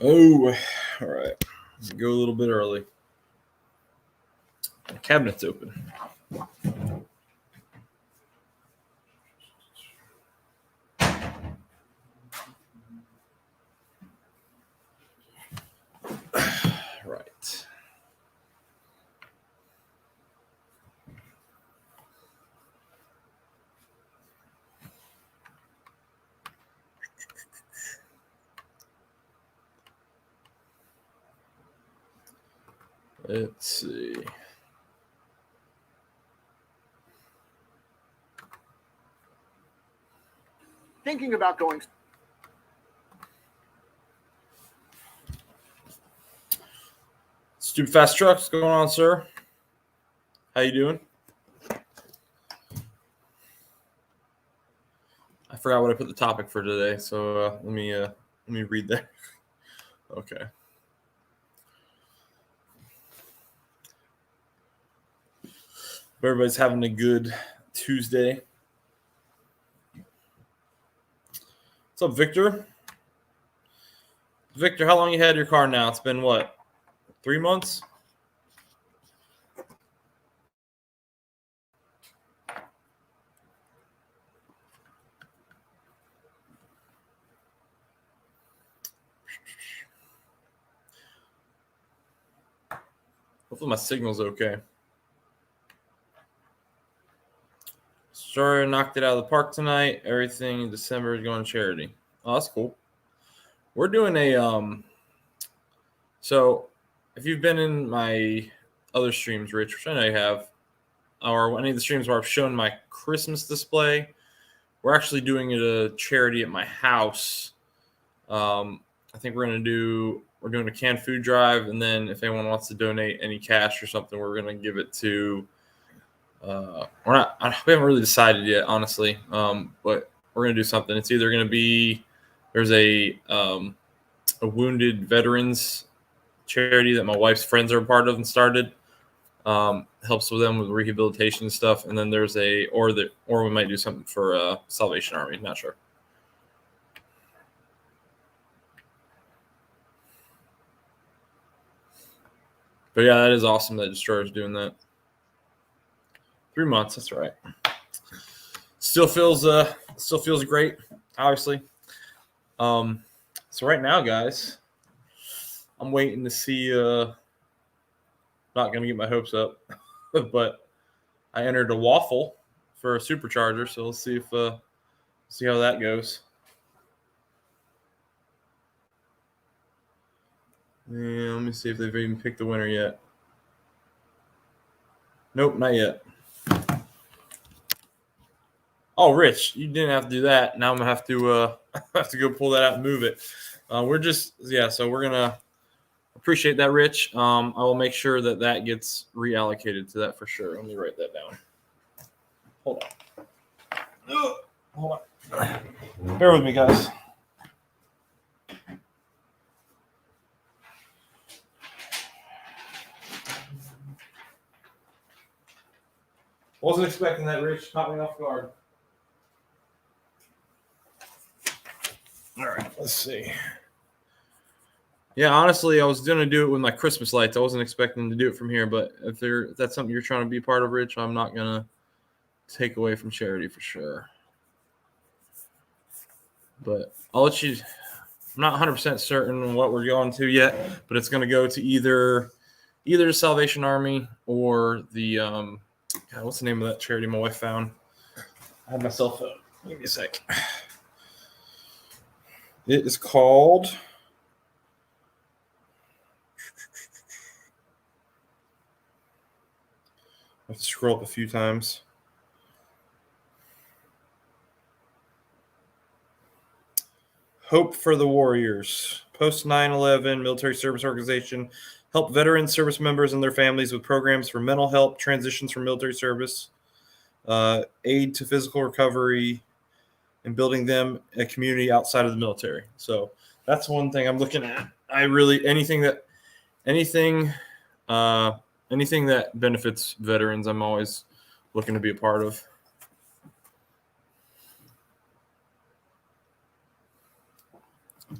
Oh, all right. Go a little bit early. The cabinet's open. Right. Let's see. Thinking about going. Stupid Fast Trucks, what's going on, sir? How you doing? I forgot what I put the topic for today, so let me read that. Okay. Hope everybody's having a good Tuesday. What's up, Victor? Victor, how long you had your car now? It's been what? 3 months? Hopefully my signal's okay. Sorry, knocked it out of the park tonight. Everything in December is going to charity. Oh, that's cool. We're doing a so if you've been in my other streams, Rich, which I know you have, or any of the streams where I've shown my Christmas display, we're actually doing a charity at my house. I think we're doing a canned food drive, and then if anyone wants to donate any cash or something, we're gonna give it to. We haven't really decided yet, honestly. But we're gonna do something. It's either gonna be there's a wounded veterans charity that my wife's friends are a part of and started. Helps with them with rehabilitation and stuff, and then there's or we might do something for Salvation Army. Not sure. But yeah, that is awesome that Destroyer's doing that. 3 months, that's right. Still feels great, obviously. So right now, guys, I'm waiting to see. Not gonna get my hopes up, but I entered a waffle for a supercharger, so let's see how that goes. Yeah, let me see if they've even picked the winner yet. Nope, not yet. Oh, Rich, you didn't have to do that. Now I'm gonna have to go pull that out and move it. So we're gonna appreciate that, Rich. I will make sure that gets reallocated to that for sure. Let me write that down. Hold on. Bear with me, guys. Wasn't expecting that, Rich. Caught me off guard. All right, let's see. Yeah, honestly, I was going to do it with my Christmas lights. I wasn't expecting to do it from here, but if that's something you're trying to be part of, Rich, I'm not going to take away from charity for sure. But I'll let you – I'm not 100% certain what we're going to yet, but it's going to go to either the Salvation Army or the God, what's the name of that charity my wife found? I have my cell phone. Give me a sec. It is called – I have to scroll up a few times. Hope for the Warriors. Post 9/11 military service organization. Help veteran service members and their families with programs for mental health, transitions from military service, aid to physical recovery, and building them a community outside of the military. So that's one thing I'm looking at. Anything that benefits veterans, I'm always looking to be a part of.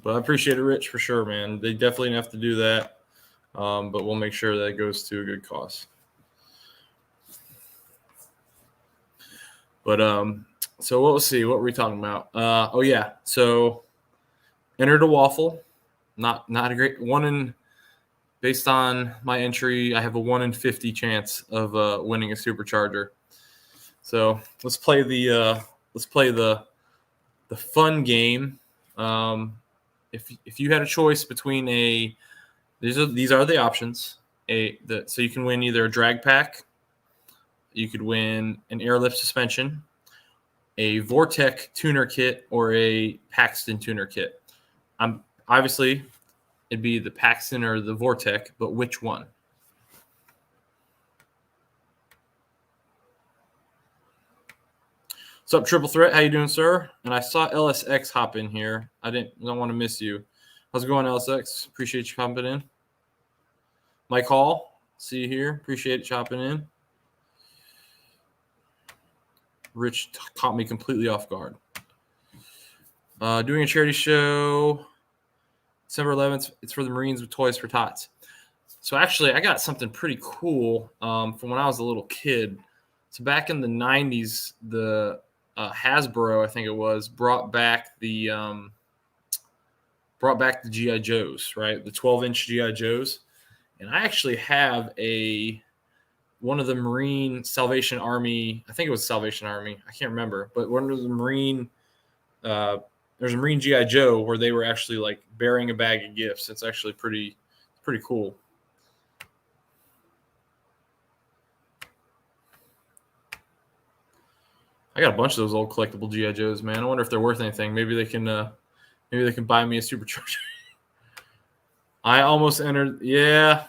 But I appreciate it, Rich, for sure, man. They definitely have to do that. But we'll make sure that it goes to a good cause. But so we'll see. What were we talking about? Oh yeah. So entered a waffle. Not a great one in. Based on my entry, I have a 1 in 50 chance of winning a supercharger. So let's play the fun game. If you had a choice between these are the options. So you can win either a drag pack, you could win an airlift suspension, a Vortec tuner kit, or a Paxton tuner kit. Obviously it'd be the Paxton or the Vortec, but which one? What's up, Triple Threat? How you doing, sir? And I saw LSX hop in here. I don't want to miss you. How's it going, LSX? Appreciate you hopping in. Mike Hall, see you here. Appreciate you hopping in. Rich caught me completely off guard. Doing a charity show December 11th. It's for the Marines with Toys for Tots. So actually, I got something pretty cool from when I was a little kid. So back in the 90s, the Hasbro, I think it was, brought back the GI Joes, right? The 12-inch GI Joes, and I actually have one of the Marine Salvation Army. I think it was Salvation Army. I can't remember, but one of the Marine. There's a Marine GI Joe where they were actually like bearing a bag of gifts. It's actually pretty cool. I got a bunch of those old collectible GI Joes, man. I wonder if they're worth anything. Maybe they can buy me a supercharger. I almost entered. Yeah,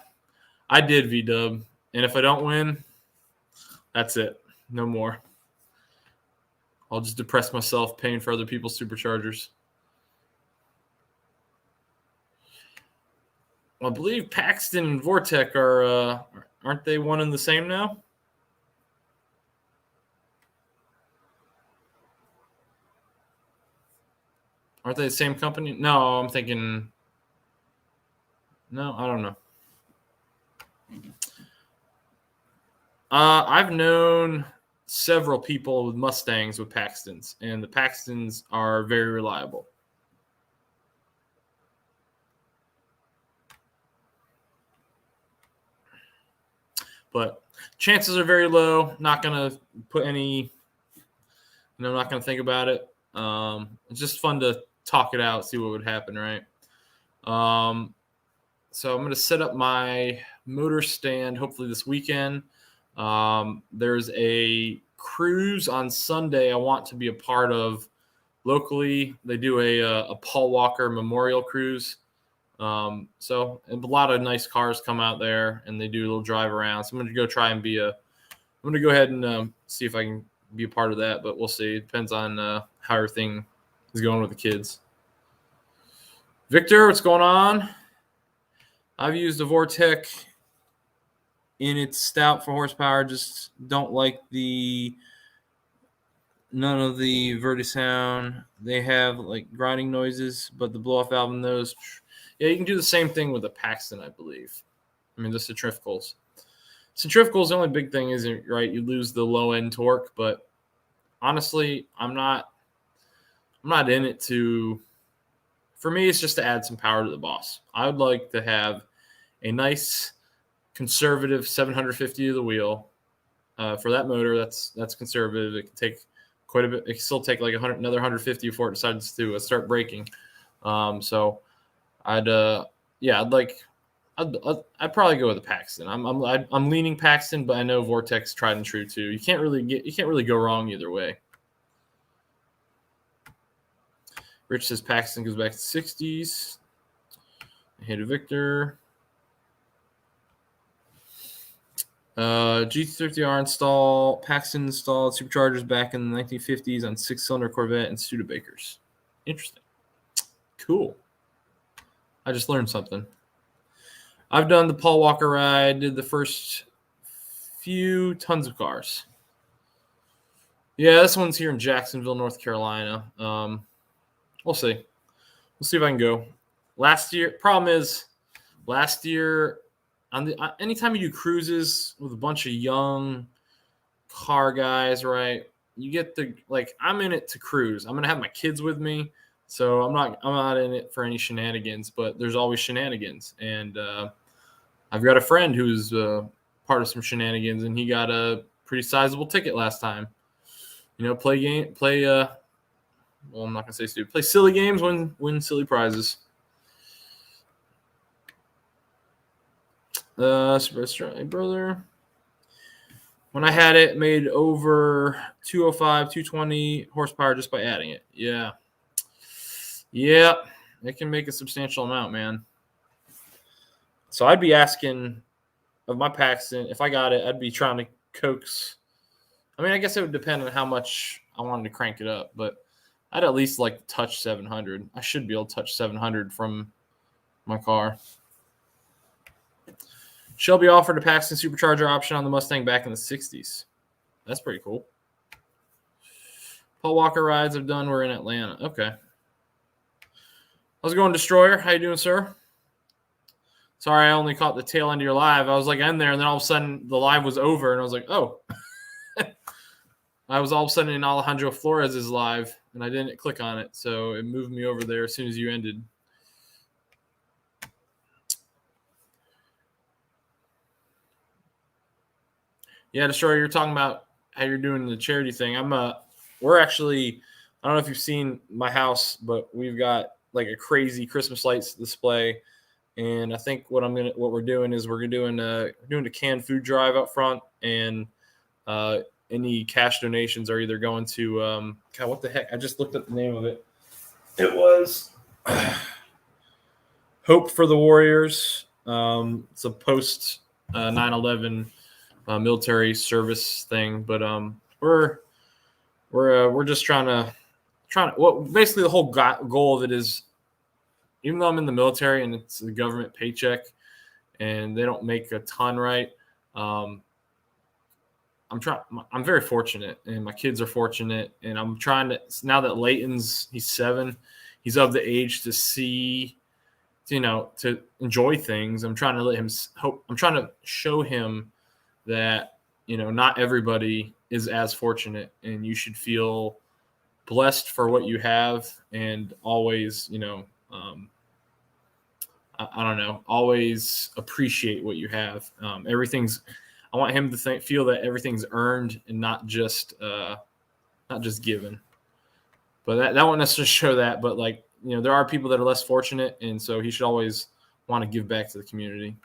I did, V-Dub. And if I don't win, that's it. No more. I'll just depress myself paying for other people's superchargers. I believe Paxton and Vortec aren't they one and the same now? Aren't they the same company? No, I'm thinking. No, I don't know. I've known several people with Mustangs with Paxtons, and the Paxtons are very reliable. But chances are very low. Not going to put any, not going to think about it. It's just fun to talk it out, see what would happen, right? So I'm going to set up my motor stand hopefully this weekend. There's a cruise on Sunday I want to be a part of locally. They do a Paul Walker Memorial Cruise. So a lot of nice cars come out there and they do a little drive around. So I'm going to go try and I'm going to go ahead and see if I can be a part of that, but we'll see. It depends on how everything is going with the kids. Victor, what's going on? I've used the Vortec in its stout for horsepower. Just don't like none of the Vertisound. They have like grinding noises, but the blow-off valve in those. Yeah, you can do the same thing with a Paxton, I believe. I mean, the centrifugals. Centrifugals, the only big thing is, right, you lose the low-end torque, but honestly, I'm not in it to. For me, it's just to add some power to the boss. I would like to have a nice, conservative 750 to the wheel. For that motor, that's conservative. It can take quite a bit. It can still take like another 150 before it decides to start braking. So I'd probably go with a Paxton. I'm leaning Paxton, but I know Vortec's tried and true too. You can't really go wrong either way. Rich says Paxton goes back to the 60s. I hate a Victor. GT30R install, Paxton installed superchargers back in the 1950s on 6-cylinder Corvette and Studebakers. Interesting. Cool. I just learned something. I've done the Paul Walker ride, did the first few tons of cars. Yeah, this one's here in Jacksonville, North Carolina. We'll see. We'll see if I can go. Last year, problem is, last year, anytime you do cruises with a bunch of young car guys, right? You get I'm in it to cruise. I'm gonna have my kids with me, so I'm not in it for any shenanigans. But there's always shenanigans, and I've got a friend who's part of some shenanigans, and he got a pretty sizable ticket last time. Well, I'm not gonna say stupid. Play silly games, win silly prizes. Brother. When I had it, made over 205, 220 horsepower just by adding it. Yeah. It can make a substantial amount, man. So I'd be asking of my Paxton, if I got it, I'd be trying to coax. I mean, I guess it would depend on how much I wanted to crank it up, but I'd at least like to touch 700. I should be able to touch 700 from my car. Shelby offered a Paxton supercharger option on the Mustang back in the 60s. That's pretty cool. Paul Walker rides I've done were in Atlanta. Okay. How's it going, Destroyer? How you doing, sir? Sorry, I only caught the tail end of your live. I was like in there, and then all of a sudden the live was over, and I was like, oh. I was all of a sudden in Alejandro Flores' live, and I didn't click on it, so it moved me over there as soon as you ended. Yeah, Destroyer, you're talking about how you're doing the charity thing. We're actually, I don't know if you've seen my house, but we've got like a crazy Christmas lights display. And I think what we're doing is we're doing a canned food drive up front, and any cash donations are either going to God, what the heck? I just looked up the name of it. It was Hope for the Warriors. It's a post 9/11 military service thing, but we're just trying to basically the whole goal of it is, even though I'm in the military and it's a government paycheck and they don't make a ton, right? I'm very fortunate, and my kids are fortunate, and I'm trying to, now that he's 7, he's of the age to see, to enjoy things. I'm trying to let him I'm trying to show him that, not everybody is as fortunate, and you should feel blessed for what you have, and always, I don't know, always appreciate what you have. I want him to feel that everything's earned and not just given. But that won't necessarily show that. But there are people that are less fortunate, and so he should always want to give back to the community.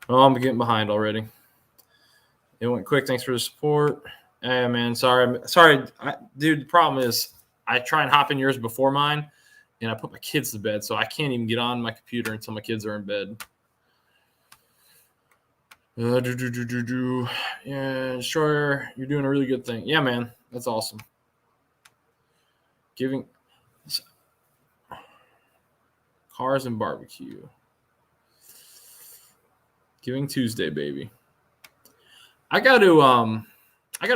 Oh, I'm getting behind already. It went quick. Thanks for the support. Hey, man, sorry, dude. The problem is I try and hop in yours before mine, and I put my kids to bed, so I can't even get on my computer until my kids are in bed. Yeah, Destroyer, you're doing a really good thing. Yeah, man, that's awesome. Giving cars and barbecue. Giving Tuesday, baby. I got to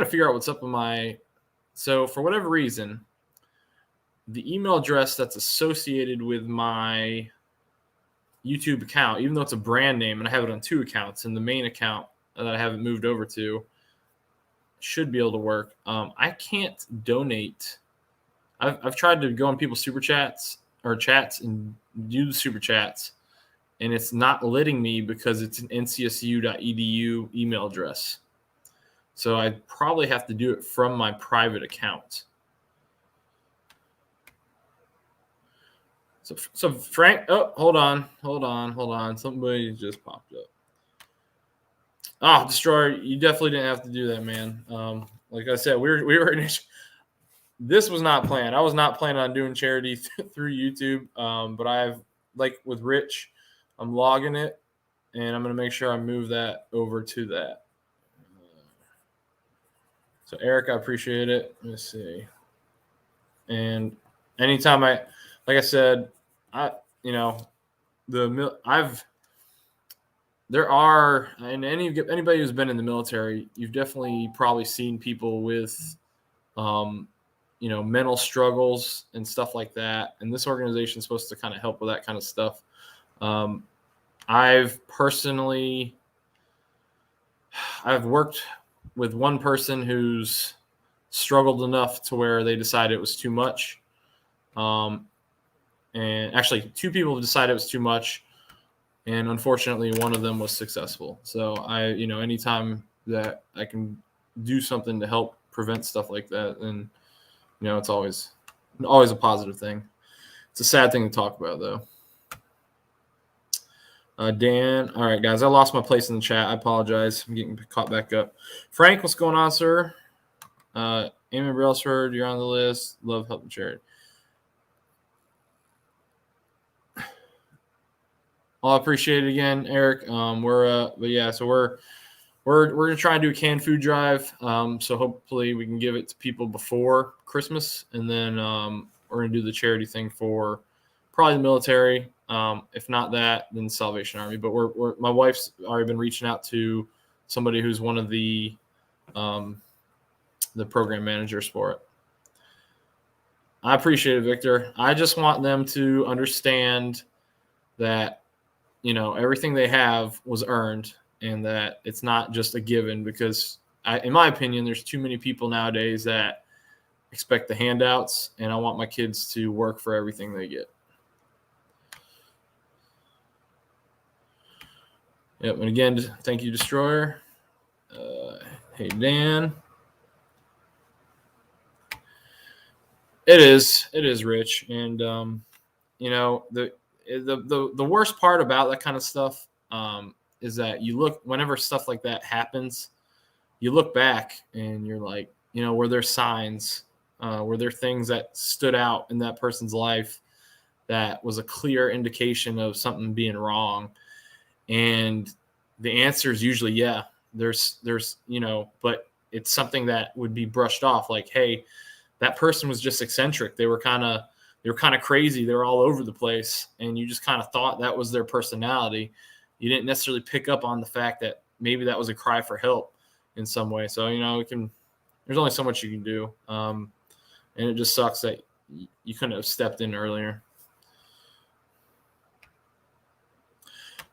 figure out what's up with my. So for whatever reason, the email address that's associated with my YouTube account, even though it's a brand name and I have it on 2 accounts, and the main account that I haven't moved over to should be able to work. I can't donate. I've tried to go on people's super chats or chats and do the super chats, and it's not letting me because it's an ncsu.edu email address. So I probably have to do it from my private account. So Frank, hold on. Somebody just popped up. Oh, Destroyer, you definitely didn't have to do that, man. Like I said, we were in. This was not planned. I was not planning on doing charity through YouTube. But I've, with Rich, I'm logging it, and I'm going to make sure I move that over to that. So Eric, I appreciate it. Let me see. And anytime like I said, there are, and anybody who's been in the military, you've definitely probably seen people with mental struggles and stuff like that. And this organization is supposed to kind of help with that kind of stuff. I've worked with one person who's struggled enough to where they decided it was too much. And actually, two people have decided it was too much. And unfortunately, one of them was successful. So anytime that I can do something to help prevent stuff like that, then, it's always a positive thing. It's a sad thing to talk about, though. Dan, all right, guys, I lost my place in the chat. I apologize. I'm getting caught back up. Frank, what's going on, sir? Amy Brailsford, you're on the list. Love helping charity. Well, I appreciate it again, Eric. So we're gonna try and do a canned food drive. So hopefully we can give it to people before Christmas, and then we're gonna do the charity thing for probably the military. If not that, then Salvation Army. But my wife's already been reaching out to somebody who's one of the program managers for it. I appreciate it, Victor. I just want them to understand that, everything they have was earned and that it's not just a given, because in my opinion, there's too many people nowadays that expect the handouts, and I want my kids to work for everything they get. Yep. And again, thank you, Destroyer. Hey, Dan. It is rich. And, the worst part about that kind of stuff is that whenever stuff like that happens, you look back and you're like, were there signs, were there things that stood out in that person's life that was a clear indication of something being wrong? And the answer is usually, yeah, there's, but it's something that would be brushed off. Like, hey, that person was just eccentric. They were kind of crazy. They were all over the place. And you just kind of thought that was their personality. You didn't necessarily pick up on the fact that maybe that was a cry for help in some way. So, there's only so much you can do. And it just sucks that you couldn't have stepped in earlier.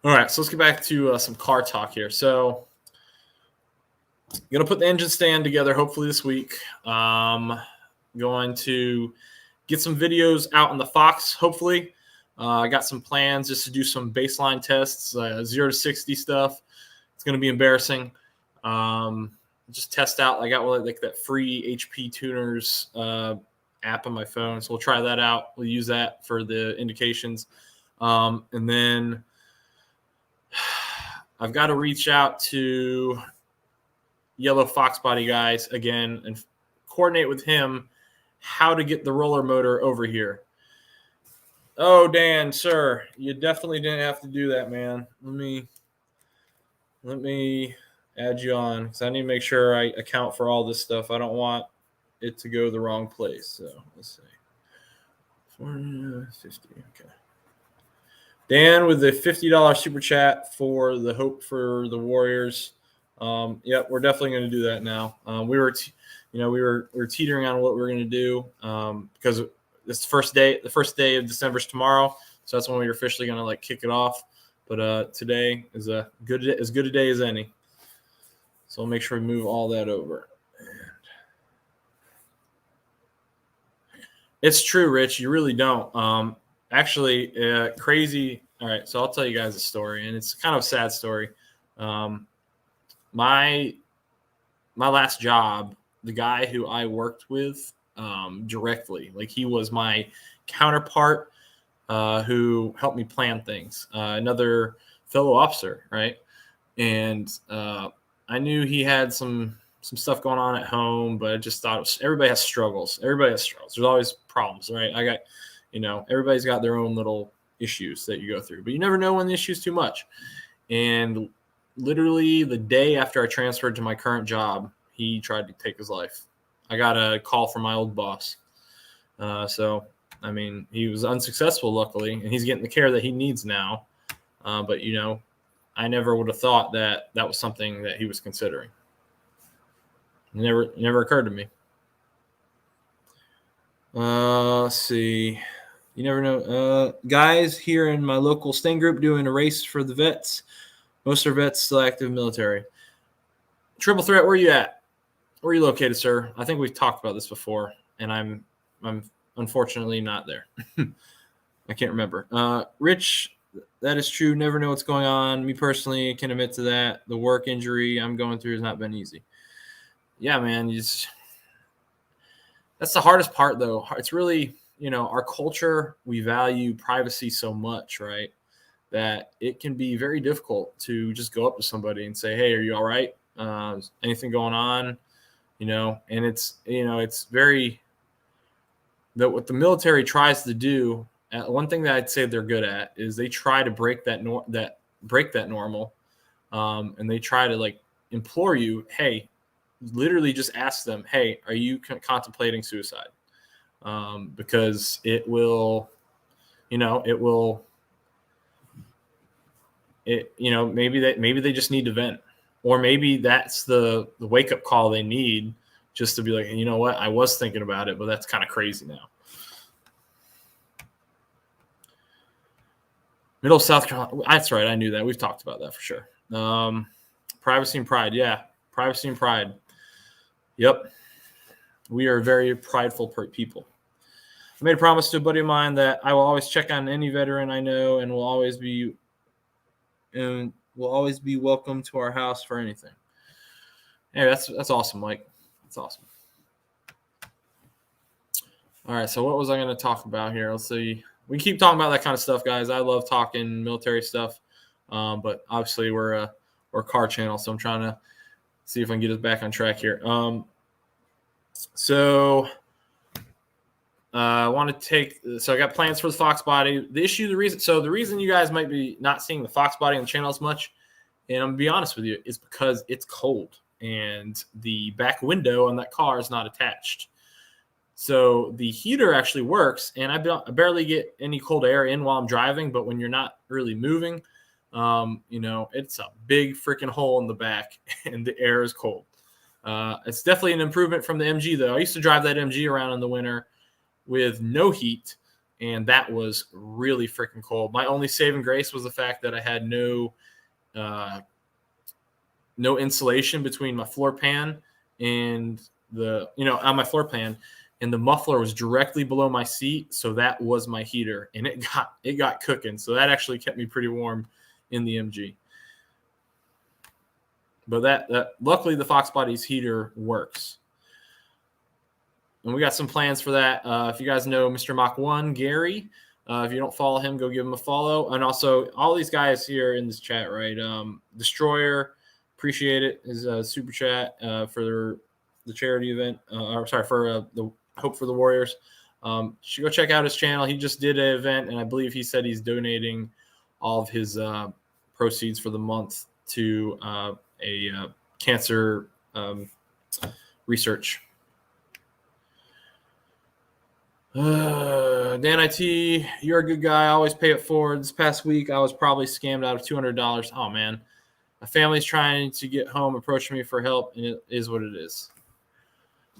All right, so let's get back to some car talk here. So I'm going to put the engine stand together hopefully this week. Going to get some videos out on the Fox, hopefully. I got some plans just to do some baseline tests, 0 to 60 stuff. It's going to be embarrassing. Just test out. I got like that free HP Tuners app on my phone, so we'll try that out. We'll use that for the indications. And then I've got to reach out to Yellow Foxbody guys again and coordinate with him how to get the roller motor over here. Oh, Dan, sir, you definitely didn't have to do that, man. Let me add you on, because I need to make sure I account for all this stuff. I don't want it to go the wrong place. So let's see. 450. Okay. Dan with the $50 super chat for the Hope for the Warriors. Yep, we're definitely going to do that now. We were teetering on what we were going to do because it's the first day of December is tomorrow, so that's when we're officially going to kick it off. But today is as good a day as any. So we'll make sure we move all that over. It's true, Rich. You really don't. Actually, crazy. All right, so I'll tell you guys a story, and it's kind of a sad story. My last job, the guy who I worked with directly, he was my counterpart who helped me plan things, another fellow officer, right? And I knew he had some stuff going on at home, but I just thought everybody has struggles. There's always problems, right? Everybody's got their own little issues that you go through, but you never know when the issue's too much. And literally the day after I transferred to my current job, he tried to take his life. I got a call from my old boss. He was unsuccessful, luckily, and he's getting the care that he needs now. But I never would have thought that was something that he was considering. It never occurred to me. Let's see. You never know. Guys here in my local Sting group doing a race for the vets. Most are vets, still active military. Triple Threat, where are you at? Where are you located, sir? I think we've talked about this before, and I'm unfortunately not there. I can't remember. Rich, that is true. Never know what's going on. Me personally can admit to that. The work injury I'm going through has not been easy. Yeah, man. That's the hardest part, though. It's really, our culture, we value privacy so much, right? That it can be very difficult to just go up to somebody and say, hey, are you all right? Anything going on? And it's very that what the military tries to do. One thing that I'd say they're good at is they try to break that normal, and they try to implore you, hey, literally just ask them, hey, are you contemplating suicide? Because it will, maybe they just need to vent, or maybe that's the wake up call they need, just to be like, you know what, I was thinking about it, but that's kind of crazy now. Middle South Carolina. That's right. I knew that. We've talked about that for sure. Privacy and pride. Yeah. Privacy and pride. Yep. We are very prideful people. I made a promise to a buddy of mine that I will always check on any veteran I know and will always be welcome to our house for anything. Hey, that's awesome, Mike. That's awesome. All right. So what was I going to talk about here? Let's see. We keep talking about that kind of stuff, guys. I love talking military stuff, but obviously we're a car channel, so I'm trying to see if I can get us back on track here. So I want to take. So I got plans for the Foxbody. The reason you guys might be not seeing the Foxbody on the channel as much, and I'm gonna be honest with you, is because it's cold and the back window on that car is not attached. So the heater actually works, and I barely get any cold air in while I'm driving. But when you're not really moving, it's a big freaking hole in the back, and the air is cold. It's definitely an improvement from the MG, though. I used to drive that MG around in the winter with no heat, and that was really freaking cold. My only saving grace was the fact that I had no insulation between my floor pan and on my floor pan. And the muffler was directly below my seat, so that was my heater, and it got cooking. So that actually kept me pretty warm in the MG. But that luckily the Foxbody's heater works, and we got some plans for that. If you guys know Mr. Mach 1, Gary, if you don't follow him, go give him a follow. And also all these guys here in this chat, right? Destroyer, appreciate it. His super chat for the charity event. For the Hope for the Warriors. Should go check out his channel. He just did an event, and I believe he said he's donating all of his proceeds for the month to a cancer research. Dan IT, you're a good guy. I always pay it forward. This past week, I was probably scammed out of $200. Oh, man. My family's trying to get home, approaching me for help, and it is what it is.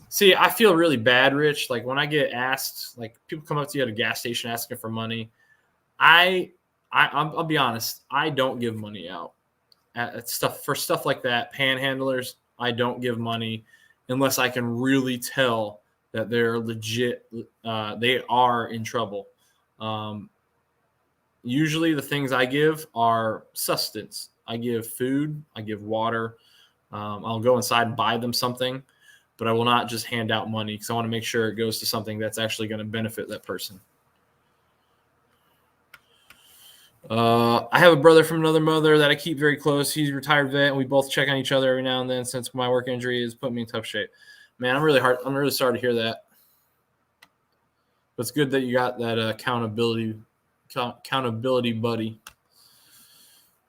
See, I feel really bad, Rich. Like when I get asked, like people come up to you at a gas station asking for money. I'll be honest. I don't give money out at stuff like that. Panhandlers, I don't give money unless I can really tell that they're legit. They are in trouble. Usually, the things I give are sustenance. I give food. I give water. I'll go inside and buy them something. But I will not just hand out money because I want to make sure it goes to something that's actually going to benefit that person. I have a brother from another mother that I keep very close. He's a retired vet, and we both check on each other every now and then since my work injury has put me in tough shape. Man, I'm really sorry to hear that. But it's good that you got that accountability buddy.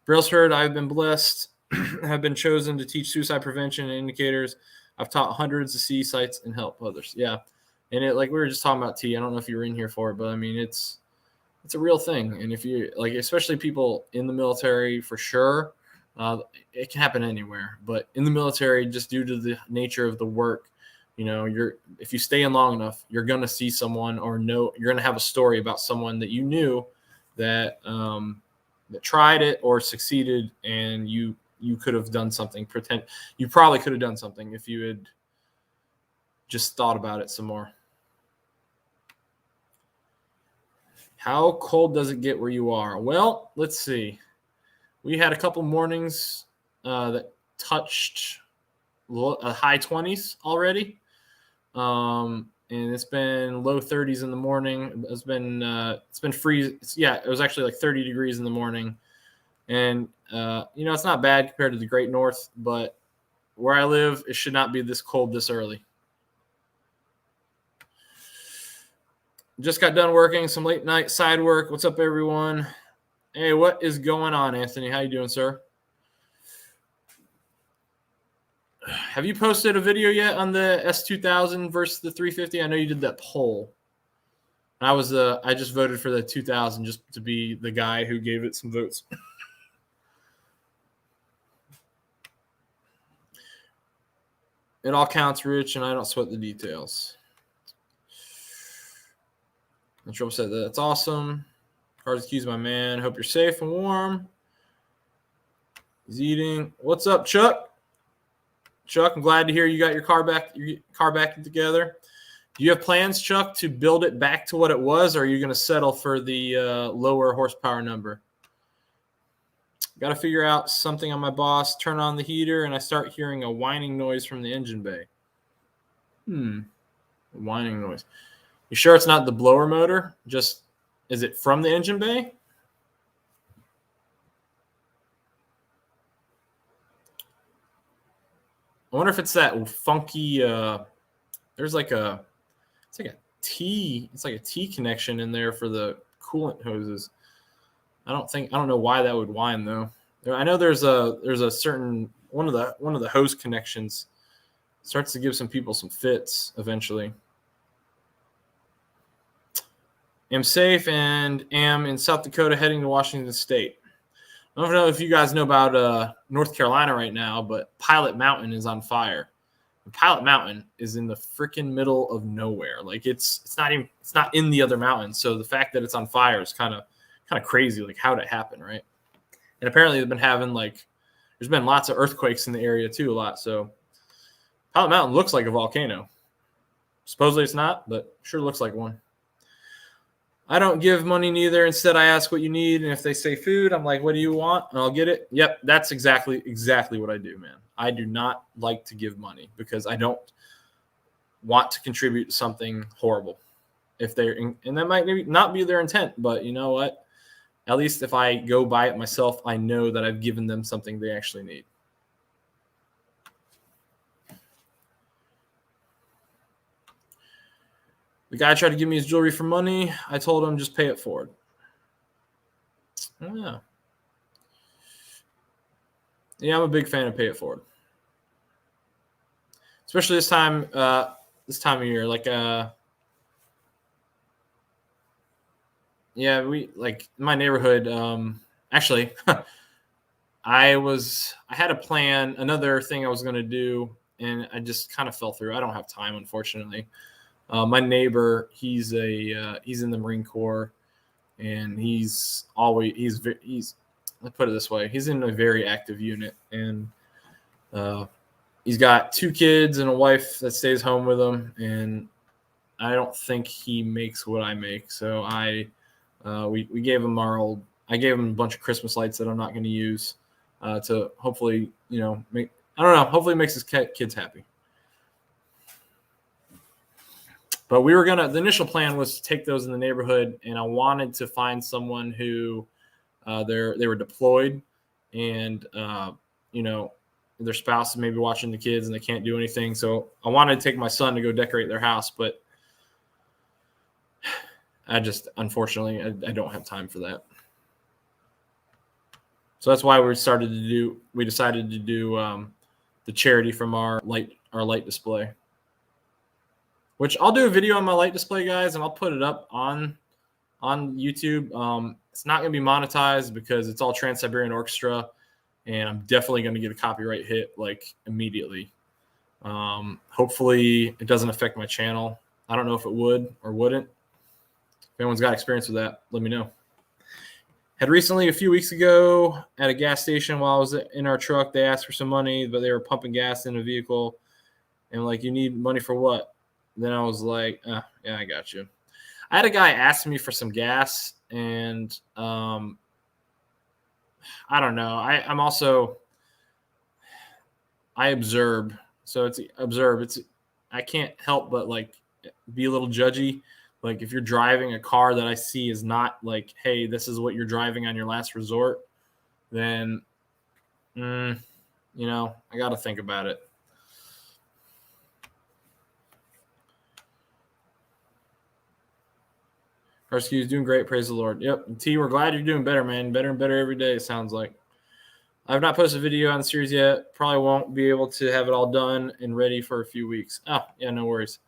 Brailsford, I've been blessed. Have been chosen to teach suicide prevention and indicators. I've taught hundreds of C sites and help others. Yeah. And it, like we were just talking about T, I don't know if you were in here for it, but I mean, it's a real thing. And if you especially people in the military for sure, it can happen anywhere, but in the military, just due to the nature of the work, if you stay in long enough, you're going to see someone you're going to have a story about someone that you knew that that tried it or succeeded, and you could have done something. You probably could have done something if you had just thought about it some more. How cold does it get where you are? Well, let's see. We had a couple mornings that touched high 20s already. And it's been low 30s in the morning. It's been freezing. It was actually like 30 degrees in the morning. And, it's not bad compared to the Great North, but where I live, it should not be this cold this early. Just got done working some late night side work. What's up, everyone? Hey, what is going on, Anthony? How you doing, sir? Have you posted a video yet on the S2000 versus the 350? I know you did that poll. I just voted for the 2000 just to be the guy who gave it some votes. It all counts, Rich, and I don't sweat the details. And Trump said that's awesome. Cards accused my man. Hope you're safe and warm. He's eating. What's up, Chuck? Chuck, I'm glad to hear you got your car back together. Do you have plans, Chuck, to build it back to what it was, or are you going to settle for the lower horsepower number? Got to figure out something on my boss. Turn on the heater, and I start hearing a whining noise from the engine bay. Whining noise. You sure it's not the blower motor? Is it from the engine bay? I wonder if it's that funky. There's like a T connection in there for the coolant hoses. I don't know why that would whine though. I know there's a certain one of the hose connections starts to give some people some fits eventually. Am safe and am in South Dakota heading to Washington State. I don't know if you guys know about North Carolina right now, but Pilot Mountain is on fire. And Pilot Mountain is in the freaking middle of nowhere. Like it's not in the other mountains. So the fact that it's on fire is kind of crazy. Like how'd it happen, right? And apparently they've been having there's been lots of earthquakes in the area too, a lot. So Pilot Mountain looks like a volcano. Supposedly it's not, but sure looks like one. I don't give money neither. Instead, I ask what you need. And if they say food, I'm like, what do you want? And I'll get it. Yep, that's exactly what I do, man. I do not like to give money because I don't want to contribute to something horrible. And that might maybe not be their intent, but you know what? At least if I go buy it myself, I know that I've given them something they actually need. The guy tried to give me his jewelry for money. I told him just pay it forward. Yeah. Yeah, I'm a big fan of pay it forward. Especially this time of year. We in my neighborhood, actually I had a plan, another thing I was going to do, and I just kind of fell through. I don't have time, unfortunately. My neighbor, he's in the Marine Corps, and let's put it this way, he's in a very active unit, and he's got 2 kids and a wife that stays home with him, and I don't think he makes what I make. So we gave him I gave him a bunch of Christmas lights that I'm not going to use to hopefully, hopefully it makes his kids happy. But the initial plan was to take those in the neighborhood, and I wanted to find someone who they were deployed, and their spouse is maybe watching the kids and they can't do anything. So I wanted to take my son to go decorate their house, but unfortunately I don't have time for that. So that's why we decided to do the charity from our light display. Which I'll do a video on my light display, guys, and I'll put it up on YouTube. It's not going to be monetized because it's all Trans-Siberian Orchestra, and I'm definitely going to get a copyright hit immediately. Hopefully it doesn't affect my channel. I don't know if it would or wouldn't. If anyone's got experience with that, let me know. Had recently, a few weeks ago, at a gas station while I was in our truck, they asked for some money, but they were pumping gas in a vehicle. And like, you need money for what? Then I was like, yeah, I got you. I had a guy ask me for some gas, and I don't know. I observe. So it's observe. I can't help but like be a little judgy. Like if you're driving a car that I see is not like, hey, this is what you're driving on your last resort, then, I got to think about it. Rescue's doing great. Praise the Lord. Yep. T, we're glad you're doing better, man. Better and better every day, it sounds like. I've not posted a video on the series yet. Probably won't be able to have it all done and ready for a few weeks. Oh, yeah, no worries.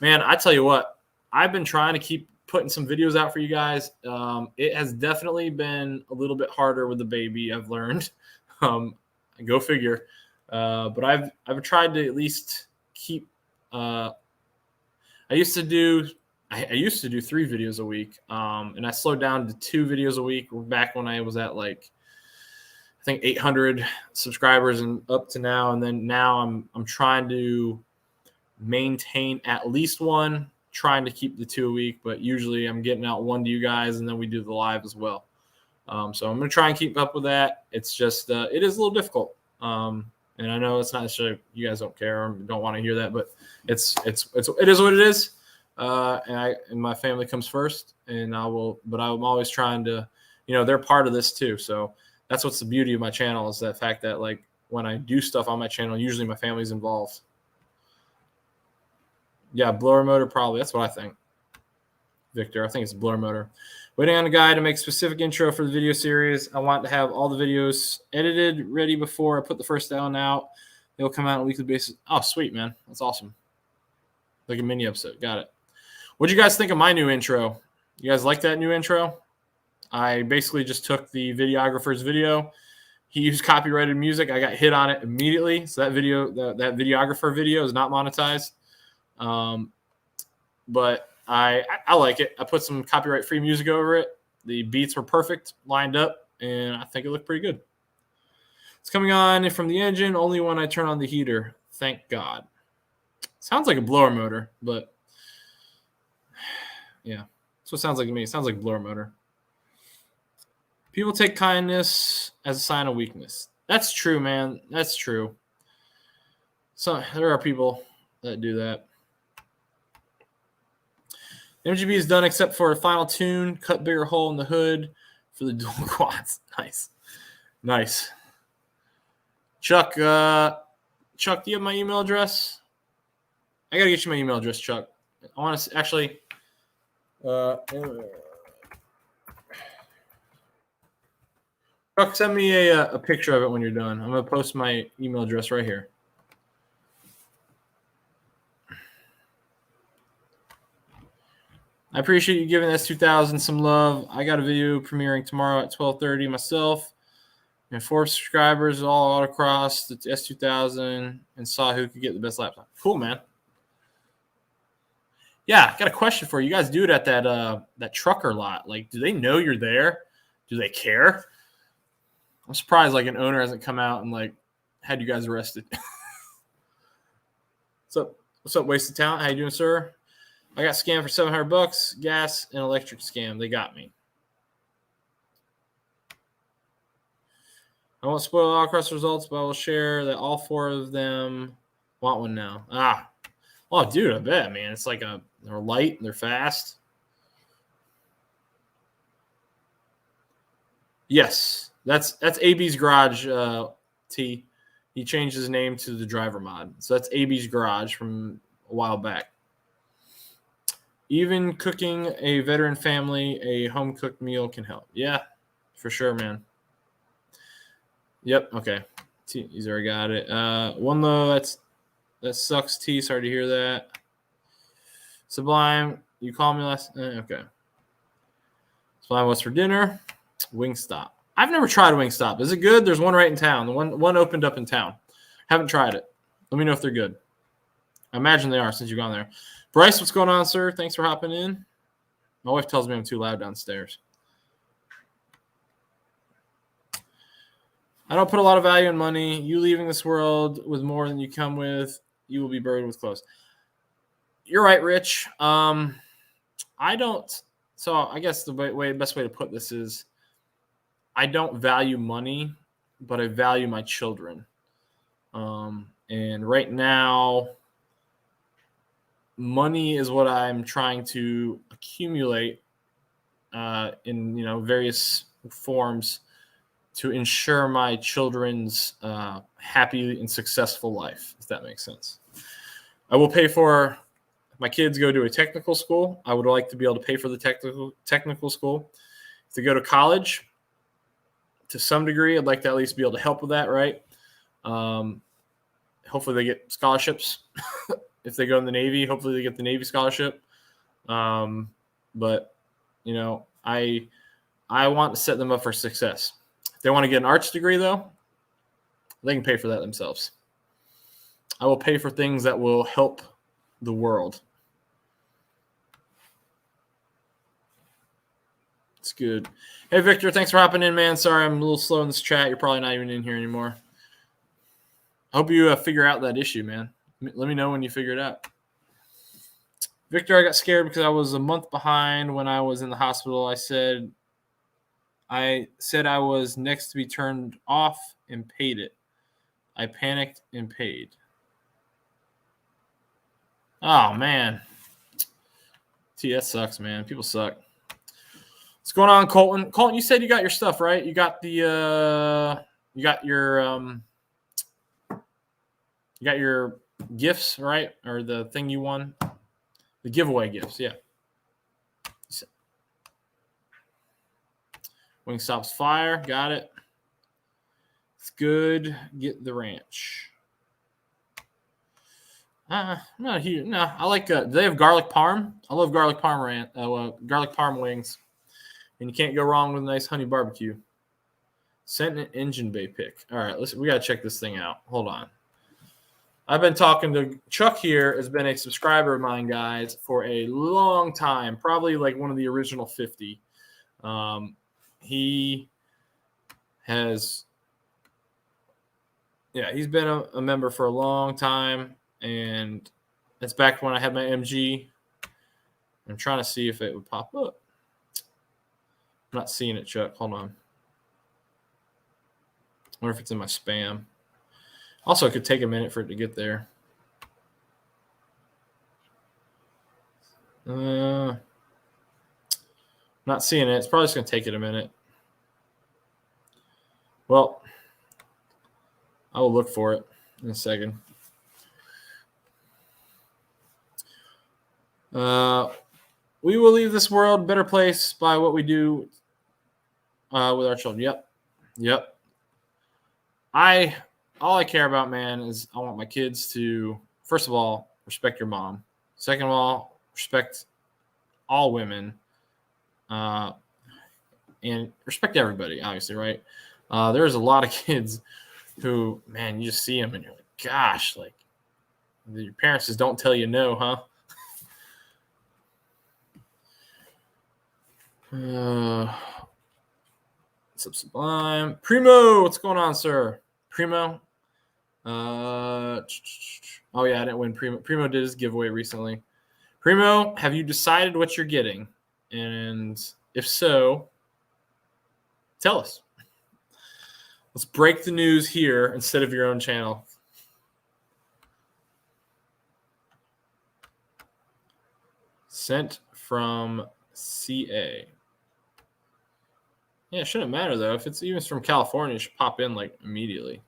Man, I tell you what, I've been trying to keep putting some videos out for you guys. It has definitely been a little bit harder with the baby, I've learned. Go figure. But I've tried to at least keep I used to do 3 videos a week. And I slowed down to 2 videos a week back when I was at like I think 800 subscribers and up to now. And then now I'm trying to maintain at least 1, trying to keep the 2 a week, but usually I'm getting out 1 to you guys and then we do the live as well. So I'm going to try and keep up with that. It's just, it is a little difficult. And I know it's not necessarily, you guys don't care or don't want to hear that, but it is what it is. And my family comes first, and but I'm always trying to, they're part of this too. So that's what's the beauty of my channel, is that fact that like when I do stuff on my channel, usually my family's involved. Yeah, blower motor probably. That's what I think. Victor, I think it's a blower motor. Waiting on a guy to make a specific intro for the video series. I want to have all the videos edited, ready before I put the first one out. They'll come out on a weekly basis. Oh, sweet, man. That's awesome. Like a mini episode. Got it. What'd you guys think of my new intro? You guys like that new intro? I basically just took the videographer's video. He used copyrighted music. I got hit on it immediately. So that videographer video is not monetized. But I like it. I put some copyright-free music over it. The beats were perfect, lined up, and I think it looked pretty good. It's coming on from the engine only when I turn on the heater. Thank God. Sounds like a blower motor, but yeah, that's what it sounds like to me. It sounds like a blower motor. People take kindness as a sign of weakness. That's true, man. That's true. So there are people that do that. MGB is done except for a final tune, cut bigger hole in the hood for the dual quads. Nice. Chuck, do you have my email address? I got to get you my email address, Chuck. I want to actually Chuck, send me a picture of it when you're done. I'm going to post my email address right here. I appreciate you giving S2000 some love. I got a video premiering tomorrow at 12:30 myself. And 4 subscribers all across the S2000 and saw who could get the best laptop. Cool, man. Yeah, I got a question for you. You guys do it at that trucker lot. Like, do they know you're there? Do they care? I'm surprised like an owner hasn't come out and like had you guys arrested. What's up, wasted talent? How you doing, sir? I got scammed for $700, gas and electric scam. They got me. I won't spoil all across the results, but I will share that all 4 of them want one now. Oh, dude, I bet, man. It's like they're light and they're fast. Yes, that's AB's Garage. T. He changed his name to the Driver Mod, so that's AB's Garage from a while back. Even cooking a veteran family a home cooked meal can help. Yeah, for sure, man. Yep. Okay. T, he's already got it. One low. That sucks. T. Sorry to hear that. Sublime. You called me last. Okay. Sublime. What's for dinner? Wingstop. I've never tried Wingstop. Is it good? There's one right in town. The one opened up in town. Haven't tried it. Let me know if they're good. I imagine they are since you've gone there. Bryce, what's going on, sir? Thanks for hopping in. My wife tells me I'm too loud downstairs. I don't put a lot of value in money. You leaving this world with more than you come with, you will be buried with clothes. You're right, Rich. I don't. So I guess the best way to put this is I don't value money, but I value my children. And right now, money is what I'm trying to accumulate in various forms to ensure my children's happy and successful life, if that makes sense. I will pay for if my kids go to a technical school. I would like to be able to pay for the technical school. If they go to college, to some degree, I'd like to at least be able to help with that, right? Hopefully they get scholarships. If they go in the Navy, hopefully they get the Navy scholarship. But I want to set them up for success. If they want to get an arts degree, though, they can pay for that themselves. I will pay for things that will help the world. It's good. Hey, Victor, thanks for hopping in, man. Sorry I'm a little slow in this chat. You're probably not even in here anymore. I hope you figure out that issue, man. Let me know when you figure it out. Victor, I got scared because I was a month behind when I was in the hospital. I said I was next to be turned off and paid it. I panicked and paid. Oh, man. That sucks, man. People suck. What's going on, Colton? Colton, you said you got your stuff, right? You got the you got your gifts, right? Or the thing you won? The giveaway gifts, yeah. Wingstop's fire, got it. It's good. Get the ranch. No, I like. Do they have garlic parm? I love garlic parm garlic parm wings, and you can't go wrong with a nice honey barbecue. Sent an engine bay pick. All right, listen, we gotta check this thing out. Hold on. I've been talking to Chuck here. Has been a subscriber of mine, guys, for a long time. Probably like one of the original 50. He has, he's been a member for a long time, and it's back when I had my MG. I'm trying to see if it would pop up. I'm not seeing it, Chuck. Hold on. I wonder if it's in my spam. Also, it could take a minute for it to get there. Not seeing it. It's probably just going to take it a minute. Well, I will look for it in a second. We will leave this world a better place by what we do with our children. Yep. All I care about, man, is I want my kids to, first of all, respect your mom. Second of all, respect all women. And respect everybody, obviously, right? There's a lot of kids who, man, you just see them and you're like, gosh, like, your parents just don't tell you no, huh? Sublime. Primo, what's going on, sir? Primo. Oh yeah, I didn't win. Primo did his giveaway recently. Primo, have you decided what you're getting? And if so, tell us. Let's break the news here instead of your own channel. Sent from CA. Yeah, it shouldn't matter though. If it's even from California, it should pop in like immediately.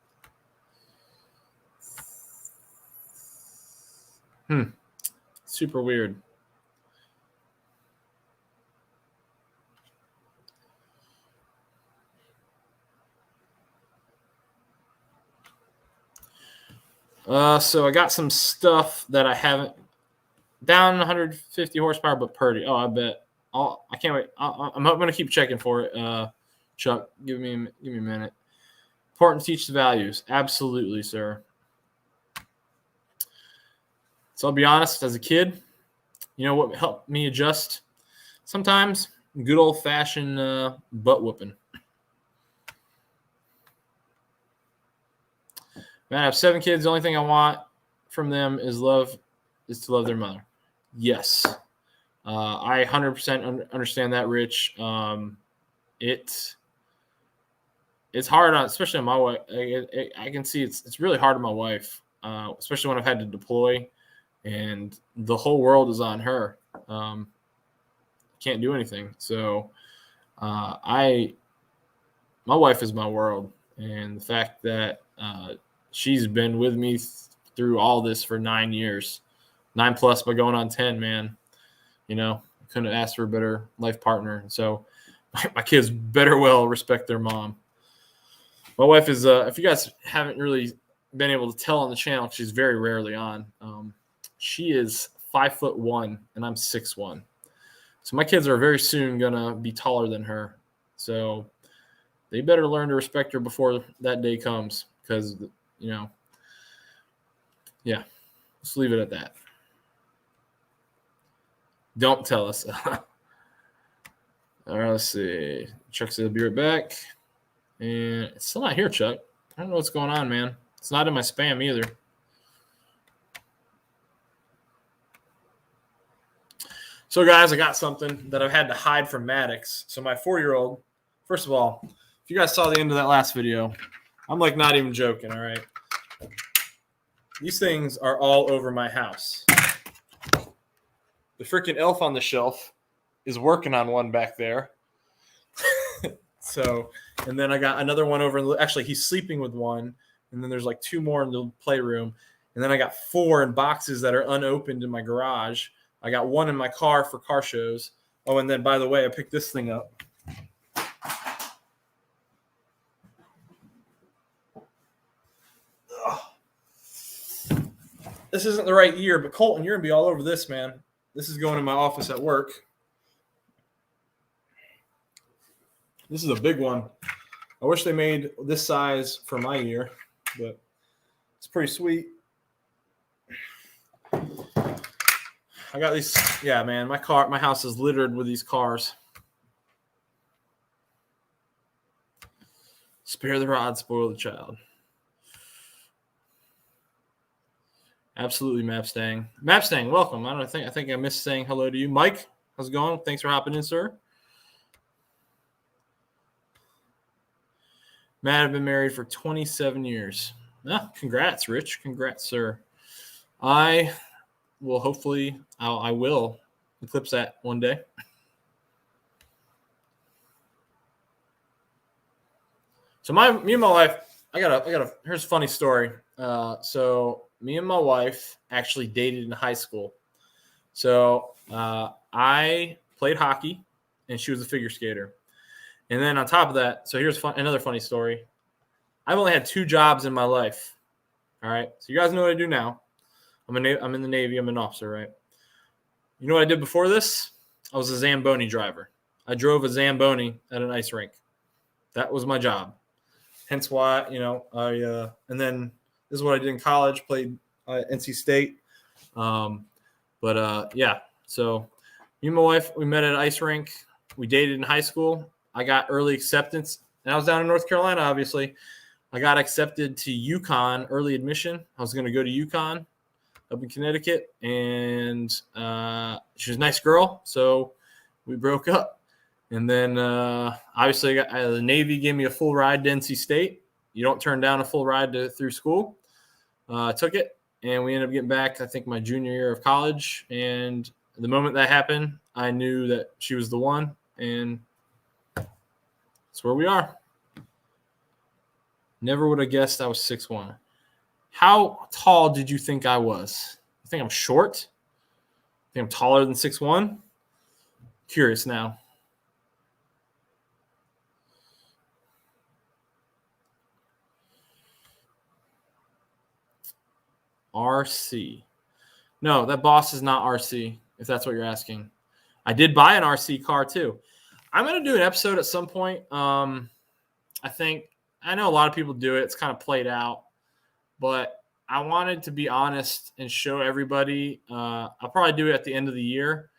Super weird. So I got some stuff that I haven't down 150 horsepower, but Purdy. Oh, I bet. I can't wait. I'm going to keep checking for it. Chuck, give me a minute. Important to teach the values. Absolutely, sir. So I'll be honest, as a kid, you know what helped me adjust? Sometimes good old-fashioned butt whooping. Man, I have 7 kids. The only thing I want from them is to love their mother. Yes. I 100% understand that, Rich. It's hard on, especially on my wife. I can see it's really hard on my wife, especially when I've had to deploy, and the whole world is on her. Can't do anything. So, my wife is my world, and the fact that she's been with me through all this for 9 years, 9+ by going on 10, man. You know, couldn't ask for a better life partner. So my kids better well respect their mom. My wife is, if you guys haven't really been able to tell on the channel, she's very rarely on. She is 5'1" and I'm 6'1". So my kids are very soon going to be taller than her. So they better learn to respect her before that day comes, because, you know, yeah, let's leave it at that. Don't tell us. All right, let's see. Chuck said he'll be right back. And it's still not here, Chuck. I don't know what's going on, man. It's not in my spam either. So, guys, I got something that I've had to hide from Maddox. So my 4-year-old, first of all, if you guys saw the end of that last video, I'm like not even joking, all right? These things are all over my house. The freaking elf on the shelf is working on one back there. So, and then I got another one over. Actually, he's sleeping with one. And then there's like 2 more in the playroom. And then I got 4 in boxes that are unopened in my garage. I got 1 in my car for car shows. Oh, and then, by the way, I picked this thing up. Ugh. This isn't the right year, but Colton, you're going to be all over this, man. This is going in my office at work. This is a big one. I wish they made this size for my year, but it's pretty sweet. I got these. Yeah, man, my house is littered with these cars. Spare the rod, spoil the child. Absolutely, Mustang. Mustang, welcome. I think I missed saying hello to you, Mike. How's it going? Thanks for hopping in, sir. Matt, I've been married for 27 years. Ah, congrats, Rich. Congrats, sir. I will hopefully, I will eclipse that one day. So me and my wife, here's a funny story. So me and my wife actually dated in high school. So I played hockey and she was a figure skater. And then on top of that, so here's another funny story. I've only had 2 jobs in my life. All right. So you guys know what I do now. I'm in the Navy. I'm an officer, right? You know what I did before this? I was a Zamboni driver. I drove a Zamboni at an ice rink. That was my job. Hence why, and then this is what I did in college, played NC State. Yeah. So me and my wife, we met at an ice rink. We dated in high school. I got early acceptance. And I was down in North Carolina, obviously. I got accepted to UConn, early admission. I was going to go to UConn up in Connecticut. And she was a nice girl. So we broke up. And then obviously the Navy gave me a full ride to NC State. You don't turn down a full ride through school. I took it. And we ended up getting back, I think, my junior year of college. And the moment that happened, I knew that she was the one. And that's where we are. Never would have guessed I was 6'1". How tall did you think I was? You think I'm short? You think I'm taller than 6'1"? Curious now. RC. No, that Boss is not RC, if that's what you're asking. I did buy an RC car too. I'm going to do an episode at some point. I know a lot of people do it. It's kind of played out. But I wanted to be honest and show everybody. I'll probably do it at the end of the year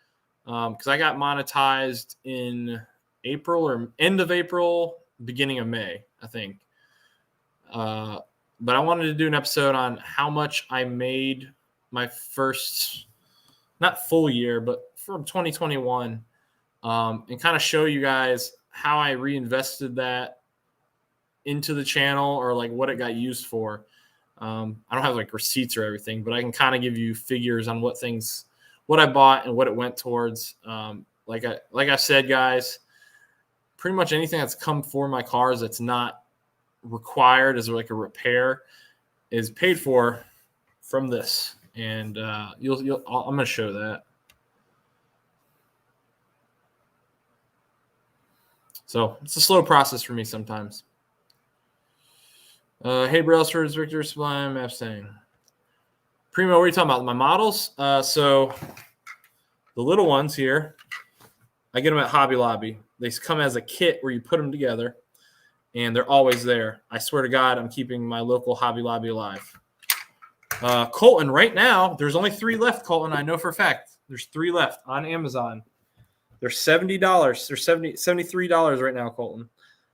because I got monetized in April or end of April, beginning of May, I think. But I wanted to do an episode on how much I made my first, not full year, but from 2021, and kind of show you guys how I reinvested that into the channel or like what it got used for. I don't have like receipts or everything, but I can kind of give you figures on what I bought and what it went towards. Like I said, guys, pretty much anything that's come for my cars that's not required as like a repair is paid for from this. And I'm going to show that. So it's a slow process for me sometimes. Hey, Brailsford, Victor Sublime, Mustang. Primo, what are you talking about? My models? So the little ones here, I get them at Hobby Lobby. They come as a kit where you put them together, and they're always there. I swear to God, I'm keeping my local Hobby Lobby alive. Colton, right now, there's only 3 left, Colton. I know for a fact. There's 3 left on Amazon. They're $70. They're $73 right now, Colton.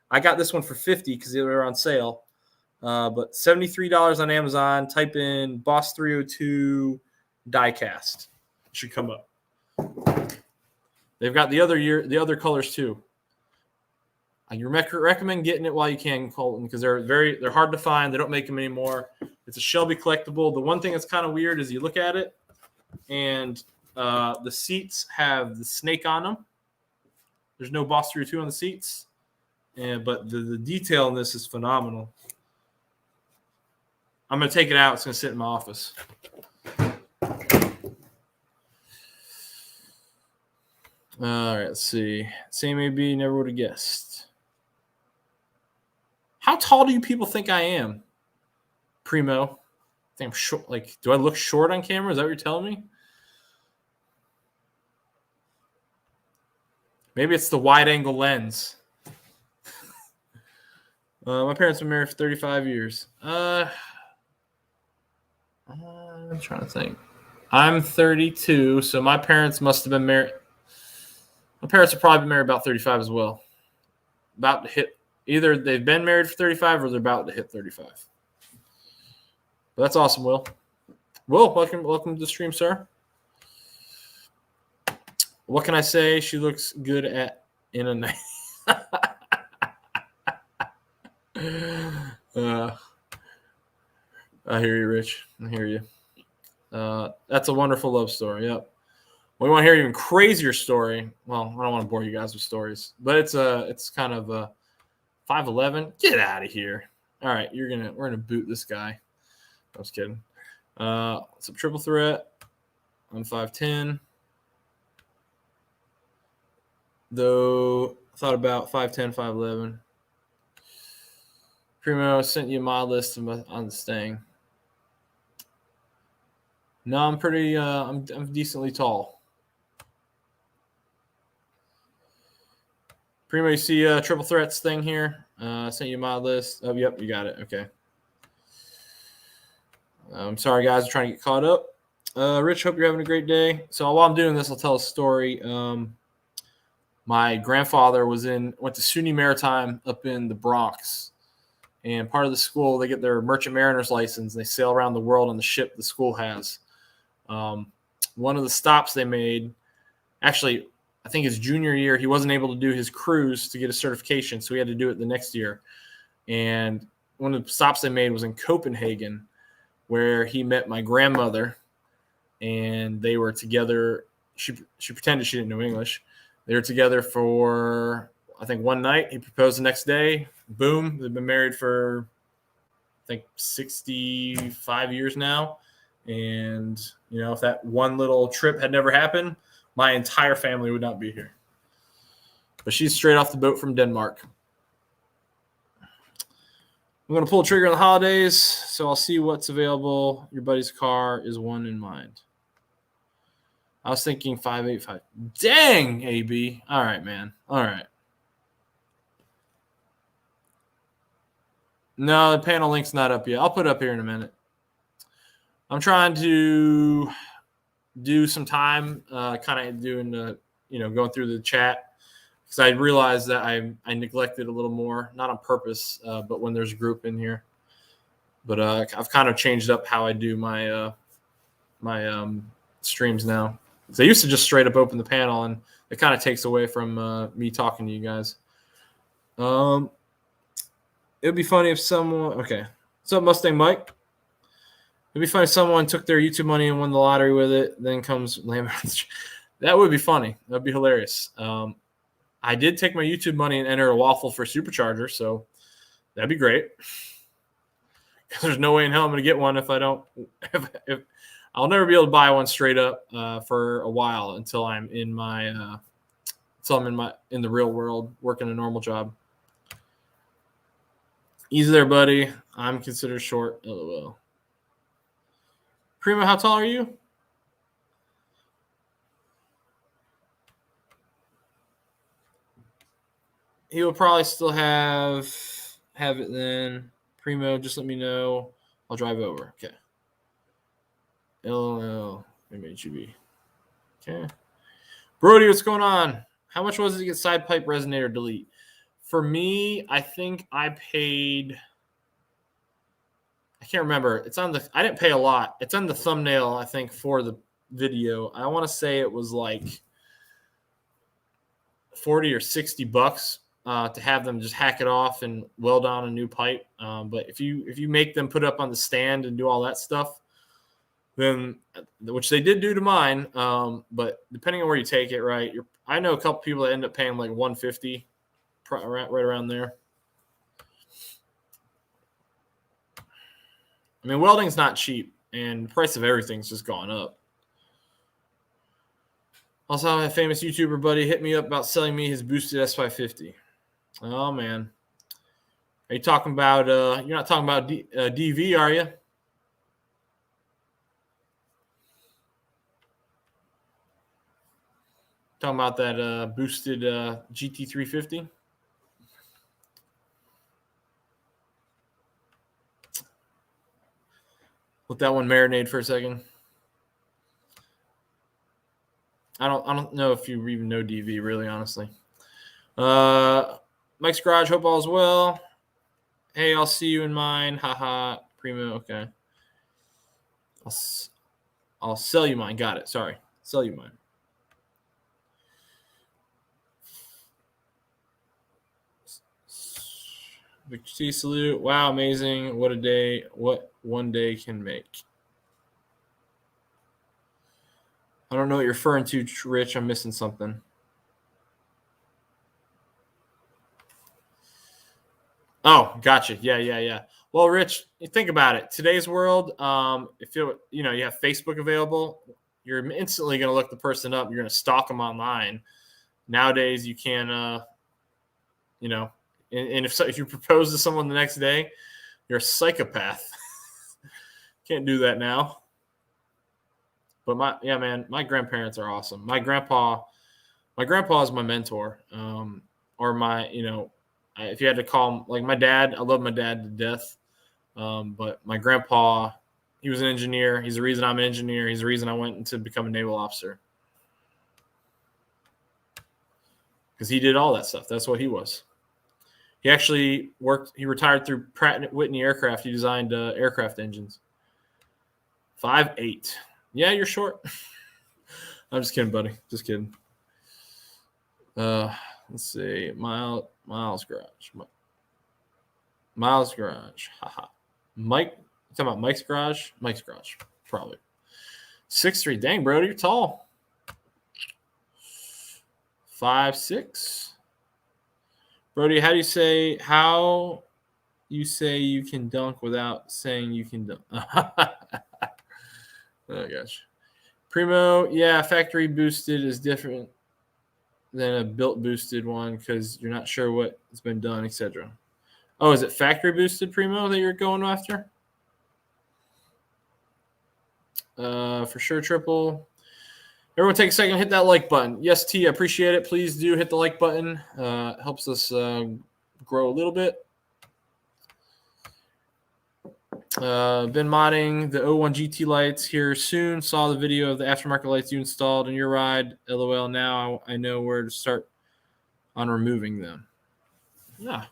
I got this one for $50 because they were on sale. But $73 on Amazon. Type in Boss 302 diecast. It should come up. They've got the other colors too. I recommend getting it while you can, Colton, because they're hard to find. They don't make them anymore. It's a Shelby collectible. The one thing that's kind of weird is you look at it, and the seats have the snake on them. There's no Boss 302 on the seats, but the detail in this is phenomenal. I'm going to take it out. It's going to sit in my office. All right, let's see. Same AB, never would have guessed. How tall do you people think I am? Primo. I think I'm short. Like, do I look short on camera? Is that what you're telling me? Maybe it's the wide angle lens. My parents have been married for 35 years. I'm trying to think. I'm 32, so my parents must have been married. My parents have probably been married about 35 as well. About to hit, either they've been married for 35 or they're about to hit 35. But that's awesome, Will. Will, welcome to the stream, sir. What can I say? She looks good in a night. I hear you, Rich. I hear you. That's a wonderful love story. Yep. We want to hear an even crazier story. Well, I don't want to bore you guys with stories, but it's kind of a 5'11". Get out of here. All right, we're gonna boot this guy. I was kidding. Some triple threat on 5'10". Though I thought about 5'10", 5'11". Primo sent you my list on the Mustang. No, I'm pretty. I'm decently tall. Primo, you see triple threats thing here? Sent you my list. Oh, yep, you got it. Okay. I'm sorry, guys. I'm trying to get caught up. Rich, hope you're having a great day. So while I'm doing this, I'll tell a story. My grandfather went to SUNY Maritime up in the Bronx. And part of the school, they get their merchant mariner's license. They sail around the world on the ship the school has. One of the stops they made, actually, I think his junior year, he wasn't able to do his cruise to get a certification, so he had to do it the next year. And one of the stops they made was in Copenhagen, where he met my grandmother, and they were together. She pretended she didn't know English. They were together for, I think, one night. He proposed the next day. Boom. They've been married for, I think, 65 years now. And, if that one little trip had never happened, my entire family would not be here. But she's straight off the boat from Denmark. I'm going to pull a trigger on the holidays, so I'll see what's available. Your buddy's car is one in mind. I was thinking 585. Dang, AB. All right, man. All right. No, the panel link's not up yet. I'll put it up here in a minute. I'm trying to do some time, kind of doing the, going through the chat, because I realized that I neglected a little more, not on purpose, but when there's a group in here. But I've kind of changed up how I do my streams now. So I used to just straight up open the panel, and it kind of takes away from me talking to you guys. It would be funny if someone. Okay, what's up, Mustang Mike? It'd be funny if someone took their YouTube money and won the lottery with it. Then comes that would be funny. That'd be hilarious. I did take my YouTube money and enter a waffle for Supercharger, so that'd be great. There's no way in hell I'm going to get one if I don't. If I'll never be able to buy one straight up for a while until I'm in my in the real world working a normal job. Easy there, buddy. I'm considered short. LOL. Primo, how tall are you? He will probably still have it then. Primo, just let me know. I'll drive over. Okay. LOL. MHUB. Okay. Brody, what's going on? How much was it to get side pipe resonator delete? For me, I think I paid. I can't remember. It's on the. I didn't pay a lot. It's on the thumbnail, I think, for the video. I want to say it was like $40 or $60 to have them just hack it off and weld on a new pipe. But if you make them put up on the stand and do all that stuff, then which they did do to mine. But depending on where you take it, right? I know a couple people that end up paying like $150, right around there. I mean, welding's not cheap, and the price of everything's just gone up. Also, a famous YouTuber buddy hit me up about selling me his boosted S550. Oh, man. Are you talking about, you're not talking about DV, are you? Talking about that boosted GT350? Let that one marinate for a second. I don't know if you even know DV, really, honestly. Mike's Garage, hope all is well. Hey, I'll see you in mine. Haha, Primo. Okay. I'll sell you mine. Got it. Sorry. Sell you mine. Victor T, salute. Wow, amazing. What a day. What one day can make. I don't know what you're referring to, Rich. I'm missing something. Oh, gotcha. Yeah. Well, Rich, think about it. Today's world, if you have Facebook available, you're instantly going to look the person up. You're going to stalk them online. Nowadays, you can, and if you propose to someone the next day, you're a psychopath. Can't do that now. But my grandparents are awesome. My grandpa is my mentor, or my, if you had to call him, like my dad, I love my dad to death. But my grandpa, he was an engineer. He's the reason I'm an engineer. He's the reason I went to become a naval officer. Because he did all that stuff. That's what he was. He actually he retired through Pratt & Whitney Aircraft. He designed aircraft engines. 5'8". Yeah, you're short. I'm just kidding, buddy. Just kidding. Let's see. Miles Garage. Miles Garage. Haha. Mike. You talking about Mike's Garage? Mike's Garage. Probably. 6'3". Dang, bro, you're tall. 5'6". Brody, how you say you can dunk without saying you can dunk? Oh, gosh. Primo, yeah, factory boosted is different than a built boosted one because you're not sure what's been done, etc. Oh, is it factory boosted, Primo, that you're going after? For sure, Triple. Everyone take a second, hit that like button. Yes, T, I appreciate it. Please do hit the like button. It helps us grow a little bit. Been modding the 01 GT lights here soon. Saw the video of the aftermarket lights you installed in your ride. LOL. Now I know where to start on removing them. Yeah.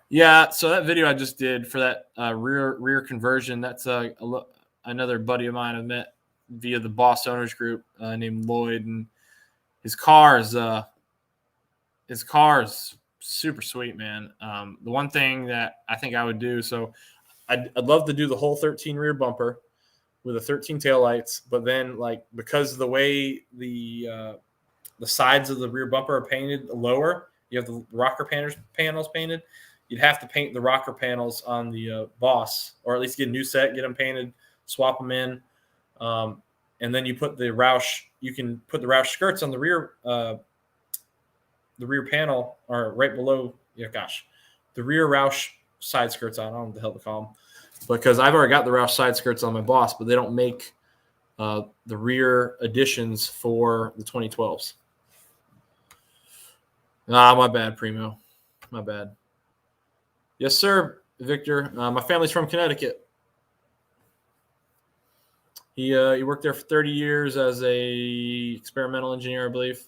Yeah. So that video I just did for that rear conversion, that's another buddy of mine I met via the Boss Owners Group named Lloyd, and his car is super sweet, man. The one thing that I think I would do, so I'd love to do the whole 13 rear bumper with the 13 taillights, but then like because of the way the sides of the rear bumper are painted lower, you have the rocker panels painted. You'd have to paint the rocker panels on the Boss, or at least get a new set, get them painted, swap them in, and then you put the Roush. You can put the Roush skirts on the rear panel, or right below. Yeah, gosh, the rear Roush side skirts on. I don't know what the hell to call them, because I've already got the Roush side skirts on my Boss, but they don't make the rear additions for the 2012s. My bad, Primo. My bad. Yes, sir, Victor. My family's from Connecticut. He worked there for 30 years as a experimental engineer, I believe.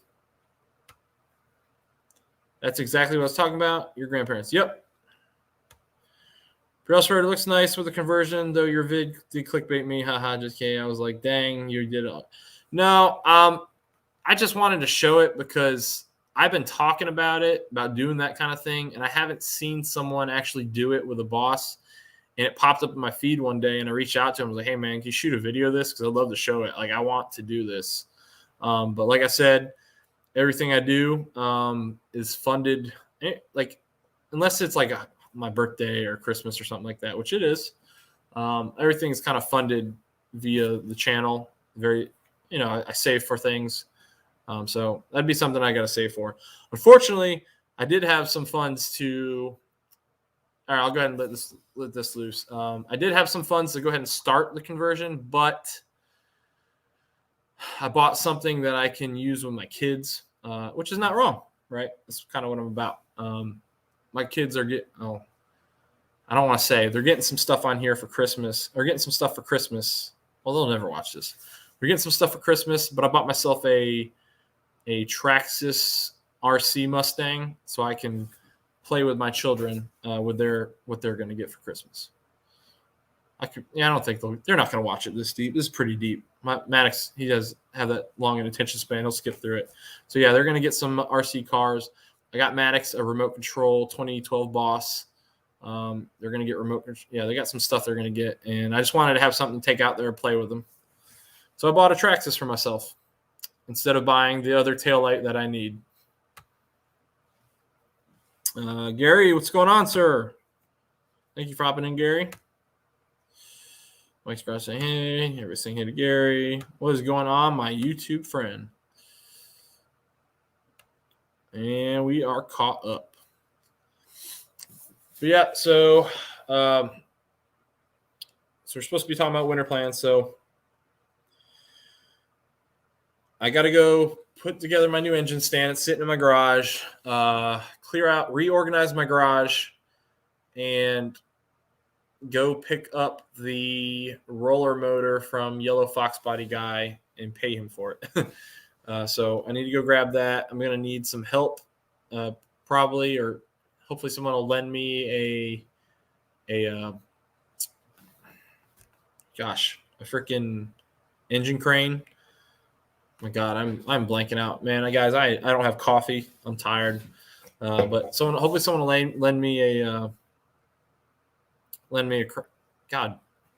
That's exactly what I was talking about. Your grandparents. Yep. Railsford looks nice with the conversion, though your vid did clickbait me. Haha, just kidding. I was like, dang, you did it. No, I just wanted to show it because I've been talking about doing that kind of thing, and I haven't seen someone actually do it with a Boss. And it popped up in my feed one day, and I reached out to him. I was like, hey, man, can you shoot a video of this? Because I'd love to show it. Like, I want to do this. But like I said, everything I do is funded, like, unless it's like my birthday or Christmas or something like that, which it is. Everything is kind of funded via the channel. Very, I save for things. So that'd be something I got to save for. Unfortunately, I did have some funds to. All right, I'll go ahead and let this loose. I did have some funds to go ahead and start the conversion, but I bought something that I can use with my kids, which is not wrong, right? That's kind of what I'm about. My kids are I don't want to say they're getting some stuff on here for Christmas, or getting some stuff for Christmas. Well, they'll never watch this. We're getting some stuff for Christmas, but I bought myself a Traxxas RC Mustang so I can play with my children with what they're going to get for Christmas. I don't think they're not going to watch it this deep. This is pretty deep. Maddox, he does have that long an attention span. He'll skip through it. So yeah, they're going to get some RC cars. I got Maddox a remote control 2012 Boss. They're going to get remote. Yeah, they got some stuff they're going to get, and I just wanted to have something to take out there and play with them. So I bought a Traxxas for myself instead of buying the other taillight that I need. Gary, what's going on, sir? Thank you for hopping in, Gary. Mike's Brown saying, hey, everybody saying hey to Gary. What is going on, my YouTube friend? And we are caught up. But yeah, so we're supposed to be talking about winter plans. So I got to go put together my new engine stand. It's sitting in my garage. Clear out, reorganize my garage, and go pick up the roller motor from Yellow Foxbody guy and pay him for it. So I need to go grab that. I'm going to need some help, probably, or hopefully someone will lend me a freaking engine crane. My God, I'm blanking out, man. Guys, I don't have coffee. I'm tired. But hopefully someone will lend me a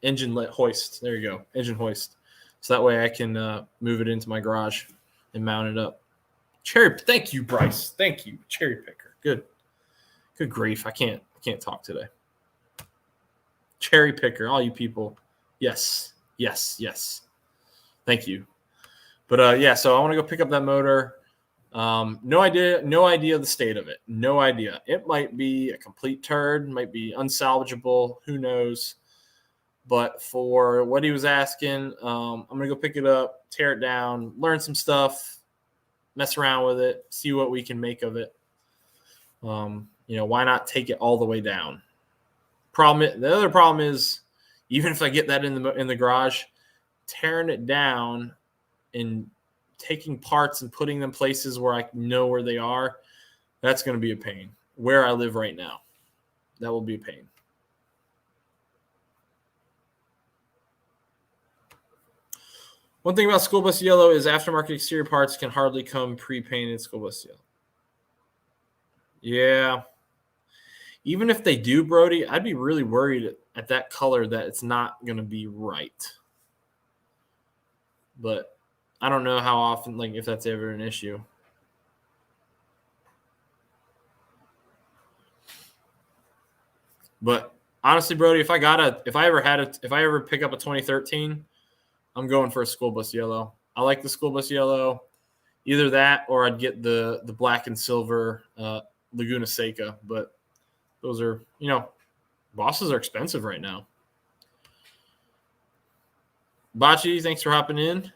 engine hoist. There you go, engine hoist. So that way I can move it into my garage and mount it up. Thank you, Bryce. Thank you, cherry picker. Good grief. I can't talk today. Cherry picker, all you people. Yes. Thank you. But yeah, so I want to go pick up that motor. No idea the state of it. No idea. It might be a complete turd, might be unsalvageable. Who knows? But for what he was asking, I'm going to go pick it up, tear it down, learn some stuff, mess around with it, see what we can make of it. why not take it all the way down? The other problem is, even if I get that in the garage, tearing it down and taking parts and putting them places where I know where they are, that's going to be a pain. Where I live right now, that will be a pain. One thing about school bus yellow is aftermarket exterior parts can hardly come pre-painted school bus yellow. Yeah. Even if they do, Brody, I'd be really worried at that color that it's not going to be right. But I don't know how often, like, if that's ever an issue. But honestly, Brody, if I ever pick up a 2013, I'm going for a school bus yellow. I like the school bus yellow. Either that or I'd get the black and silver Laguna Seca. But those are, bosses are expensive right now. Bocce, thanks for hopping in.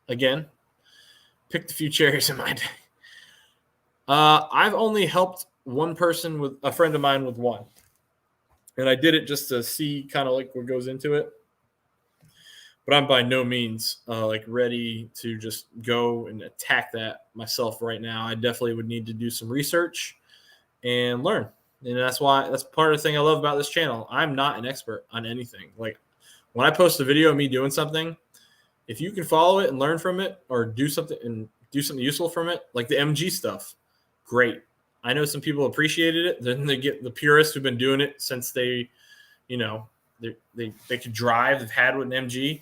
Again, picked a few cherries in my day. I've only helped one person, with a friend of mine, with one. And I did it just to see kind of like what goes into it. But I'm by no means ready to just go and attack that myself right now. I definitely would need to do some research and learn. And that's part of the thing I love about this channel. I'm not an expert on anything. Like, when I post a video of me doing something, if you can follow it and learn from it, or do something useful from it, like the MG stuff, great. I know some people appreciated it. Then they get the purists who've been doing it since they could drive. They've had with an MG,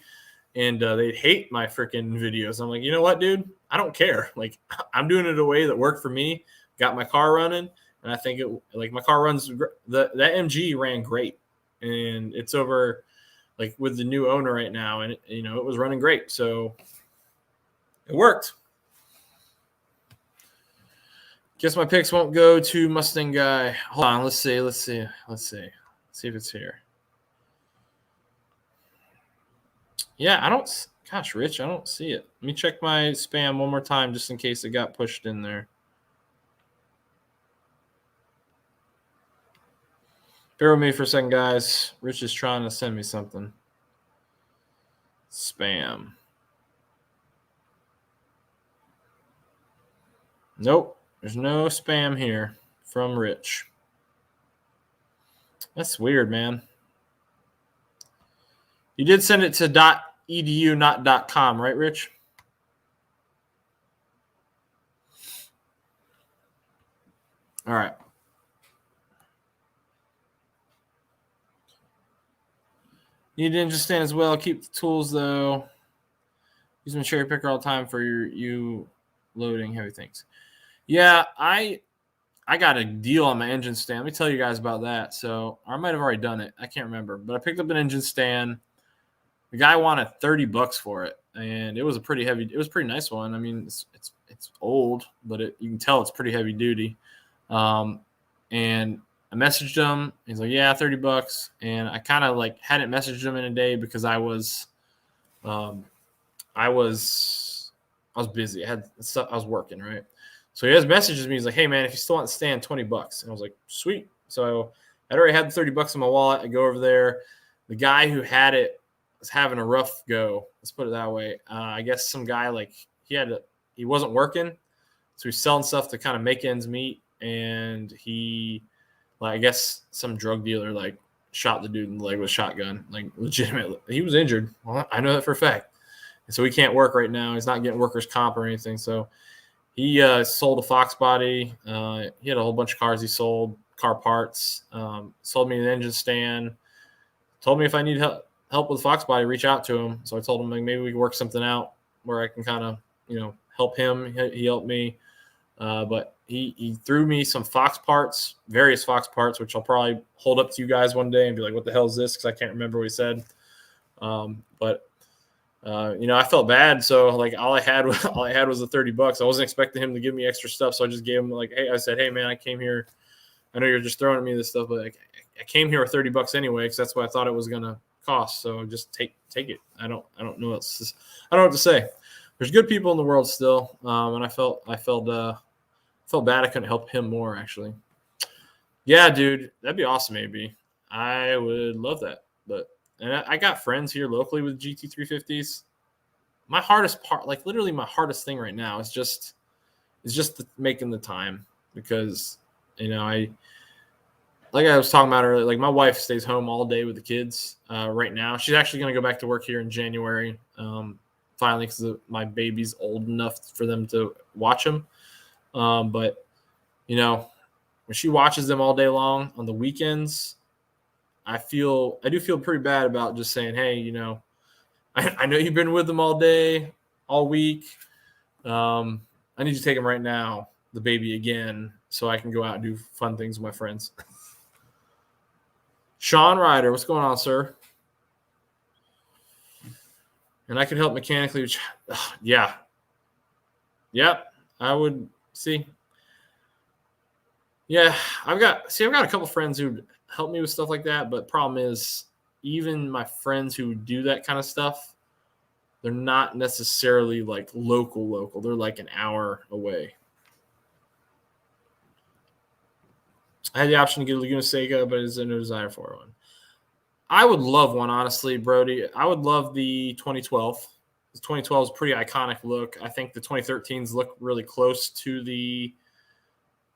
and they hate my freaking videos. I'm like, you know what, dude? I don't care. Like, I'm doing it a way that worked for me. Got my car running, and I think my car runs. That MG ran great, and it's over with the new owner right now, and it was running great, so it worked. Guess my picks won't go to Mustang guy. Hold on, let's see if it's here. Yeah, Rich, I don't see it. Let me check my spam one more time just in case it got pushed in there. Bear with me for a second, guys. Rich is trying to send me something. Spam. Nope, there's no spam here from Rich. That's weird, man. You did send it to .edu, not .com, right, Rich? All right. Need to understand as well. Keep the tools, though. Use my cherry picker all the time for you loading heavy things. Yeah, I got a deal on my engine stand. Let me tell you guys about that. So I might have already done it. I can't remember. But I picked up an engine stand. The guy wanted $30 for it, and it was a pretty nice one. I mean, it's old, but you can tell it's pretty heavy duty. And I messaged him. He's like, "Yeah, $30." And I kind of hadn't messaged him in a day because I was busy. I was working, right? So he has messages me. He's like, "Hey man, if you still want to stand, $20." And I was like, "Sweet." So I'd already had the $30 in my wallet. I go over there. The guy who had it was having a rough go. Let's put it that way. I guess some guy he wasn't working, so he's selling stuff to kind of make ends meet. And he, I guess some drug dealer shot the dude in the leg with a shotgun, legitimately. He was injured. Well, I know that for a fact. And so he can't work right now. He's not getting workers' comp or anything. So he sold a Foxbody. He had a whole bunch of cars he sold, car parts. Sold me an engine stand. Told me if I need help with Foxbody, reach out to him. So I told him maybe we can work something out where I can kind of help him. He helped me. But he threw me some various Fox parts, which I'll probably hold up to you guys one day and be like, "What the hell is this?" Because I can't remember what he said. But I felt bad. So all I had was the $30. I wasn't expecting him to give me extra stuff. So I just gave him hey, I said, "Hey man, I came here. I know you're just throwing at me this stuff, but I came here with $30 anyway, because that's what I thought it was going to cost. So just take it. I don't know I don't know what to say. There's good people in the world still. And I felt Felt bad I couldn't help him more, actually. Yeah, dude, that'd be awesome, AB. I would love that. But and I got friends here locally with GT350s. My hardest part, like literally my hardest thing right now is just making the time because I like I was talking about earlier, like my wife stays home all day with the kids right now. She's actually going to go back to work here in January, finally, because my baby's old enough for them to watch them. But when she watches them all day long on the weekends, I do feel pretty bad about just saying, hey, I know you've been with them all day, all week. I need you to take them right now, the baby again, so I can go out and do fun things with my friends. Sean Ryder, what's going on, sir? And I could help mechanically. Which, yeah. Yep, I would see. Yeah, I've got a couple friends who help me with stuff like that, but problem is, even my friends who do that kind of stuff, they're not necessarily like local. They're like an hour away. I had the option to get a Laguna Seca, but it's no desire for one. I would love one, honestly, Brody. I would love the 2012. The 2012 is a pretty iconic look. I think the 2013s look really close to the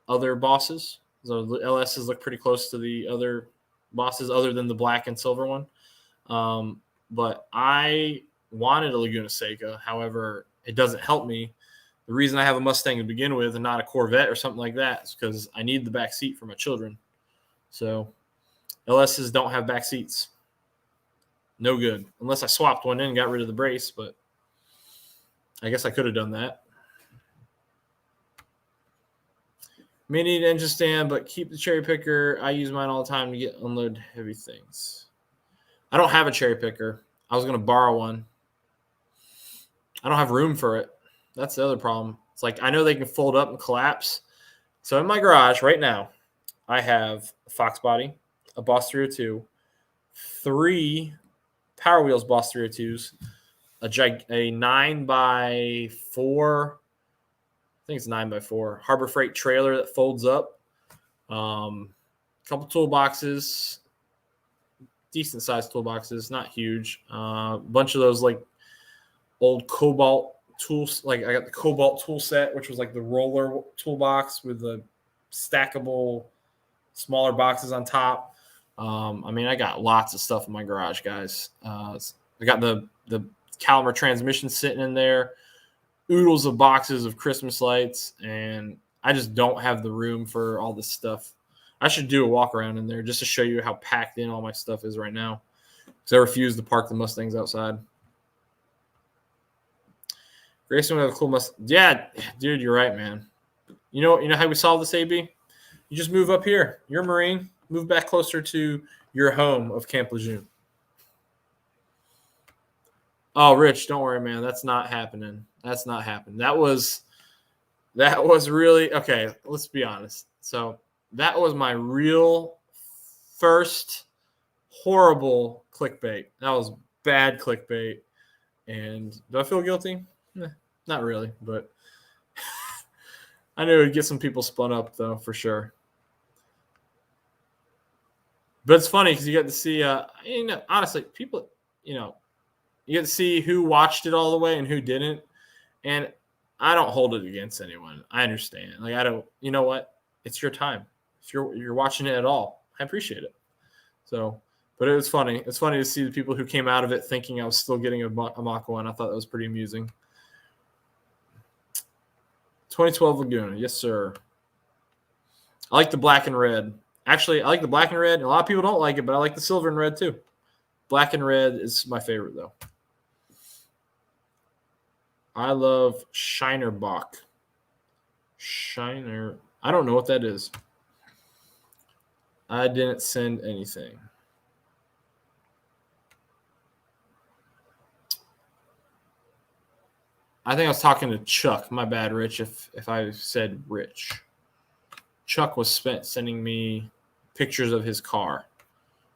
other bosses. So the LSs look pretty close to the other bosses, other than the black and silver one. But I wanted a Laguna Seca. However, it doesn't help me. The reason I have a Mustang to begin with and not a Corvette or something like that is because I need the back seat for my children. So LSs don't have back seats. No good. Unless I swapped one in and got rid of the brace, but I guess I could have done that. May need engine stand, but keep the cherry picker. I use mine all the time to unload heavy things. I don't have a cherry picker. I was going to borrow one. I don't have room for it. That's the other problem. It's like I know they can fold up and collapse. So in my garage right now, I have a Foxbody, a Boss 302, 3 Power Wheels Boss 302s, a 9x4, I think it's 9x4 Harbor Freight trailer that folds up, a couple toolboxes, decent sized toolboxes, not huge, a bunch of those like old Cobalt tools. Like I got the Cobalt tool set, which was like the roller toolbox with the stackable smaller boxes on top. I got lots of stuff in my garage, guys. I got the Caliber transmission sitting in there, oodles of boxes of Christmas lights, and I just don't have the room for all this stuff. I should do a walk around in there just to show you how packed in all my stuff is right now, because I refuse to park the Mustangs outside. Grayson would have a cool Mustang. Yeah, dude, you're right, man. You know how we solve this, AB? You just move up here. You're a Marine. Move back closer to your home of Camp Lejeune. Oh, Rich, don't worry, man. That's not happening. That's not happening. That was really okay. Let's be honest. So that was my real first horrible clickbait. That was bad clickbait. And do I feel guilty? Not really, but I knew it would get some people spun up, though, for sure. But it's funny because you get to see, honestly, people, you get to see who watched it all the way and who didn't. And I don't hold it against anyone. I understand. Like, I don't, you know what? It's your time. If you're watching it at all, I appreciate it. So, but it was funny. It's funny to see the people who came out of it thinking I was still getting a Mach 1. I thought that was pretty amusing. 2012 Laguna. Yes, sir. I like the black and red. Actually, I like the black and red. And a lot of people don't like it, but I like the silver and red too. Black and red is my favorite, though. I love Shinerbach. Shiner. I don't know what that is. I didn't send anything. I think I was talking to Chuck. My bad, Rich, if I said Rich. Chuck was sending me pictures of his car.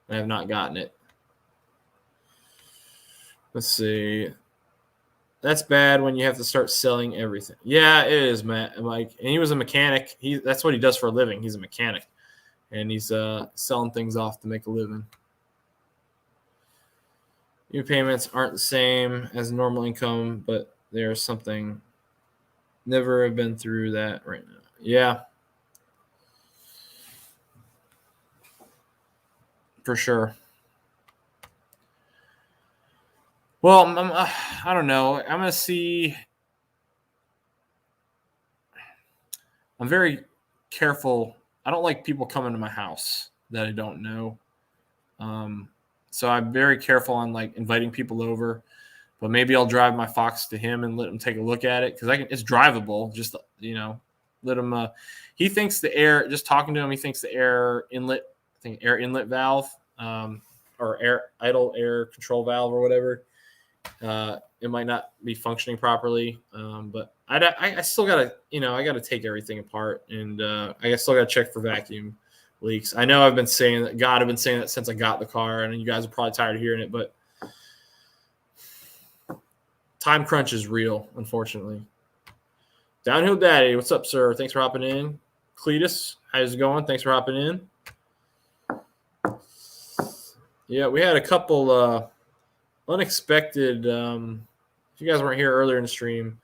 I have not gotten it. Let's see. That's bad when you have to start selling everything. Yeah, it is, Matt. Mike, and he was a mechanic. That's what he does for a living. He's a mechanic, and he's selling things off to make a living. New payments aren't the same as normal income, but there's something. Never have been through that right now. Yeah, for sure. Well, I don't know. I'm going to see. I'm very careful. I don't like people coming to my house that I don't know. So I'm very careful on like inviting people over. But maybe I'll drive my Fox to him and let him take a look at it because it's drivable. Just let him. He thinks the air. Just talking to him, he thinks the air inlet. I think air inlet valve or air idle air control valve or whatever. It might not be functioning properly, but I still gotta I gotta take everything apart and I still gotta check for vacuum leaks. I know I've been saying that. God, I've been saying that since I got the car, and you guys are probably tired of hearing it, but time crunch is real, unfortunately. Downhill Daddy, what's up, sir? Thanks for hopping in. Cletus, how's it going? Thanks for hopping in. Yeah, we had a couple unexpected. If you guys weren't here earlier in the stream,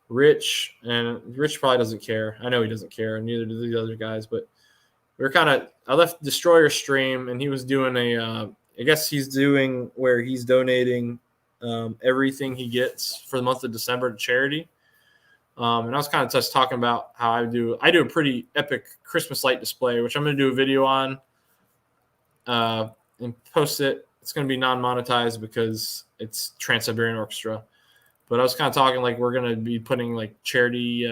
Rich probably doesn't care. I know he doesn't care, and neither do the other guys. But I left Destroyer stream, and he was doing I guess he's doing where he's donating everything he gets for the month of December to charity. And I was kind of just talking about how I do a pretty epic Christmas light display, which I'm going to do a video on and post it. It's going to be non-monetized because it's Trans-Siberian Orchestra. But I was kind of talking like we're going to be putting like charity,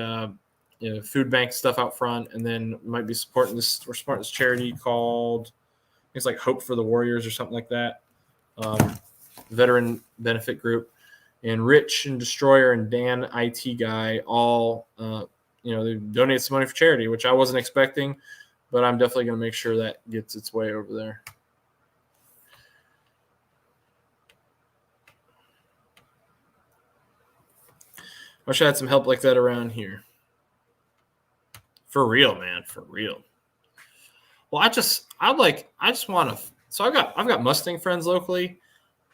food bank stuff out front, and then we might be supporting this. We're supporting this charity called it's like Hope for the Warriors or something like that. Veteran benefit group. And Rich and Destroyer and Dan IT guy all, they donate some money for charity, which I wasn't expecting, but I'm definitely going to make sure that gets its way over there. Wish I had some help like that around here. For real, man, for real. Well, I just want to. So I've got Mustang friends locally.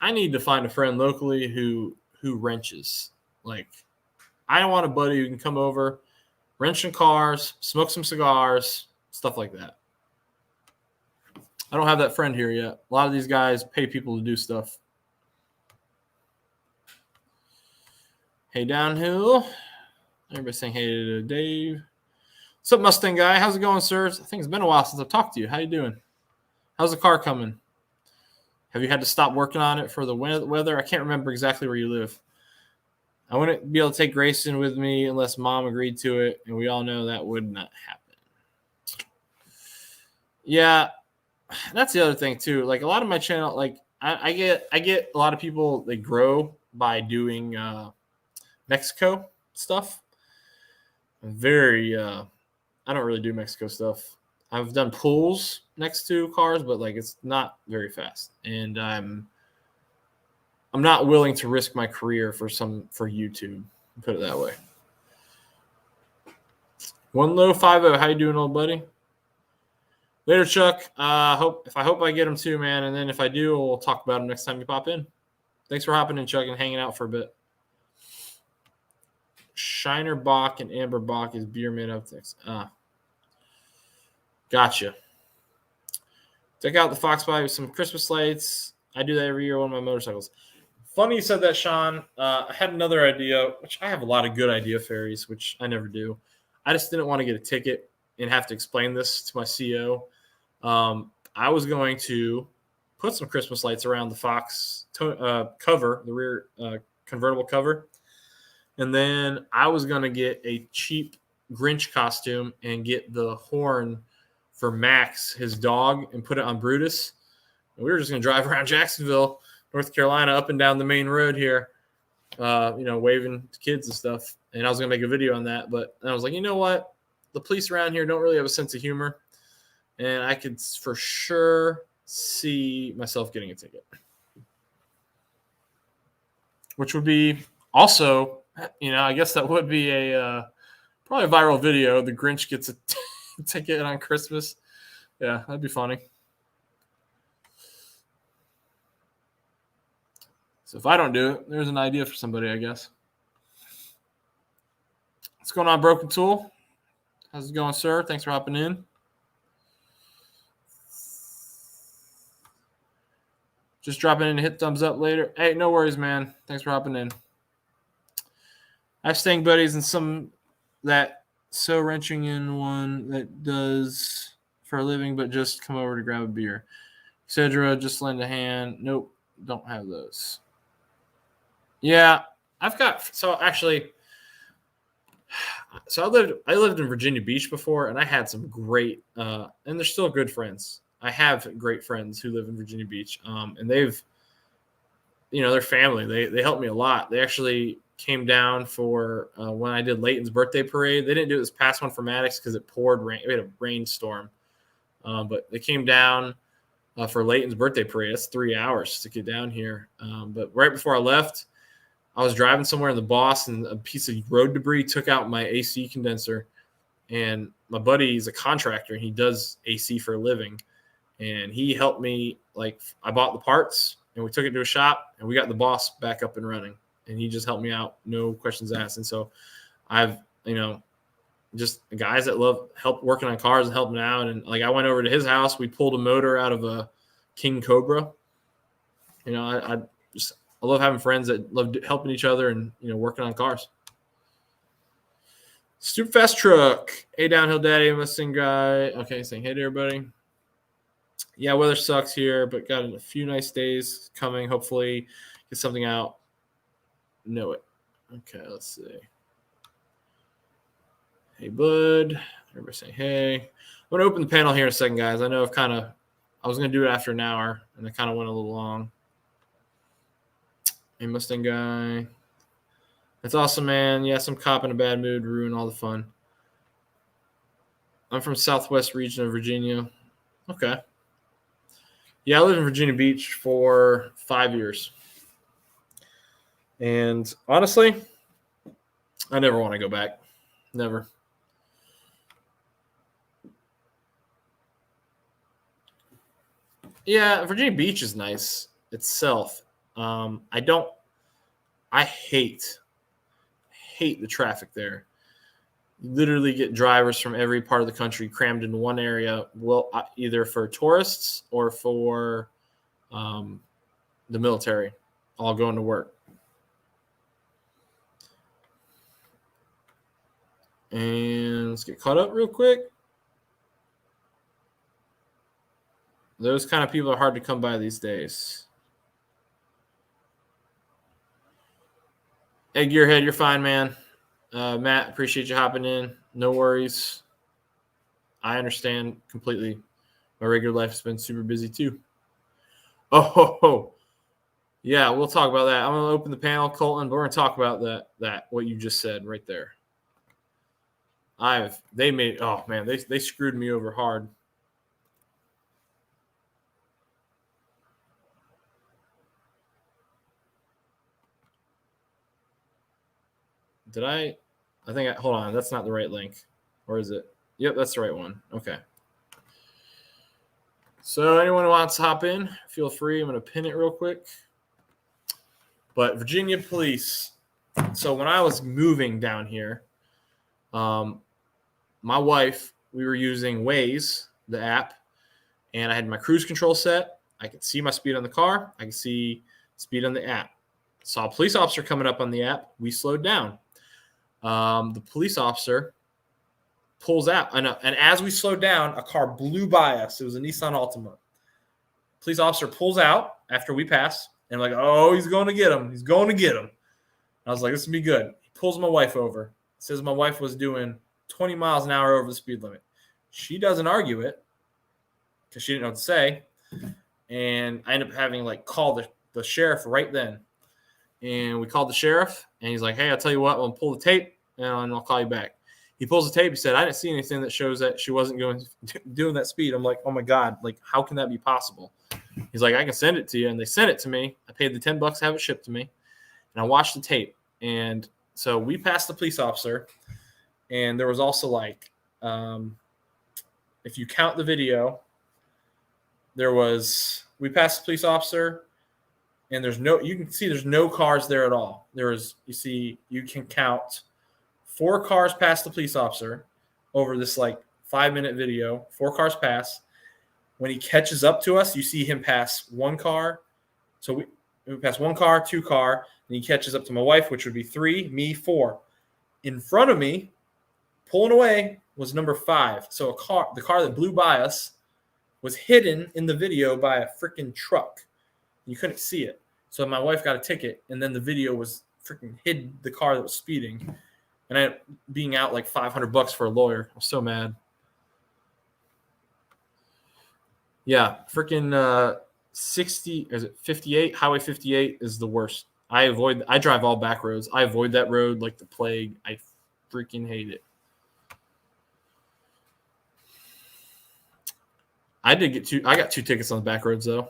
I need to find a friend locally who wrenches. Like, I don't want a buddy who can come over, wrench in cars, smoke some cigars, stuff like that. I don't have that friend here yet. A lot of these guys pay people to do stuff. Hey, Downhill. Everybody saying hey to Dave. What's up, Mustang guy? How's it going, sir? I think it's been a while since I've talked to you. How you doing? How's the car coming? Have you had to stop working on it for the weather? I can't remember exactly where you live. I wouldn't be able to take Grayson with me unless Mom agreed to it, and we all know that would not happen. Yeah, that's the other thing too. Like a lot of my channel, like I get a lot of people they grow by doing Mexico stuff. I'm very I don't really do Mexico stuff. I've done pulls next to cars, but like it's not very fast, and I'm not willing to risk my career for YouTube. Put it that way. One low 50. How you doing, old buddy? Later, Chuck. I hope I get him too, man. And then if I do, we'll talk about him next time you pop in. Thanks for hopping in, Chuck, and hanging out for a bit. Shiner Bach and Amber Bach is beer made of things. Gotcha. Check out the Foxbody with some Christmas lights. I do that every year on my motorcycles. Funny you said that, Sean. I had another idea, which I have a lot of good idea fairies, which I never do. I just didn't want to get a ticket and have to explain this to my CO. I was going to put some Christmas lights around the Fox cover, the rear convertible cover. And then I was going to get a cheap Grinch costume and get the horn for Max, his dog, and put it on Brutus. And we were just going to drive around Jacksonville, North Carolina, up and down the main road here, waving to kids and stuff. And I was going to make a video on that. But I was like, you know what? The police around here don't really have a sense of humor. And I could for sure see myself getting a ticket. Which would be Also, I guess that would be probably a viral video. The Grinch gets a ticket on Christmas. Yeah, that'd be funny. So if I don't do it, there's an idea for somebody, I guess. What's going on, Broken Tool? How's it going, sir? Thanks for hopping in. Just dropping in to hit thumbs up later. Hey, no worries, man. Thanks for hopping in. I have staying buddies and some that so wrenching in one that does for a living, but just come over to grab a beer. Etc. Just lend a hand. Nope, don't have those. Yeah, I've got I lived in Virginia Beach before, and I had some great and they're still good friends. I have great friends who live in Virginia Beach, and they've, they're family. They helped me a lot. They actually came down for when I did Leighton's birthday parade. They didn't do this past one for Maddox because it poured rain. We had a rainstorm, but they came down for Leighton's birthday parade. That's 3 hours to get down here. But right before I left, I was driving somewhere in the Boss, and a piece of road debris took out my AC condenser. And my buddy is a contractor, and he does AC for a living. And he helped me. I bought the parts, and we took it to a shop, and we got the Boss back up and running. And he just helped me out, no questions asked. And so I've, just guys that love help working on cars and helping out. And I went over to his house. We pulled a motor out of a King Cobra. I love having friends that love helping each other and, working on cars. Stupid Fast Truck. Hey, Downhill Daddy, Mustang guy. Okay, saying hey to everybody. Yeah, weather sucks here, but got a few nice days coming. Hopefully get something out. Know it. Okay, let's see. Hey, bud. Everybody saying hey. I'm going to open the panel here in a second, guys. I know I was going to do it after an hour, and I kind of went a little long. Hey, Mustang guy. That's awesome, man. Yeah, some cop in a bad mood ruin all the fun. I'm from Southwest region of Virginia. Okay. Yeah, I lived in Virginia Beach for 5 years. And honestly, I never want to go back. Never. Yeah, Virginia Beach is nice itself. I hate the traffic there. You literally get drivers from every part of the country crammed into one area, either for tourists or for the military, all going to work. And let's get caught up real quick. Those kind of people are hard to come by these days. Hey, Gearhead, you're fine, man. Matt, appreciate you hopping in. No worries. I understand completely. My regular life has been super busy too. Oh, yeah, we'll talk about that. I'm going to open the panel, Colton, but we're going to talk about that what you just said right there. They screwed me over hard. Hold on, that's not the right link. Or is it? Yep, that's the right one. Okay. So anyone who wants to hop in, feel free. I'm going to pin it real quick. But Virginia police. So when I was moving down here, my wife, we were using Waze, the app, and I had my cruise control set. I could see my speed on the car. I could see speed on the app. Saw a police officer coming up on the app. We slowed down. The police officer pulls out, and as we slowed down, a car blew by us. It was a Nissan Altima. Police officer pulls out after we pass, and I'm like, oh, he's going to get him. He's going to get him. I was like, this will be good. He pulls my wife over. Says my wife was doing 20 miles an hour over the speed limit. She doesn't argue it because she didn't know what to say. And I ended up having call the sheriff right then. And we called the sheriff, and he's like, hey, I'll tell you what, I'll pull the tape, and I'll call you back. He pulls the tape. He said, I didn't see anything that shows that she wasn't doing that speed. I'm like, oh, my God, how can that be possible? He's like, I can send it to you. And they sent it to me. I paid the $10 to have it shipped to me. And I watched the tape. And so we passed the police officer, and there was also like, if you count the video, we passed the police officer, and you can see there's no cars there at all. You can count 4 cars past the police officer over this like 5-minute video. 4 cars pass. When he catches up to us, you see him pass 1 car. So we pass 1 car, 2 car, and he catches up to my wife, which would be 3, me 4. In front of me, pulling away, was number 5. So the car that blew by us was hidden in the video by a freaking truck. You couldn't see it. So my wife got a ticket, and then the video was freaking hid the car that was speeding. And I ended up being out like $500 for a lawyer. I was so mad. Yeah, freaking 60, is it 58? Highway 58 is the worst. I drive all back roads. I avoid that road like the plague. I freaking hate it. I got 2 tickets on the back roads though.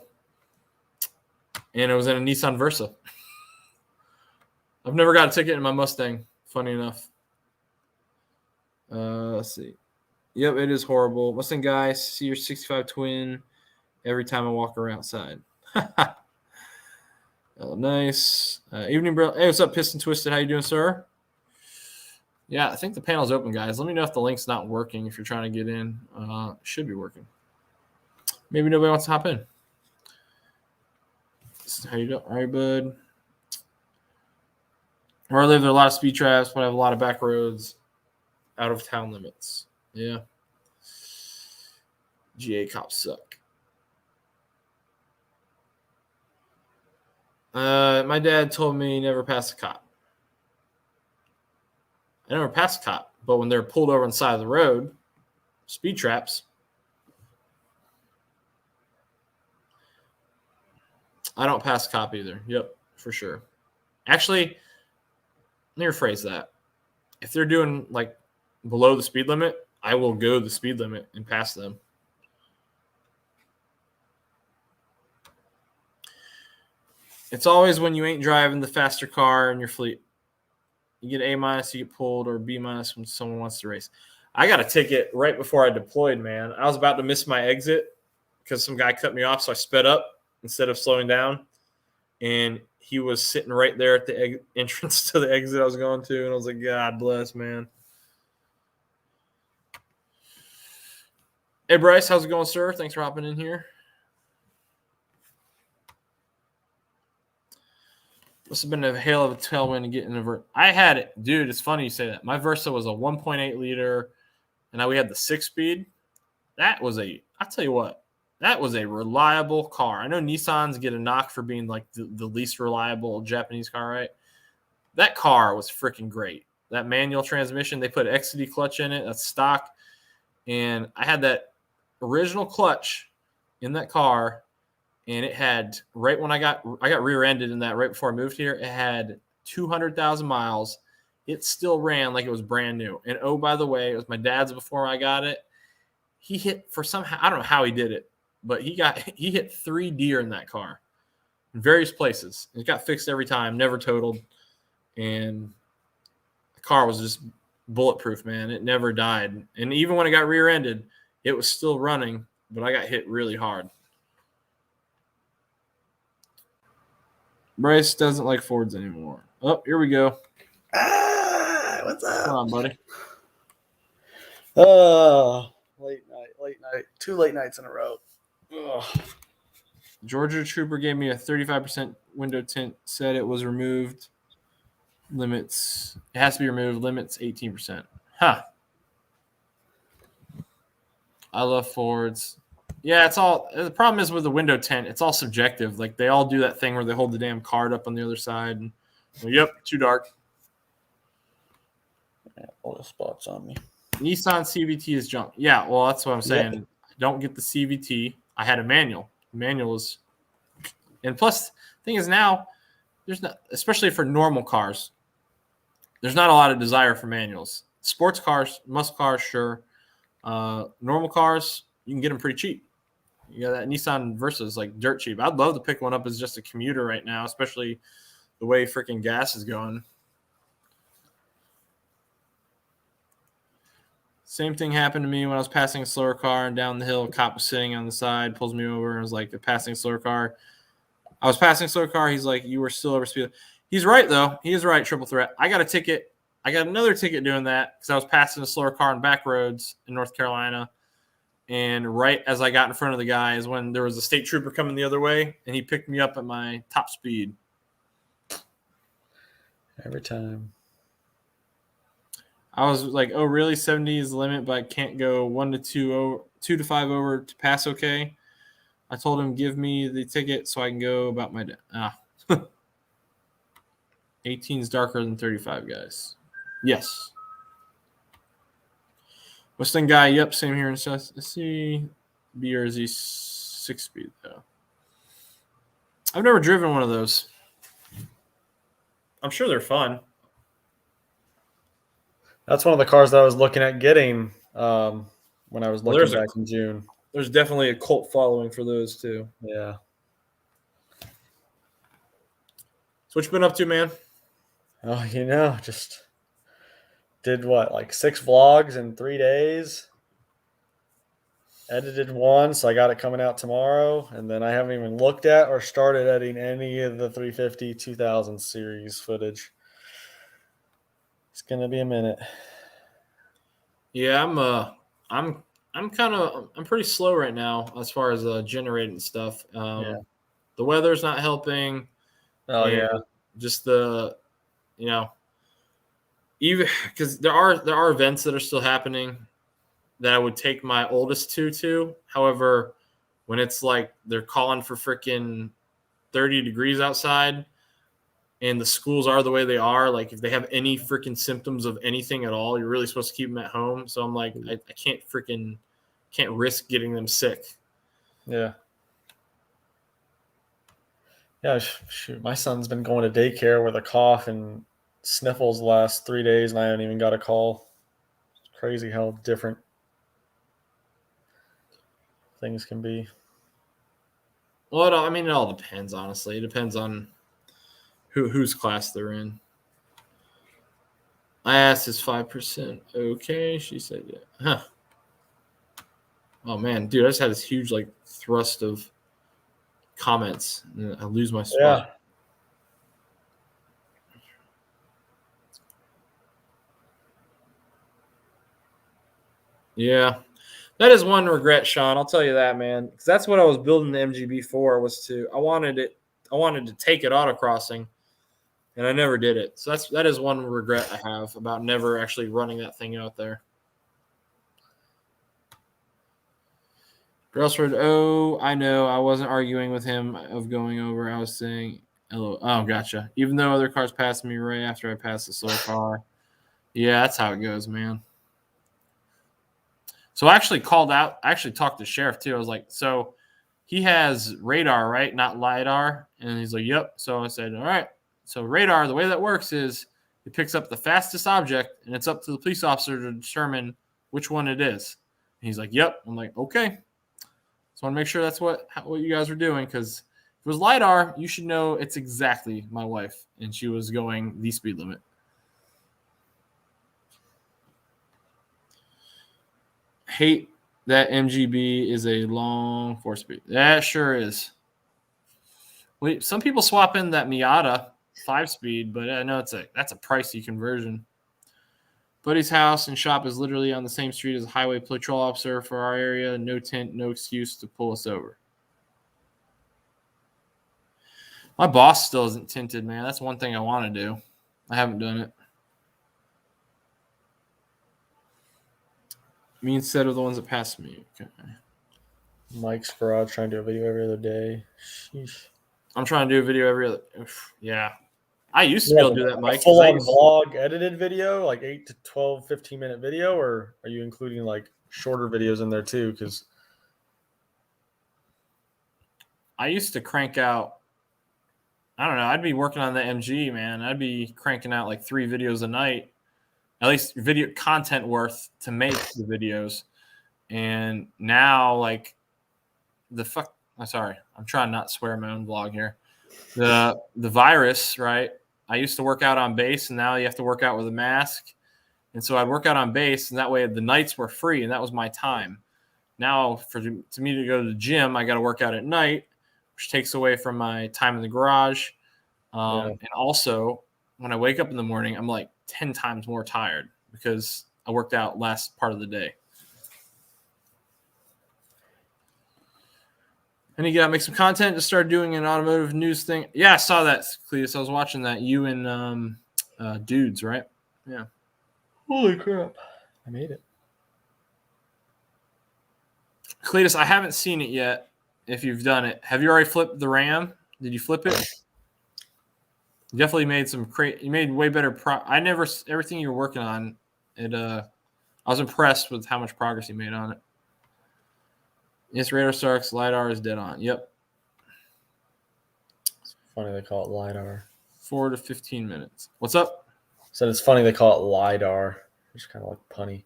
And it was in a Nissan Versa. I've never got a ticket in my Mustang, funny enough. Let's see. Yep, it is horrible. Mustang guy, see your 65 twin every time I walk around outside. Oh, nice. Evening, bro. Hey, what's up, Piston Twisted? How you doing, sir? Yeah, I think the panel's open, guys. Let me know if the link's not working. If you're trying to get in, it should be working. Maybe nobody wants to hop in. How you doing? All right, bud. Where I live, there are a lot of speed traps, but I have a lot of back roads out of town limits. Yeah. GA cops suck. My dad told me never pass a cop. I never passed a cop, but when they're pulled over on the side of the road, speed traps, I don't pass a cop either. Yep, for sure. Actually, let me rephrase that. If they're doing like below the speed limit, I will go the speed limit and pass them. It's always when you ain't driving the faster car in your fleet. You get A-, you get pulled, or B- when someone wants to race. I got a ticket right before I deployed, man. I was about to miss my exit because some guy cut me off, so I sped up instead of slowing down. And he was sitting right there at the entrance to the exit I was going to, and I was like, God bless, man. Hey, Bryce, how's it going, sir? Thanks for hopping in here. Must have been a hail of a tailwind to get in a Versa. I had it. Dude, it's funny you say that. My Versa was a 1.8 liter, and now we had the 6-speed. I'll tell you what, that was a reliable car. I know Nissans get a knock for being like the least reliable Japanese car, right? That car was freaking great. That manual transmission, they put XCD clutch in it. That's stock. And I had that original clutch in that car. And it had, right when I got rear-ended in that right before I moved here, it had 200,000 miles. It still ran like it was brand new. And oh, by the way, it was my dad's before I got it. He hit for somehow, I don't know how he did it, but he hit 3 deer in that car in various places. It got fixed every time, never totaled. And the car was just bulletproof, man. It never died. And even when it got rear-ended, it was still running, but I got hit really hard. Bryce doesn't like Fords anymore. Oh, here we go. What's up? Come on, buddy. Late night. 2 late nights in a row. Ugh. Georgia Trooper gave me a 35% window tint, said it was removed. Limits. It has to be removed. Limits 18%. Huh. I love Fords. Yeah, it's all – the problem is with the window tint, it's all subjective. Like, they all do that thing where they hold the damn card up on the other side. And, well, yep, too dark. Yeah, all the spots on me. Nissan CVT is junk. Yeah, well, that's what I'm saying. Yep. Don't get the CVT. I had a manual. The manual is – and plus, the thing is now, there's not – especially for normal cars, there's not a lot of desire for manuals. Sports cars, muscle cars, sure. Normal cars, you can get them pretty cheap. You got that Nissan Versa is like dirt cheap. I'd love to pick one up as just a commuter right now, especially the way freaking gas is going. Same thing happened to me when I was passing a slower car and down the hill. A cop was sitting on the side, pulls me over, and was like, passing a slower car. I was passing a slower car. He's like, you were still over speed. He's right, though. He is right, triple threat. I got a ticket. I got another ticket doing that because I was passing a slower car on back roads in North Carolina. And right as I got in front of the guy is when there was a state trooper coming the other way, and he picked me up at my top speed. Every time. I was like, oh, really? 70 is the limit, but I can't go 1 to 2 over, 2 to 5 over to pass okay. I told him, give me the ticket so I can go about my day. 18 is darker than 35, guys. Yes. Mustang guy, yep, same here in South. Let's see. B or Z 6-speed, though. I've never driven one of those. I'm sure they're fun. That's one of the cars that I was looking at getting when I was looking back in June. There's definitely a cult following for those, too. Yeah. So what you been up to, man? Oh, just did what, like 6 vlogs in 3 days. Edited one, so I got it coming out tomorrow. And then I haven't even looked at or started editing any of the 350 2000 series footage. It's gonna be a minute. Yeah, I'm pretty slow right now as far as generating stuff. The weather's not helping. Oh yeah. Just the, even because there are events that are still happening that I would take my oldest to. However, when it's like they're calling for freaking 30 degrees outside and the schools are the way they are, like if they have any freaking symptoms of anything at all, you're really supposed to keep them at home. So I'm like, I can't risk getting them sick. Yeah. Yeah, shoot. My son's been going to daycare with a cough and sniffles the last 3 days, and I haven't even got a call. It's crazy how different things can be. Well, it all depends, honestly. It depends on whose class they're in. I asked, is 5% okay? She said, yeah. Huh. Oh, man. Dude, I just had this huge, thrust of comments. And I lose my spot. Yeah. That is one regret, Sean. I'll tell you that, man. Because that's what I was building the MGB for, I wanted to take it autocrossing, and I never did it. So that is one regret I have about never actually running that thing out there. Brailsford, I know. I wasn't arguing with him of going over. I was saying, hello. Oh, gotcha. Even though other cars passed me right after I passed the slow car. Yeah, that's how it goes, man. So I actually talked to the sheriff too. I was like, so he has radar, right? Not LiDAR. And he's like, yep. So I said, all right. So radar, the way that works is it picks up the fastest object, and it's up to the police officer to determine which one it is. And he's like, yep. I'm like, okay. So I want to make sure that's what you guys are doing, because if it was LiDAR, you should know it's exactly my wife, and she was going the speed limit. Hate that MGB is a long 4-speed. That sure is. Wait, some people swap in that Miata 5-speed, but I know that's a pricey conversion. Buddy's house and shop is literally on the same street as a highway patrol officer for our area. No tint, no excuse to pull us over. My boss still isn't tinted, man. That's one thing I want to do. I haven't done it. Me instead of the ones that passed me. Okay. Mike's garage trying to do a video every other day. Sheesh. I'm trying to do a video every other. Yeah. I used to be able to do that, Mike. Full-on vlog edited video, like 8 to 12, 15-minute video, or are you including shorter videos in there too? Because I used to crank out, I don't know, I'd be working on the MG, man. I'd be cranking out 3 videos a night. At least video content worth to make the videos. And now, I'm sorry. I'm trying not to swear in my own vlog here. The virus, right? I used to work out on base, and now you have to work out with a mask. And so I'd work out on base, and that way the nights were free, and that was my time. Now, to me to go to the gym, I got to work out at night, which takes away from my time in the garage. And also, when I wake up in the morning, I'm like 10 times more tired because I worked out last part of the day. And you got to make some content to start doing an automotive news thing. Yeah, I saw that, Cletus. I was watching that. You and Dudes, right? Yeah. Holy crap. I made it. Cletus, I haven't seen it yet. If you've done it, have you already flipped the Ram? Did you flip it? You definitely made some you made way better. Everything you were working on. I was impressed with how much progress you made on it. Yes, radar sucks. LiDAR is dead on. Yep. It's funny they call it LiDAR. 4 to 15 minutes. What's up? So it's funny they call it LiDAR. It's kind of like punny.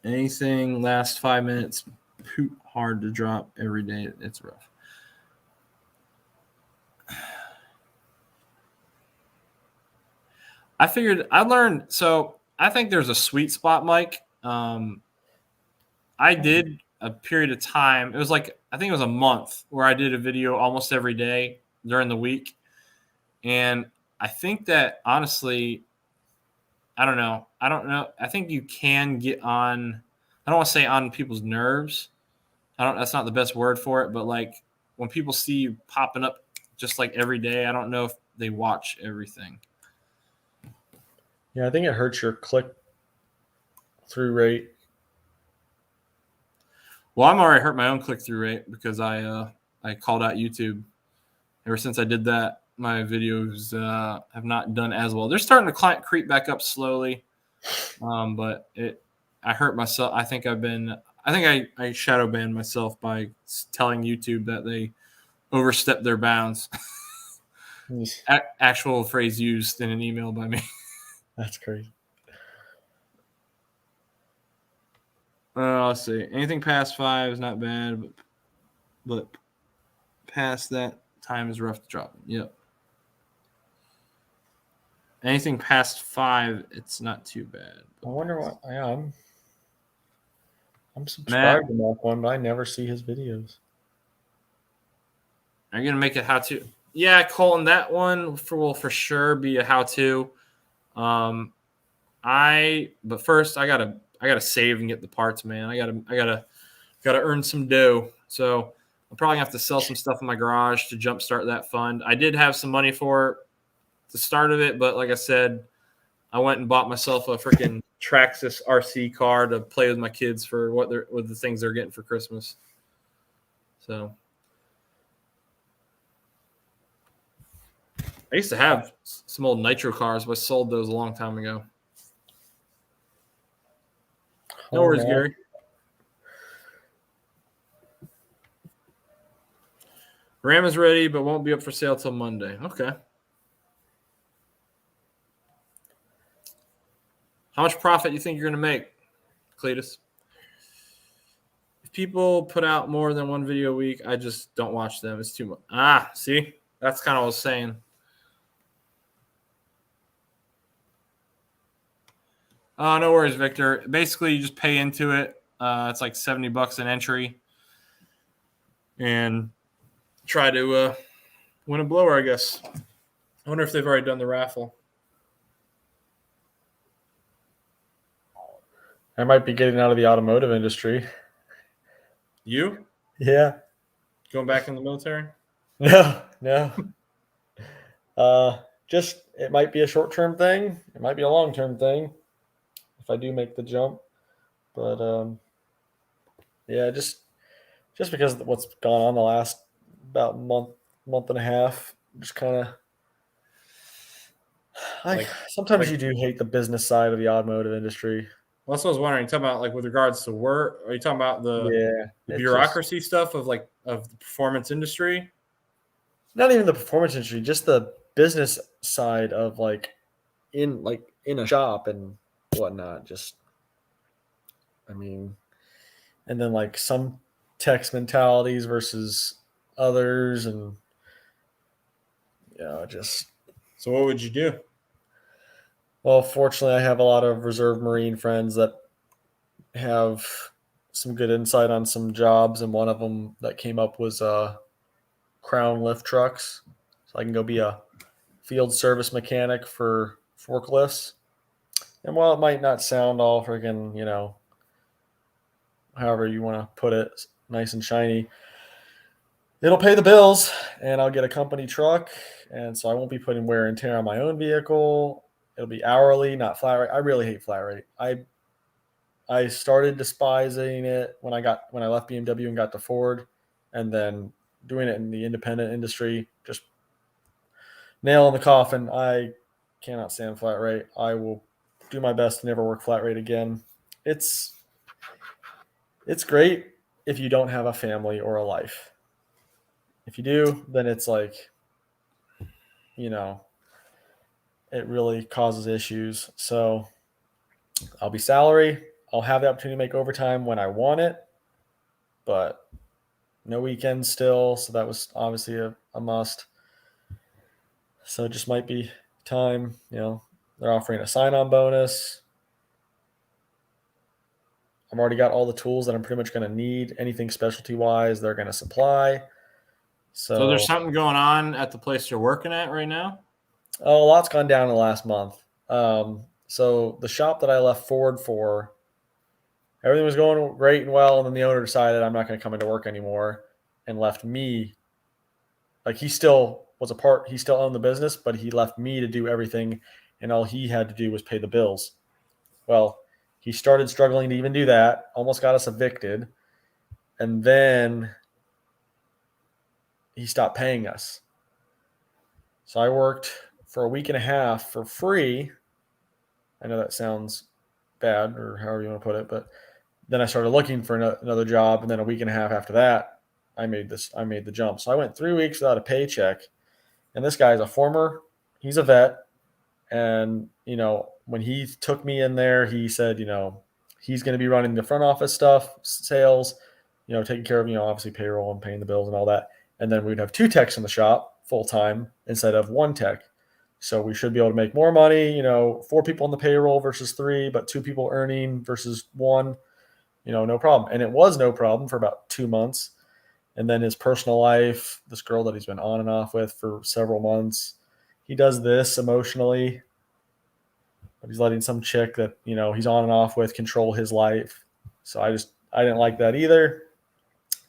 Anything last 5 minutes, poop hard to drop every day. It's rough. I learned. So I think there's a sweet spot, Mike. I did a period of time. It was like, I think it was a month where I did a video almost every day during the week. And I think that honestly, I don't know. I think you can get on, I don't want to say on people's nerves. That's not the best word for it, but like when people see you popping up just like every day, I don't know if they watch everything. Yeah, I think it hurts your click-through rate. Well, I'm already hurt my own click-through rate because I called out YouTube. Ever since I did that, my videos have not done as well. They're starting to creep back up slowly, but I hurt myself. I think I shadow banned myself by telling YouTube that they overstepped their bounds. Actual phrase used in an email by me. That's crazy. Let's see. Anything past 5 is not bad, but past that time is rough to drop. Yep. Anything past 5, it's not too bad. I wonder what. Yeah, I'm subscribed to Mark One, but I never see his videos. Are you gonna make it how to? Yeah, Colin, that one will for sure be a how to. But first I gotta save and get the parts, man. I gotta earn some dough. So I'm probably gonna have to sell some stuff in my garage to jumpstart that fund. I did have some money for the start of it, but like I said, I went and bought myself a freaking Traxxas RC car to play with my kids for with the things they're getting for Christmas. So I used to have some old nitro cars, but I sold those a long time ago. No worries, Gary. Ram is ready, but won't be up for sale till Monday. Okay. How much profit do you think you're going to make, Cletus? If people put out more than one video a week, I just don't watch them. It's too much. See? That's kind of what I was saying. No worries, Victor. Basically, you just pay into it. It's like $70 an entry. And try to win a blower, I guess. I wonder if they've already done the raffle. I might be getting out of the automotive industry. You? Yeah. Going back in the military? No. Just it might be a short-term thing. It might be a long-term thing if I do make the jump. But yeah, just because of what's gone on the last about month and a half, just kind of sometimes you do hate the business side of the automotive industry. Well, that's what I was wondering. You talking about like with regards to work? Are you talking about the bureaucracy stuff of the performance industry? Not even the performance industry, just the business side of in a shop and whatnot. And then some techs mentalities versus others, and So what would you do? Well, fortunately, I have a lot of reserve Marine friends that have some good insight on some jobs, and one of them that came up was Crown lift trucks. So I can go be a field service mechanic for forklifts. And while it might not sound all freaking, however you want to put it, nice and shiny, it'll pay the bills, and I'll get a company truck, and so I won't be putting wear and tear on my own vehicle. It'll be hourly, not flat rate. I really hate flat rate. I started despising it when I left BMW and got to Ford, and then doing it in the independent industry, just nail in the coffin. I cannot stand flat rate. I will do my best to never work flat rate again. It's great if you don't have a family or a life. If you do, then it's like, it really causes issues. So I'll be salary. I'll have the opportunity to make overtime when I want it, but no weekends still. So that was obviously a must. So it just might be time. They're offering a sign-on bonus. I've already got all the tools that I'm pretty much going to need. Anything specialty-wise, they're going to supply. So there's something going on at the place you're working at right now? A lot's gone down in the last month. So the shop that I left Ford for, everything was going great and well, and then the owner decided I'm not going to come into work anymore and left me. Like, he still was he still owned the business, but he left me to do everything, and all he had to do was pay the bills. Well, he started struggling to even do that, almost got us evicted, and then he stopped paying us. So I worked for a week and a half for free. I know that sounds bad, or however you want to put it, but then I started looking for another job, and then a week and a half after that, I made the jump. So I went 3 weeks without a paycheck, and this guy's he's a vet, and when he took me in there, he said, he's going to be running the front office stuff, sales, taking care of, obviously payroll and paying the bills and all that, and then we'd have 2 techs in the shop full time instead of 1 tech. So we should be able to make more money, 4 people on the payroll versus 3, but 2 people earning versus 1, no problem. And it was no problem for about 2 months. And then his personal life, this girl that he's been on and off with for several months, he does this emotionally, but he's letting some chick that, he's on and off with control his life. So I didn't like that either.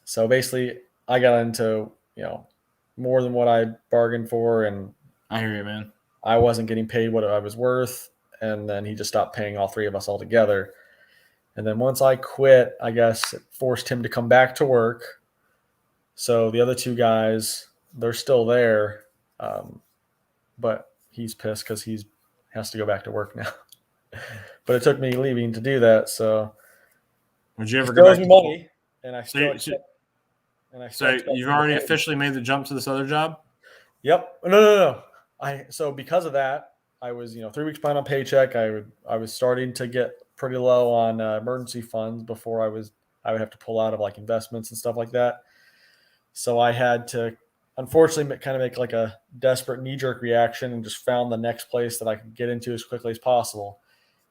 So basically I got into, more than what I bargained for, and I hear you, man. I wasn't getting paid what I was worth, and then he just stopped paying all 3 of us altogether. And then once I quit, I guess it forced him to come back to work. So the other 2 guys, they're still there, but he's pissed because he has to go back to work now. But it took me leaving to do that. So Would you ever he go owes back me to money, and I So, still you- accept. so you've already officially made the jump to this other job? Yep. No. So because of that, I was 3 weeks behind on paycheck. I was starting to get pretty low on emergency funds before I would have to pull out of like investments and stuff like that. So I had to, unfortunately, kind of make like a desperate knee jerk reaction and just found the next place that I could get into as quickly as possible.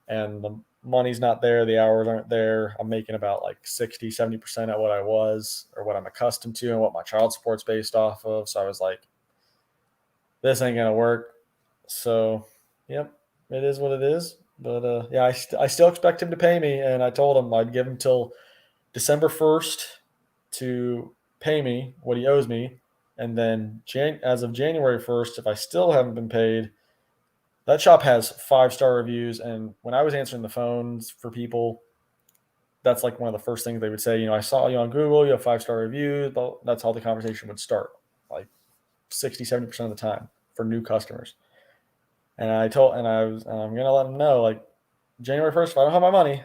And the money's not there. The hours aren't there. I'm making about like 60, 70% of what I was, or what I'm accustomed to, and what my child support's based off of. So I was like, this ain't going to work. So, yep, it is what it is. But yeah, I still expect him to pay me. And I told him I'd give him till December 1st to pay me what he owes me. And then as of January 1st, if I still haven't been paid, that shop has 5-star reviews. And when I was answering the phones for people, that's like one of the first things they would say, I saw you on Google, you have 5-star reviews. That's how the conversation would start, like 60, 70% of the time for new customers. And I'm going to let them know, like, January 1st, if I don't have my money,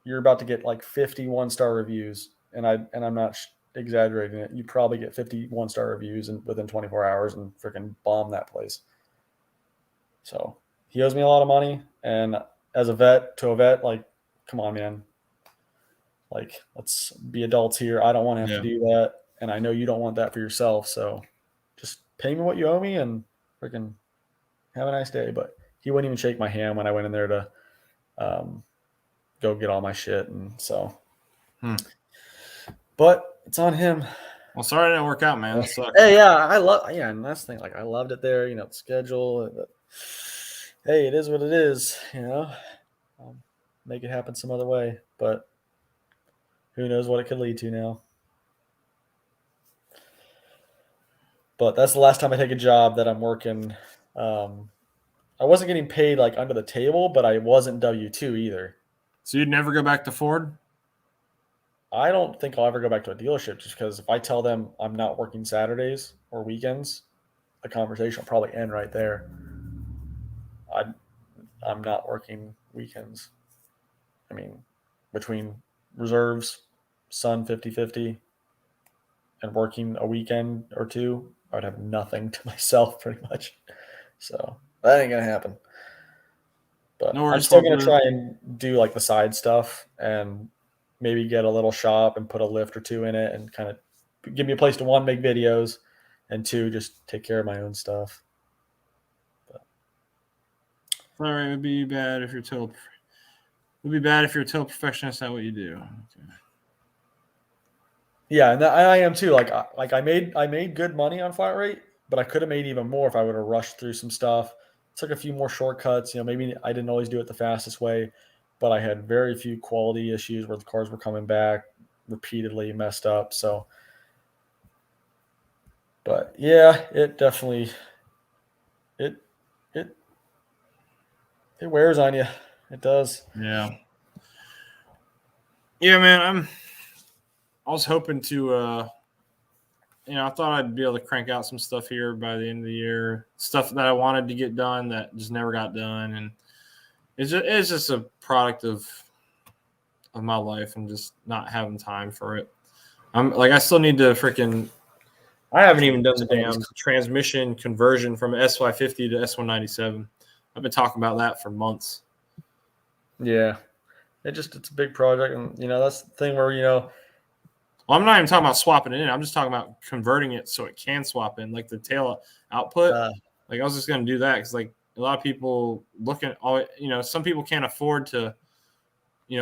you're about to get like 50 1-star reviews. And I'm not exaggerating it. You probably get 50 1-star reviews within 24 hours and freaking bomb that place. So he owes me a lot of money. And as a vet, like, come on, man. Like, let's be adults here. I don't want to have to do that. And I know you don't want that for yourself. So just pay me what you owe me, and freaking have a nice day. But he wouldn't even shake my hand when I went in there to go get all my shit. And so, but it's on him. Well, sorry it didn't work out, man. That sucks. Hey, yeah, and that's the thing. Like, I loved it there, the schedule. But, hey, it is what it is, make it happen some other way. But who knows what it could lead to now. But that's the last time I take a job that I'm working. I wasn't getting paid like under the table, but I wasn't W-2 either. So you'd never go back to Ford? I don't think I'll ever go back to a dealership just because if I tell them I'm not working Saturdays or weekends, the conversation will probably end right there. I'm not working weekends. I mean, between reserves, Sun 50-50, and working a weekend or two, I would have nothing to myself pretty much. So that ain't going to happen. But No I'm worries, still going Ford. to try and do like the side stuff and maybe get a little shop and put a lift or two in it and kind of give me a place to, one, make videos, and two, just take care of my own stuff. All right, it'd be bad if you're a total. It'd be bad if you're a total perfectionist at what you do. Okay. Yeah, and I am too. Like I made good money on flat rate, but I could have made even more if I would have rushed through some stuff. Took a few more shortcuts. Maybe I didn't always do it the fastest way, but I had very few quality issues where the cars were coming back repeatedly messed up. So, but yeah, it definitely it wears on you. It does. Yeah. Yeah, man. I was hoping to. I thought I'd be able to crank out some stuff here by the end of the year. Stuff that I wanted to get done that just never got done, and it's just a product of my life and just not having time for it. I still need to freaking. I haven't even done the damn transmission conversion from S550 to S197. I've been talking about that for months. Yeah, it's a big project, and that's the thing where Well, I'm not even talking about swapping it in. I'm just talking about converting it so it can swap in, like the tail output. I was just going to do that because, a lot of people some people can't afford to,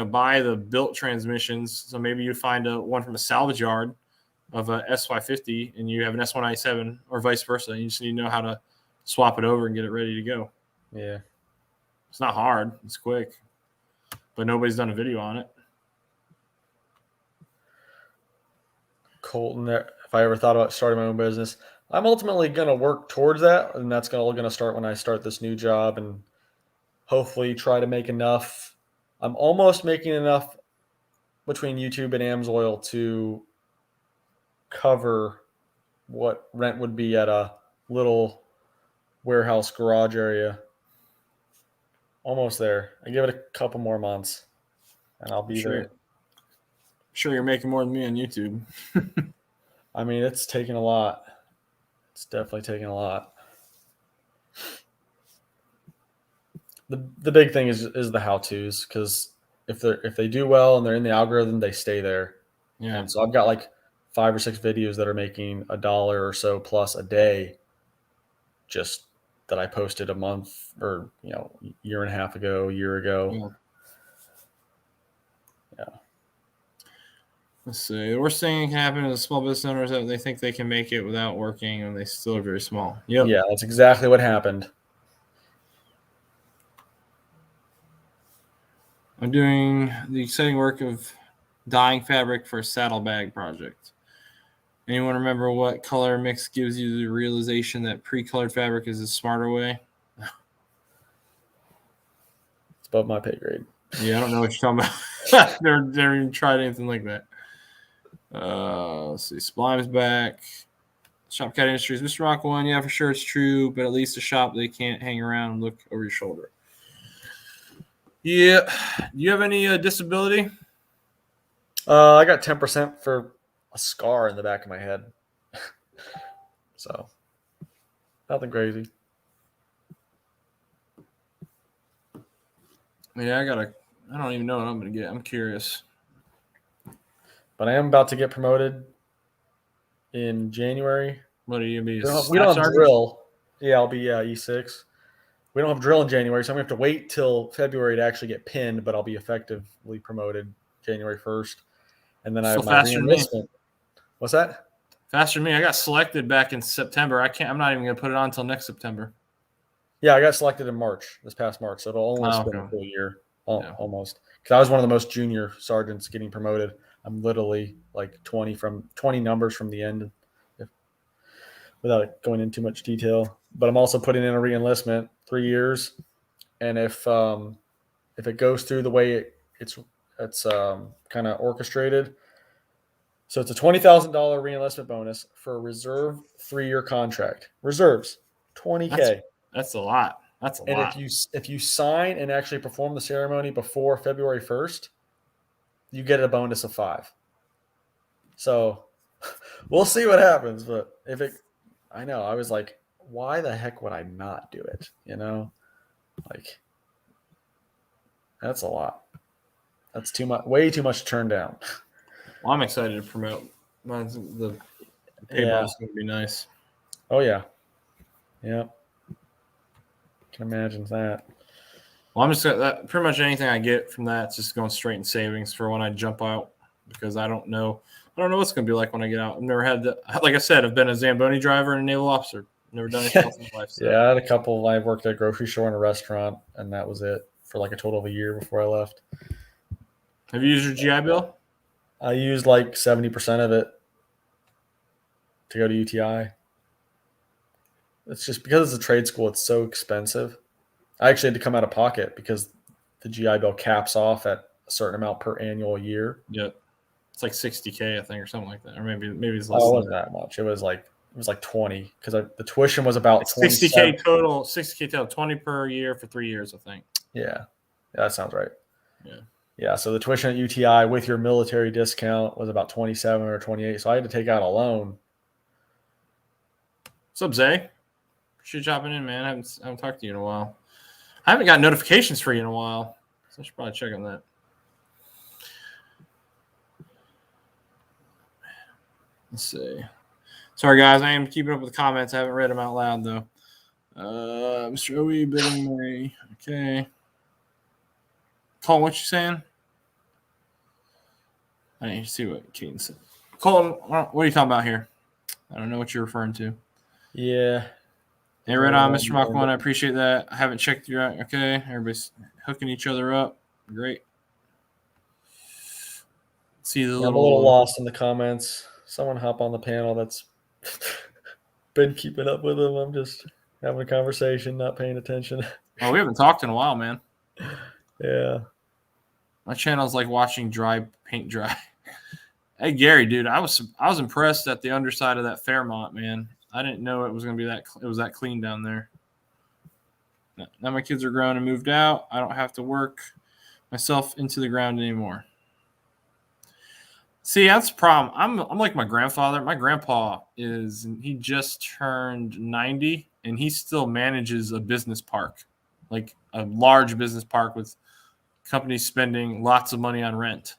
buy the built transmissions. So maybe you find one from a salvage yard of a S550 and you have an S197 or vice versa. You just need to know how to swap it over and get it ready to go. Yeah. It's not hard. It's quick. But nobody's done a video on it. Colton, if I ever thought about starting my own business, I'm ultimately going to work towards that, and that's going to start when I start this new job and hopefully try to make enough. I'm almost making enough between YouTube and AMSOIL to cover what rent would be at a little warehouse garage area. Almost there. I give it a couple more months, and I'll be there. Sure, you're making more than me on YouTube. I mean, it's taking a lot. It's definitely taking a lot. The big thing is the how-tos, because if they do well and they're in the algorithm, they stay there. Yeah. And so I've got like 5 or 6 videos that are making $1 or so plus a day, just that I posted a month or year and a half ago, a year ago. Yeah. Let's see. The worst thing that can happen to small business owners is that they think they can make it without working, and they still are very small. Yep. Yeah, that's exactly what happened. I'm doing the exciting work of dyeing fabric for a saddlebag project. Anyone remember what color mix gives you the realization that pre-colored fabric is a smarter way? It's above my pay grade. Yeah, I don't know what you're talking about. Never even tried anything like that. Let's see. Sublime's back. Shopcat Industries. Mr. Rock one. Yeah, for sure it's true, but at least a shop they can't hang around and look over your shoulder. Yeah. Do you have any disability? I got 10% for a scar in the back of my head. So, nothing crazy. Yeah, I don't even know what I'm going to get. I'm curious. But I am about to get promoted in January. What are you going to be? We don't have drill. Yeah, I'll be E6. We don't have drill in January, so I'm going to have to wait till February to actually get pinned, but I'll be effectively promoted January 1st. And then I have Still my faster than me. reenlistment. What's that? Faster than me. I got selected back in September. I'm not even going to put it on until next September. Yeah, I got selected in March, this past March. So it'll only spend a full year, almost. Because I was one of the most junior sergeants getting promoted. I'm literally like 20 numbers from the end, without going into too much detail. But I'm also putting in a reenlistment, 3 years, and if it goes through the way it's kind of orchestrated, so it's a $20,000 reenlistment bonus for a reserve 3-year contract. Reserves, $20K. That's a lot. That's a and lot. if you sign and actually perform the ceremony before February 1st, you get a bonus of 5. So we'll see what happens. But I know, I was like, why the heck would I not do it? Like, that's a lot. That's too much, way too much to turn down. Well, I'm excited to promote. The pay bonus is going to be nice. Oh, yeah. Yeah. Can imagine that. Well, I'm just that pretty much anything I get from that's just going straight in savings for when I jump out, because I don't know what's going to be like when I get out. I've never had like I said, I've been a Zamboni driver and a naval officer. Never done anything else in my life. So. Yeah, I had a couple. I worked at a grocery store and a restaurant, and that was it for like a total of a year before I left. Have you used your GI Bill? I used like 70% of it to go to UTI. It's just because it's a trade school, it's so expensive. I actually had to come out of pocket because the GI Bill caps off at a certain amount per annual year. Yep. It's like $60K, I think, or something like that. Or maybe it's less. Oh, it wasn't that much. It was like $20 because the tuition was about $60K total. $60K total, 20 per year for 3 years, I think. Yeah, that sounds right. Yeah. Yeah, so the tuition at UTI with your military discount was about 27 or 28. So I had to take out a loan. What's up, Zay? Appreciate you dropping in, man. I haven't talked to you in a while. I haven't got notifications for you in a while, so I should probably check on that. Let's see. Sorry, guys. I am keeping up with the comments. I haven't read them out loud, though. Mr. OE bidding Mary. Okay. Colin, what you saying? I need to see what Keaton said. Colin, what are you talking about here? I don't know what you're referring to. Yeah. Hey, right on, Mr. Muckman. I appreciate that. I haven't checked you out. Okay. Everybody's hooking each other up. Great. See the I'm a little lost in the comments. Someone hop on the panel that's been keeping up with them. I'm just having a conversation, not paying attention. Oh, we haven't talked in a while, man. Yeah. My channel's like watching paint dry. Hey, Gary, dude, I was impressed at the underside of that Fairmont, man. I didn't know it was going to be that clean down there. Now my kids are grown and moved out. I don't have to work myself into the ground anymore. See, that's the problem. I'm like my grandfather. My grandpa he just turned 90, and he still manages a business park, like a large business park with companies spending lots of money on rent.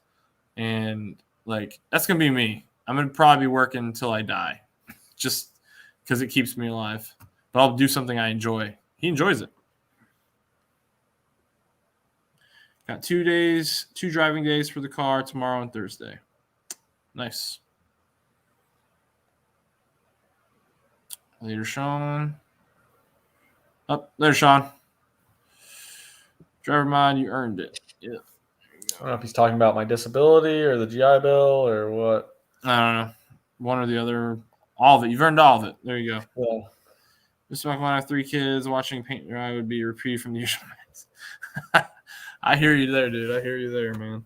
And like, that's going to be me. I'm going to probably be working until I die just because it keeps me alive. But I'll do something I enjoy. He enjoys it. Got 2 driving days for the car, tomorrow and Thursday. Nice. Later, Sean. Oh, there's Sean. Driver mod, you earned it. Yeah. I don't know if he's talking about my disability or the GI Bill or what. I don't know. One or the other. All of it. You've earned all of it. There you go. Yeah. Mr. McElwain, I have 3 kids. Watching paint dry would be a reprieve from the usual. I hear you there, dude. I hear you there, man.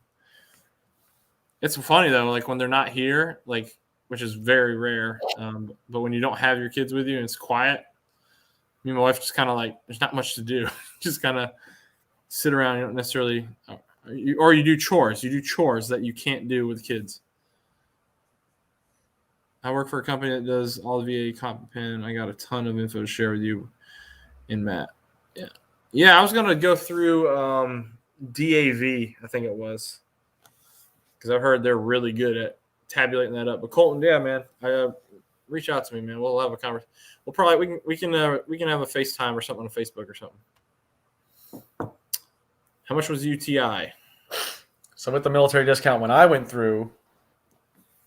It's funny, though, like when they're not here, like, which is very rare, but when you don't have your kids with you and it's quiet, me and my wife just kind of like, there's not much to do. Just kind of sit around. You don't necessarily or you do chores. You do chores that you can't do with kids. I work for a company that does all the VA comp pen. I got a ton of info to share with you in Matt. Yeah. I was gonna go through DAV. I think it was, because I've heard they're really good at tabulating that up. But Colton, yeah, man, reach out to me, man. We'll have a conversation. We'll probably we can have a FaceTime or something on Facebook or something. How much was UTI? So with the military discount, when I went through,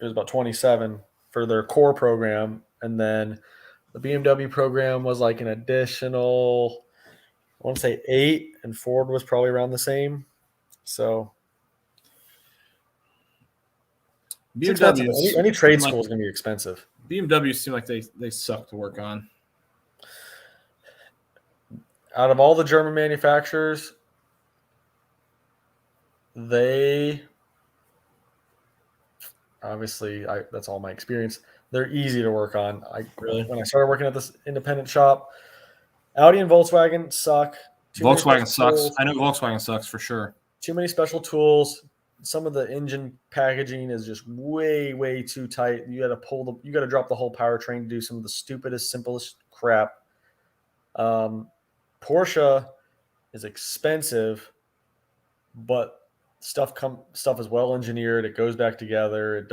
it was about 27 for their core program, and then the BMW program was like an additional, I want to say 8, and Ford was probably around the same. So it's expensive. Any trade school is going to be expensive. BMW seem like they suck to work on. Out of all the German manufacturers, they obviously, that's all my experience. They're easy to work on. When I started working at this independent shop, Audi and Volkswagen suck. Volkswagen sucks. I know Volkswagen sucks for sure. Too many special tools. Some of the engine packaging is just way, way too tight. You got to drop the whole powertrain to do some of the stupidest, simplest crap. Porsche is expensive, but stuff is well engineered. It goes back together.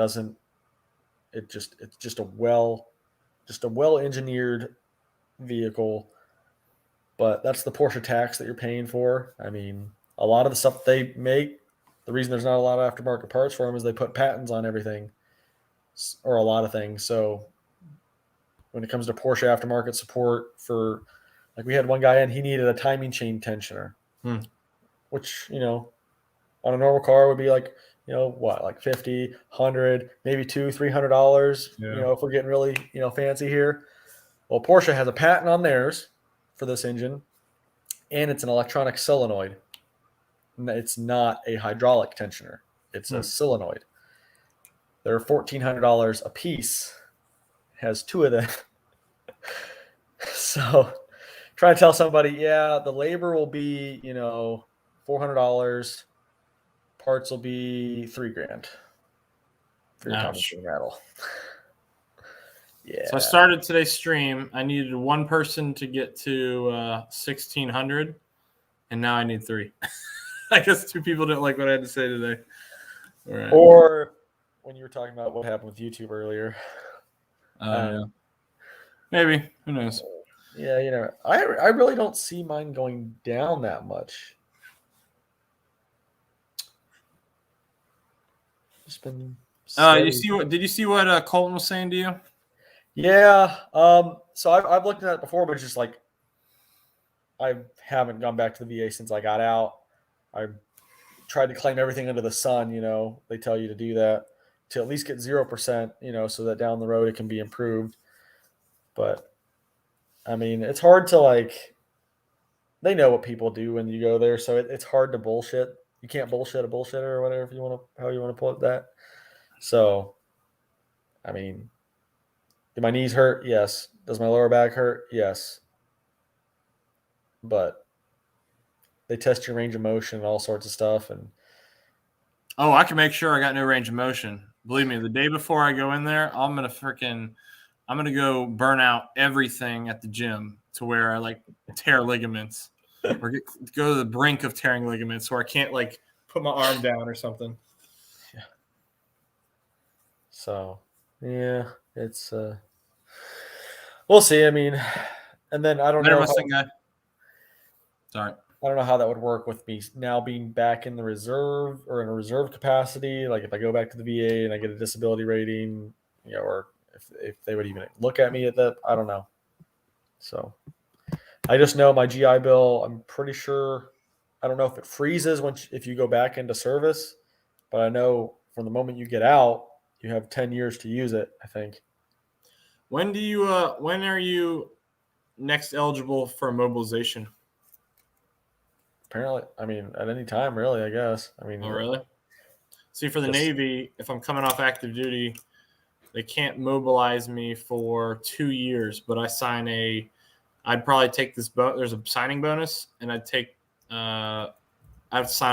It's just a well engineered vehicle. But that's the Porsche tax that you're paying for. I mean, a lot of the stuff they make, the reason there's not a lot of aftermarket parts for them is they put patents on everything, or a lot of things. So when it comes to Porsche aftermarket support for, like, we had one guy in, he needed a timing chain tensioner, which, on a normal car would be like, like $50, $100, maybe $200-$300, if we're getting really, fancy here. Well, Porsche has a patent on theirs for this engine, and it's an electronic solenoid. It's not a hydraulic tensioner. It's a solenoid. They're $1,400 a piece. Has 2 of them. So try to tell somebody, the labor will be, $400. Parts will be $3,000 for your timing chain rattle. Yeah. So I started today's stream. I needed one person to get to 1,600, and now I need 3. I guess 2 people didn't like what I had to say today. All right. Or when you were talking about what happened with YouTube earlier. Yeah. Maybe. Who knows? Yeah, I really don't see mine going down that much. Just been did you see what Colton was saying to you? Yeah. So I've looked at it before, but just like I haven't gone back to the VA since I got out. I tried to claim everything under the sun. They tell you to do that to at least get 0%. So that down the road it can be improved. But I mean, it's hard to they know what people do when you go there, so it's hard to bullshit. You can't bullshit a bullshitter or whatever how you want to put that. So, I mean, do my knees hurt? Yes. Does my lower back hurt? Yes. But they test your range of motion and all sorts of stuff. And I can make sure I got no range of motion. Believe me, the day before I go in there, I'm gonna go burn out everything at the gym to where I tear ligaments or go to the brink of tearing ligaments where I can't put my arm down or something. Yeah. So yeah, it's we'll see. I mean, and then I don't know. Sorry. I don't know how that would work with me now being back in the reserve or in a reserve capacity. Like if I go back to the VA and I get a disability rating, or if they would even look at me at that, I don't know. So I just know my GI Bill, I'm pretty sure, I don't know if it freezes if you go back into service, but I know from the moment you get out, you have 10 years to use it, I think. When are you next eligible for mobilization? Apparently, I mean, at any time, really, I guess. I mean, oh, really? See, for the Navy, if I'm coming off active duty, they can't mobilize me for 2 years, but I'd probably take this there's a signing bonus, and I'd sign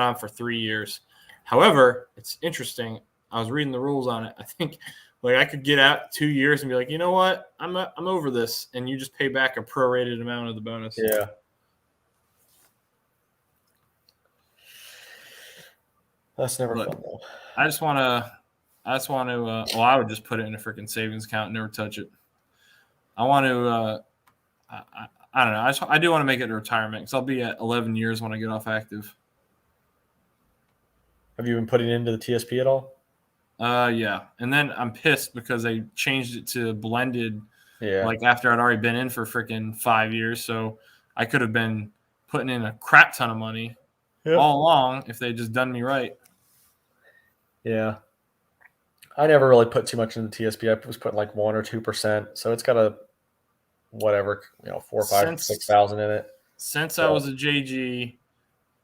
on for 3 years. However, it's interesting. I was reading the rules on it. I think I could get out 2 years and be like, you know what? I'm over this, and you just pay back a prorated amount of the bonus. Yeah. That's never fun though. I just want to. I would just put it in a freaking savings account and never touch it. I want to. I don't know. I do want to make it to retirement because I'll be at 11 years when I get off active. Have you been putting into the TSP at all? Yeah. And then I'm pissed because they changed it to blended. Yeah. Like after I'd already been in for freaking 5 years, so I could have been putting in a crap ton of money all along if they'd just done me right. Yeah. I never really put too much into the TSP. I was putting like 1 or 2%. So it's got a whatever, 4, 5, 6,000 in it. Since I was a JG,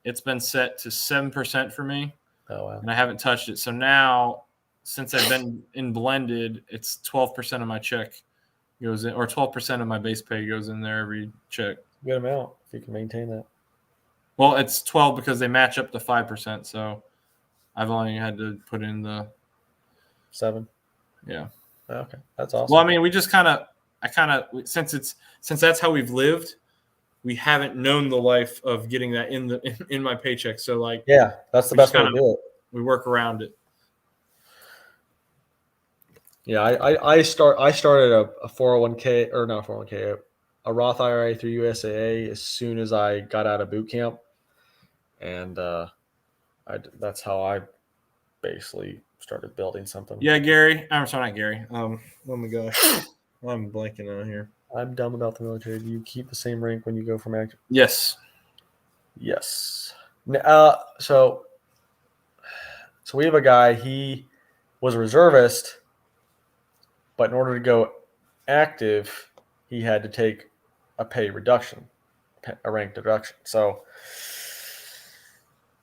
it's been set to 7% for me. Oh wow. And I haven't touched it. So now, since I've been in blended, it's 12% of my check goes in, or 12% of my base pay goes in there every check. Good amount if you can maintain that. Well, it's 12 because they match up to 5%. So I've only had to put in the 7. Yeah. Okay, that's awesome. Well, I mean, we just since that's how we've lived, we haven't known the life of getting that in my paycheck. So like, yeah, that's the best way to do it. We work around it. Yeah, I started a 401k or not 401k, a Roth IRA through USAA as soon as I got out of boot camp, and that's how I basically started building something. Yeah, Gary. I'm sorry, not Gary. Oh my gosh, I'm blanking out here. I'm dumb about the military. Do you keep the same rank when you go from active? Yes. Yes. So we have a guy. He was a reservist, but in order to go active, he had to take a pay reduction, a rank deduction. So,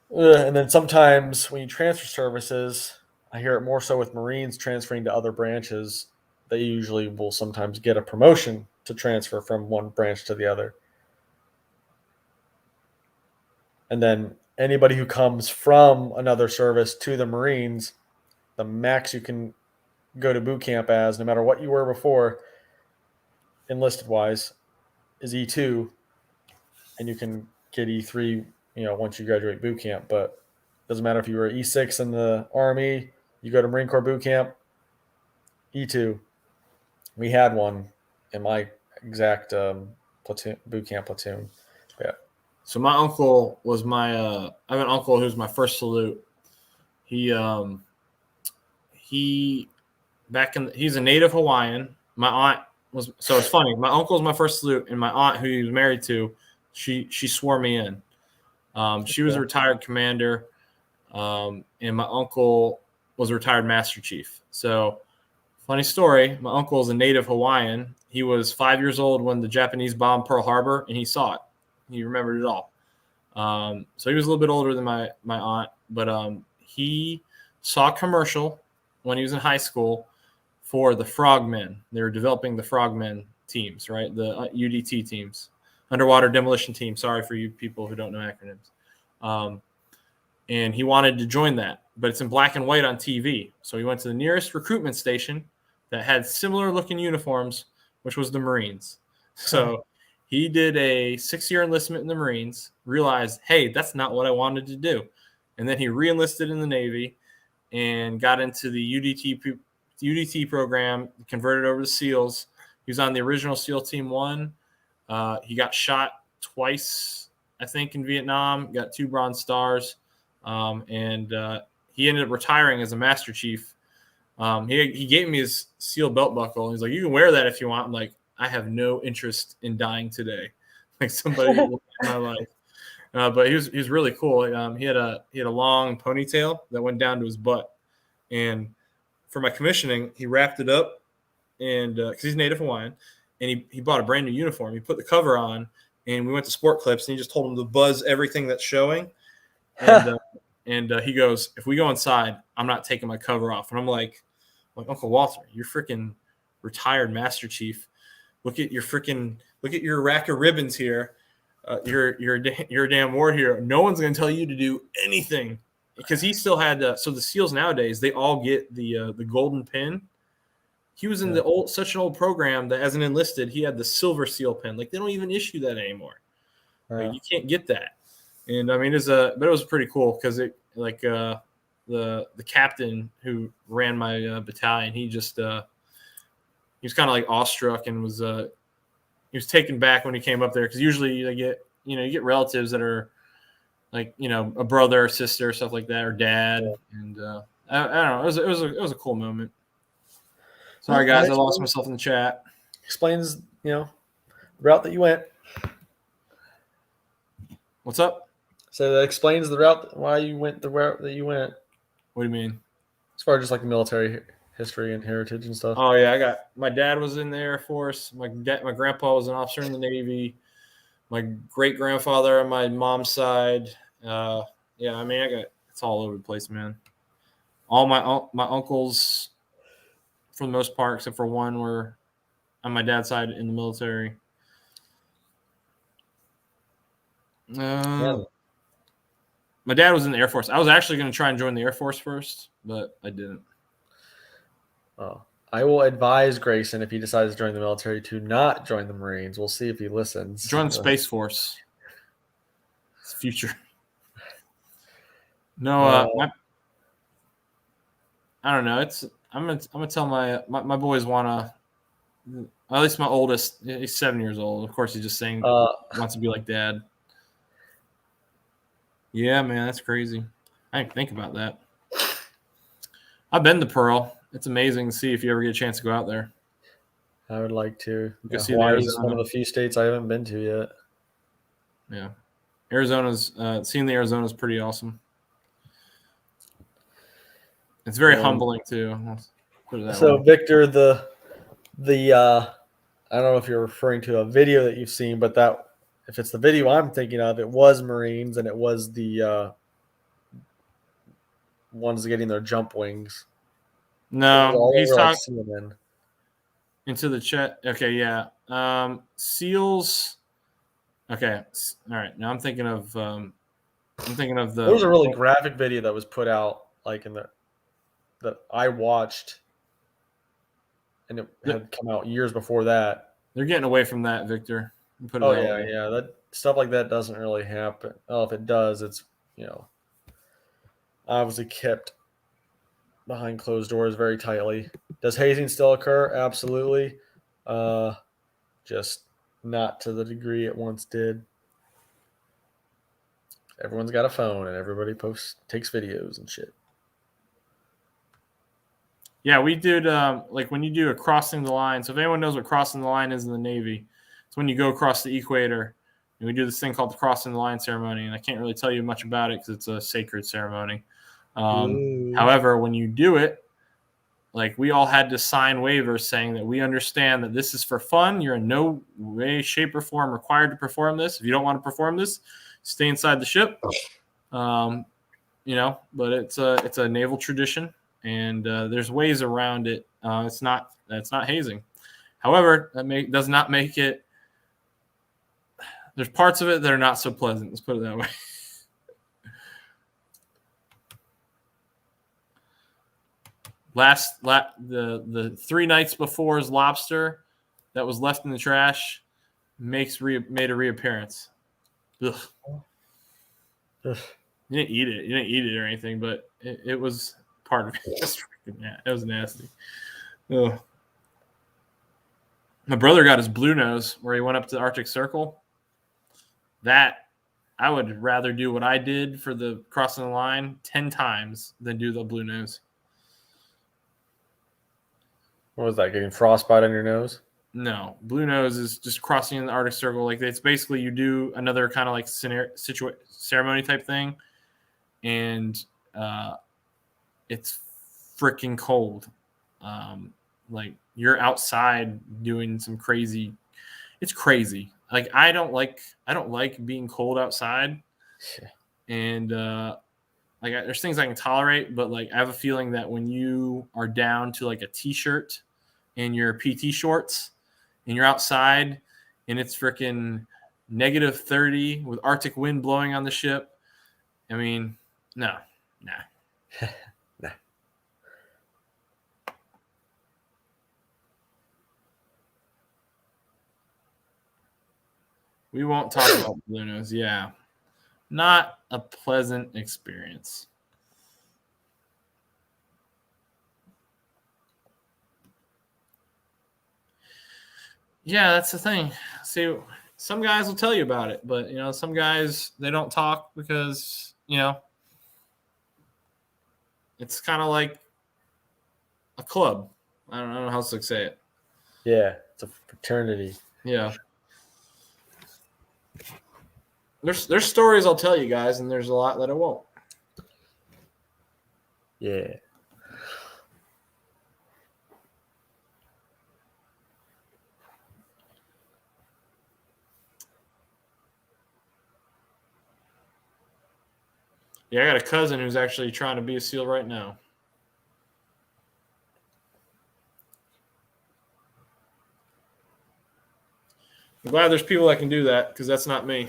and then sometimes when you transfer services, I hear it more so with Marines transferring to other branches. They usually will sometimes get a promotion to transfer from one branch to the other. And then anybody who comes from another service to the Marines, the max you can go to boot camp as, no matter what you were before, enlisted wise, is E2, and you can get E3, once you graduate boot camp. But it doesn't matter if you were E6 in the Army, you go to Marine Corps boot camp, E2. We had one in my exact platoon, boot camp platoon. Yeah. So my uncle was I have an uncle who's my first salute. He's a native Hawaiian. My aunt was, so it's funny. My uncle was my first salute, and my aunt, who he was married to, she swore me in. She was a retired commander, and my uncle was a retired Master Chief. So, funny story, my uncle is a native Hawaiian. He was 5 years old when the Japanese bombed Pearl Harbor, and he saw it. He remembered it all. So he was a little bit older than my aunt, but he saw a commercial when he was in high school for the Frogmen. They were developing the Frogmen teams, right? The UDT teams, underwater demolition team. Sorry for you people who don't know acronyms. And he wanted to join that, but it's in black and white on TV. So he went to the nearest recruitment station that had similar looking uniforms, which was the Marines. So he did a 6-year enlistment in the Marines, realized, hey, that's not what I wanted to do. And then he re-enlisted in the Navy and got into the UDT program, converted over to SEALs. He was on the original SEAL Team 1. He got shot twice, I think, in Vietnam, got 2 Bronze Stars. And he ended up retiring as a Master Chief. He gave me his SEAL belt buckle. He's like, you can wear that if you want. I'm like, I have no interest in dying today. Like somebody in my life. But he was really cool. He had a long ponytail that went down to his butt. And for my commissioning, he wrapped it up, and because he's Native Hawaiian, and he bought a brand new uniform. He put the cover on, and we went to Sport Clips, and he just told him to buzz everything that's showing. And he goes, if we go inside, I'm not taking my cover off. And I'm like Uncle Walter, you're freaking retired Master Chief. Look at your rack of ribbons here. You're a damn war hero. No one's going to tell you to do anything, because he still had so the SEALs nowadays, they all get the golden pin. He was in such an old program that as an enlisted, he had the silver SEAL pin. Like they don't even issue that anymore. Like, you can't get that. And I mean, but it was pretty cool because the captain who ran my battalion, he just he was kind of like awestruck and was he was taken back when he came up there because usually you get relatives that are like a brother or sister or stuff like that or dad, and I don't know. It was a cool moment. Sorry guys, I lost myself in the chat. Explains the route that you went. What's up? So that explains the route why you went the route that you went. What do you mean? As far as just like military history and heritage and stuff. Oh yeah, my dad was in the Air Force. My grandpa was an officer in the Navy. My great grandfather on my mom's side. Yeah, I mean, it's all over the place, man. All my uncles, for the most part, except for one, were on my dad's side in the military. My dad was in the Air Force. I was actually going to try and join the Air Force first, but I didn't. Oh, I will advise Grayson if he decides to join the military to not join the Marines. We'll see if he listens. Join the Space Force. It's the future. No, I don't know. I'm gonna tell my boys wanna. At least my oldest, he's 7 years old. Of course, he's just saying wants to be like dad. Yeah, man, that's crazy. I didn't think about that. I've been to Pearl. It's amazing to see if you ever get a chance to go out there. I would like to. You see Hawaii is one of the few states I haven't been to yet. Yeah, seeing the Arizona is pretty awesome. It's very humbling too. Put it that so way. Victor, the I don't know if you're referring to a video that you've seen, but that if it's the video I'm thinking of, it was Marines and it was the ones getting their jump wings. No, he's over, talking CNN. Into the chat. Okay, yeah. SEALs. Okay, all right. Now I'm thinking of the. There was a really graphic video that was put out, like that I watched, and it had come out years before that. They're getting away from that, Victor. Yeah. That stuff like that doesn't really happen. Oh, if it does, it's obviously kept behind closed doors very tightly. Does hazing still occur? Absolutely. Just not to the degree it once did. Everyone's got a phone and everybody takes videos and shit. Yeah, we did like when you do a crossing the line. So if anyone knows what crossing the line is in the Navy, it's when you go across the equator. And we do this thing called the crossing the line ceremony. And I can't really tell you much about it because it's a sacred ceremony. However, when you do it, like we all had to sign waivers saying that we understand that this is for fun. You're in no way, shape, or form required to perform this. If you don't want to perform this, stay inside the ship. But it's a naval tradition, and there's ways around it. It's not hazing. However, that does not make it. There's parts of it that are not so pleasant. Let's put it that way. The 3 nights before his lobster that was left in the trash made a reappearance. Ugh. You didn't eat it. You didn't eat it or anything, but it was part of it. It was nasty. Ugh. My brother got his blue nose where he went up to the Arctic Circle. That I would rather do what I did for the crossing the line 10 times than do the blue nose. What was that? Getting frostbite on your nose? No, blue nose is just crossing in the Arctic Circle. Like it's basically you do another kind of like ceremony type thing, and it's freaking cold. Like you're outside doing some crazy. It's crazy. Like I don't like being cold outside, and there's things I can tolerate, but like I have a feeling that when you are down to like a t-shirt and your PT shorts and you're outside and it's freaking -30 with Arctic wind blowing on the ship. I mean, nah. Nah. We won't talk about blue nose. Yeah. Not a pleasant experience. Yeah, that's the thing. See, some guys will tell you about it, but some guys they don't talk because it's kind of like a club. I don't know how else to say it. Yeah, it's a fraternity. Yeah. There's stories I'll tell you guys, and there's a lot that I won't. Yeah. Yeah, I got a cousin who's actually trying to be a SEAL right now. I'm glad there's people that can do that because that's not me.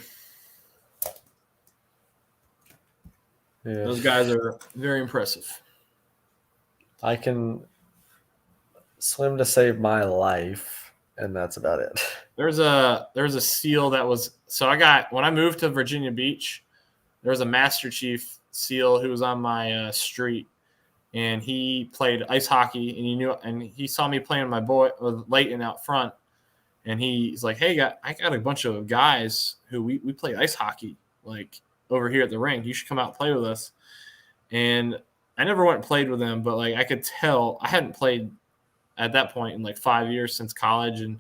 Yeah. Those guys are very impressive. I can swim to save my life, and that's about it. There's a SEAL that was when I moved to Virginia Beach, there was a Master Chief SEAL who was on my street, and he played ice hockey, and he saw me playing with my boy Leighton out front, and he's like, "Hey, I got a bunch of guys who we play ice hockey like over here at the rink. You should come out and play with us." And I never went and played with them, but like I could tell I hadn't played at that point in like 5 years since college, and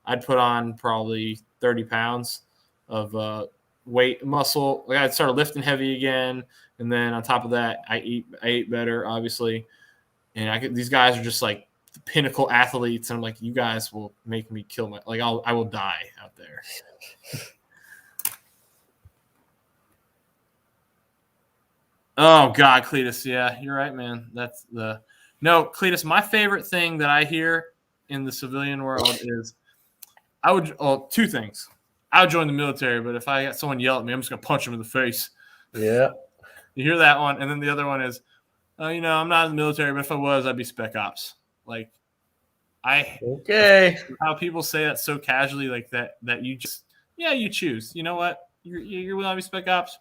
I'd put on probably 30 pounds of weight muscle. Like I started lifting heavy again, and then on top of that, I ate better, obviously. And these guys are just like the pinnacle athletes, and I'm like, you guys will make me kill I will die out there. Oh God, Cletus, yeah, you're right, man. No, Cletus. My favorite thing that I hear in the civilian world is two things. I would join the military, but if I got someone yell at me, I'm just gonna punch them in the face. Yeah. You hear that one, and then the other one is, I'm not in the military, but if I was, I'd be spec ops. Like, Okay. how people say that so casually, like that you just you choose. You know what? You're willing to be spec ops.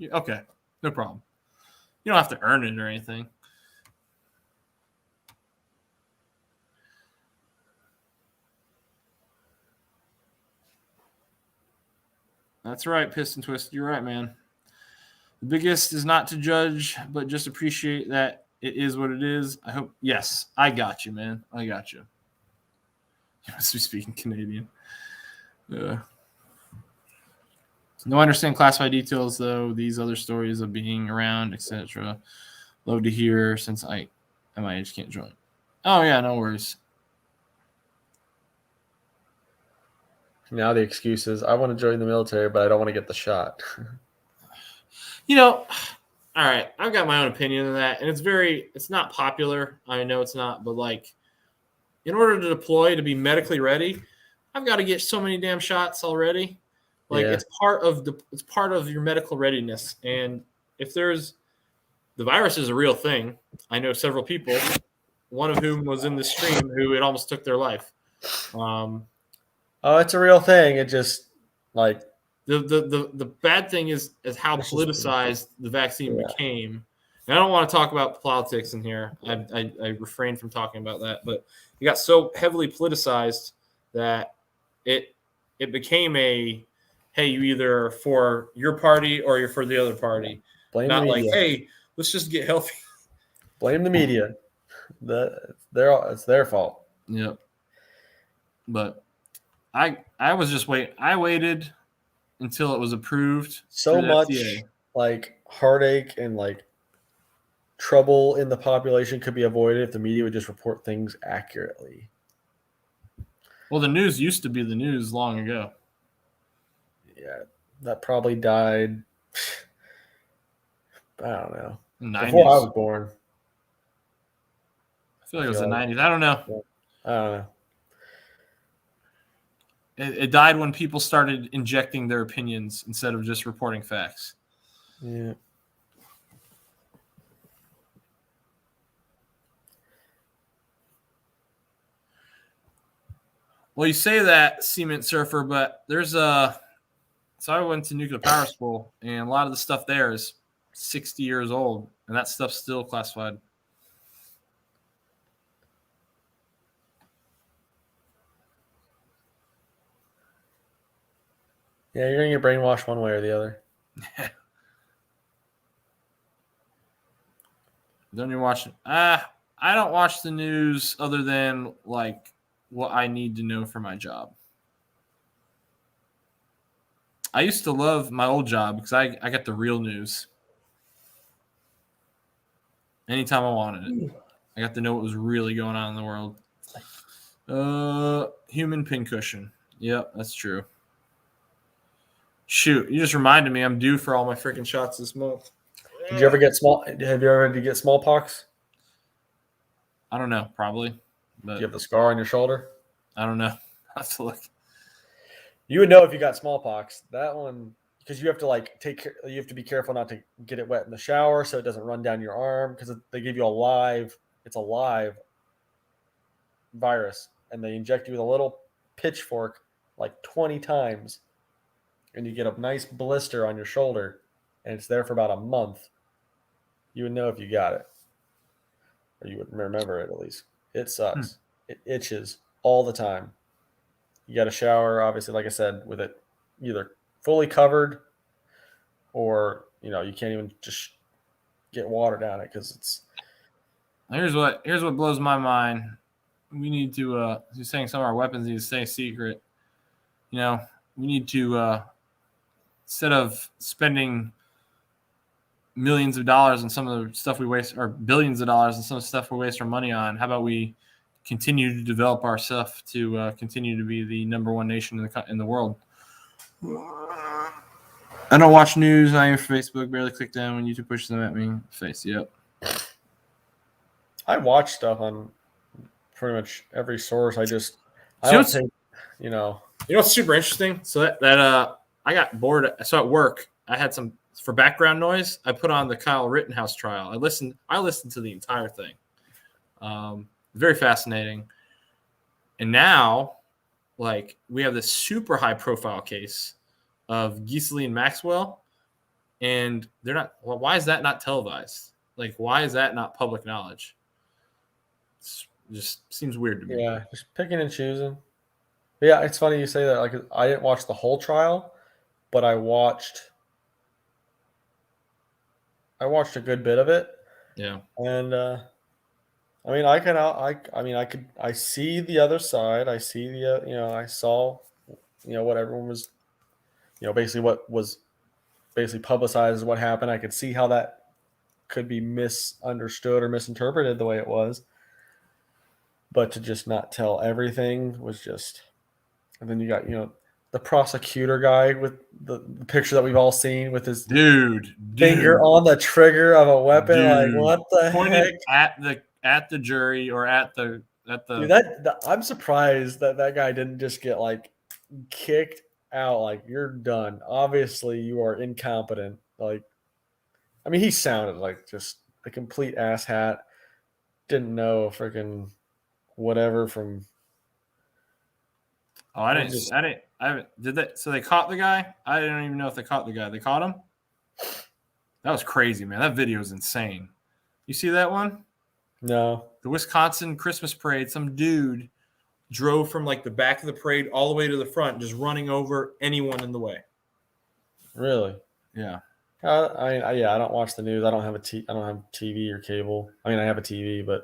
Okay, no problem. You don't have to earn it or anything. That's right, Piston Twist. You're right, man. The biggest is not to judge, but just appreciate that it is what it is. I hope. Yes, I got you, man. I got you. You must be speaking Canadian. No, I understand classified details, though. These other stories of being around, etc. Love to hear since I, at my age, can't join. Oh, yeah, no worries. Now the excuse is, I want to join the military, but I don't want to get the shot. All right, I've got my own opinion on that, and it's not popular. I know it's not, but like, in order to deploy to be medically ready, I've got to get so many damn shots already. Like Yeah. it's part of your medical readiness. And if the virus is a real thing, I know several people, one of whom was in the stream who it almost took their life. Oh, it's a real thing. It just like the bad thing is how politicized the vaccine became. And I don't want to talk about politics in here. I refrain from talking about that, but it got so heavily politicized that it became a, hey, you either are for your party or you're for the other party. blame Not the like, media. hey, let's just get healthy. Blame the media. It's their fault. Yep. But I was just waiting. I waited until it was approved. So through the much FDA. like heartache and like trouble in the population could be avoided if the media would just report things accurately. Well, the news used to be the news long ago. Yeah, that probably died. I don't know. 90s. Before I was born. I feel like it was the 90s. I don't know. I don't know. It died when people started injecting their opinions instead of just reporting facts. Yeah. Well, you say that, Cement Surfer, but there's so I went to nuclear power school, and a lot of the stuff there is 60 years old, and that stuff's still classified. Yeah, you're gonna get brainwashed one way or the other. Don't you watch? I don't watch the news other than like what I need to know for my job. I used to love my old job because I got the real news anytime I wanted it. I got to know what was really going on in the world. Human pincushion. Yep, that's true. Shoot, you just reminded me I'm due for all my freaking shots this month. Did you ever get small? Have you ever had to get smallpox? I don't know, probably, Do but you have the scar on your shoulder? I don't know. I have to look. You would know if you got smallpox. That one, because you have to like you have to be careful not to get it wet in the shower so it doesn't run down your arm because they give you it's a live virus and they inject you with a little pitchfork like 20 times and you get a nice blister on your shoulder and it's there for about a month. You would know if you got it or you would remember it at least. It sucks. It itches all the time. You got to shower, obviously, like I said, with it either fully covered or, you can't even just get water down it because it's. Here's what blows my mind. We need to, you're saying some of our weapons need to stay secret. We need to, instead of spending millions of dollars on some of the stuff we waste, or billions of dollars on some of the stuff we waste our money on, how about we continue to develop our stuff to continue to be the number one nation in the world? I don't watch news. I have Facebook. Barely click down when YouTube pushes them at me. Face, yep. I watch stuff on pretty much every source. I You know what's super interesting? So that I got bored. So at work, I had some for background noise. I put on the Kyle Rittenhouse trial. I listened to the entire thing. Very fascinating. And now, like, we have this super high profile case of Ghislaine Maxwell, and they're not. Well, why is that not televised? Like, why is that not public knowledge? It just seems weird to me. Yeah, just picking and choosing. But yeah, it's funny you say that. Like, I didn't watch the whole trial, but I watched a good bit of it. Yeah. And I see the other side. I see I saw, what everyone was, basically what was basically publicized as what happened. I could see how that could be misunderstood or misinterpreted the way it was. But to just not tell everything was just, and then you got, the prosecutor guy with the picture that we've all seen with his finger on the trigger of a weapon. Dude. Like, what the Pointed heck? at the jury or at the. Dude, I'm surprised that guy didn't just get like kicked out. Like, you're done. Obviously, you are incompetent. Like, I mean, he sounded like just a complete asshat. Didn't know a freaking whatever from. Oh, I haven't. Did they? So they caught the guy? I don't even know if they caught the guy. They caught him? That was crazy, man. That video is insane. You see that one? No. The Wisconsin Christmas parade. Some dude drove from like the back of the parade all the way to the front, just running over anyone in the way. Really? Yeah. I don't watch the news. I don't have I don't have TV or cable. I mean, I have a TV, but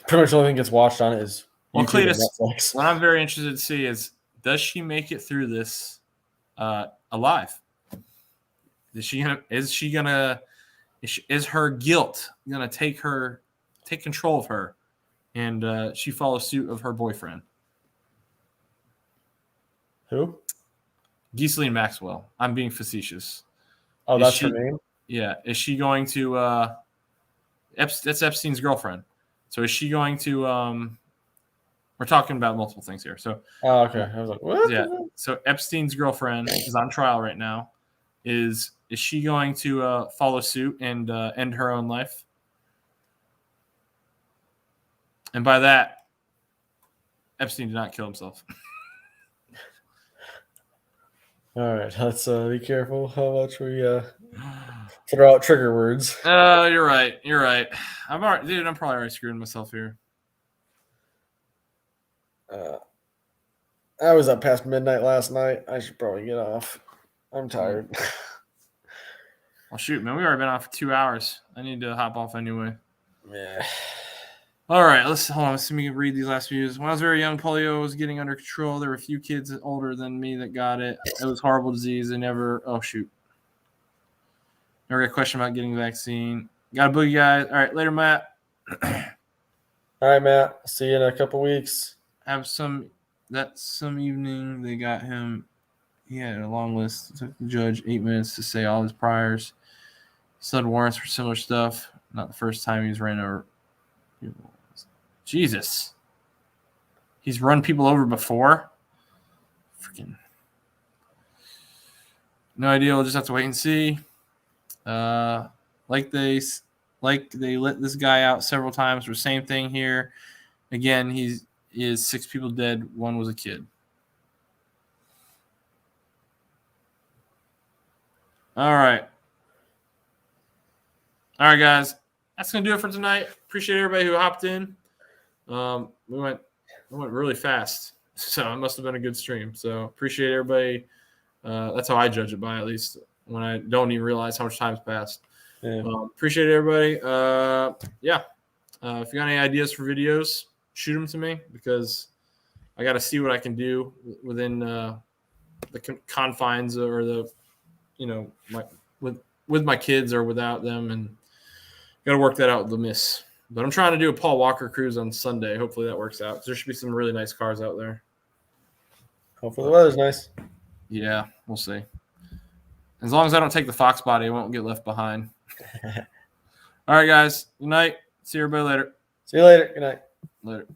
pretty much the only thing that gets watched on it is YouTube Cletus, and Netflix. What I'm very interested to see is, does she make it through this alive? Is her guilt gonna take control of her, and she follows suit of her boyfriend? Who? Ghislaine Maxwell. I'm being facetious. Oh, that's her name? Yeah. Is she going to that's Epstein's girlfriend. So is she going to we're talking about multiple things here. So okay. I was like, what? Yeah. So Epstein's girlfriend is on trial right now. Is she going to follow suit and end her own life? And by that, Epstein did not kill himself. All right, let's be careful how much we throw out trigger words. You're right. I'm probably already screwing myself here. I was up past midnight last night. I should probably get off. I'm tired. Well, shoot, man, we already been on for 2 hours. I need to hop off anyway. Yeah. All right, hold on. Let's see if we can read these last views. When I was very young, polio was getting under control. There were a few kids older than me that got it. It was a horrible disease. They never. Oh shoot. Never got a question about getting the vaccine. Got a boogie, guys. All right, later, Matt. All right, Matt. See you in a couple weeks. Have some evening they got him. He had a long list. It took the judge 8 minutes to say all his priors. Still had warrants for similar stuff. Not the first time he's ran over. Jesus. He's run people over before. Freaking. No idea. We'll just have to wait and see. Like they let this guy out several times for the same thing here. Again, he is 6 people dead. 1 was a kid. All right, guys. That's gonna do it for tonight. Appreciate everybody who hopped in. We went really fast, so it must have been a good stream. So appreciate everybody. That's how I judge it by, at least when I don't even realize how much time's passed. Yeah. Appreciate everybody. If you got any ideas for videos, shoot them to me, because I got to see what I can do within the confines or the, with my kids or without them, and got to work that out with the miss. But I'm trying to do a Paul Walker cruise on Sunday. Hopefully that works out, because there should be some really nice cars out there. Hopefully the weather's nice. Yeah, we'll see. As long as I don't take the Foxbody, I won't get left behind. All right, guys. Good night. See everybody later. See you later. Good night. Later.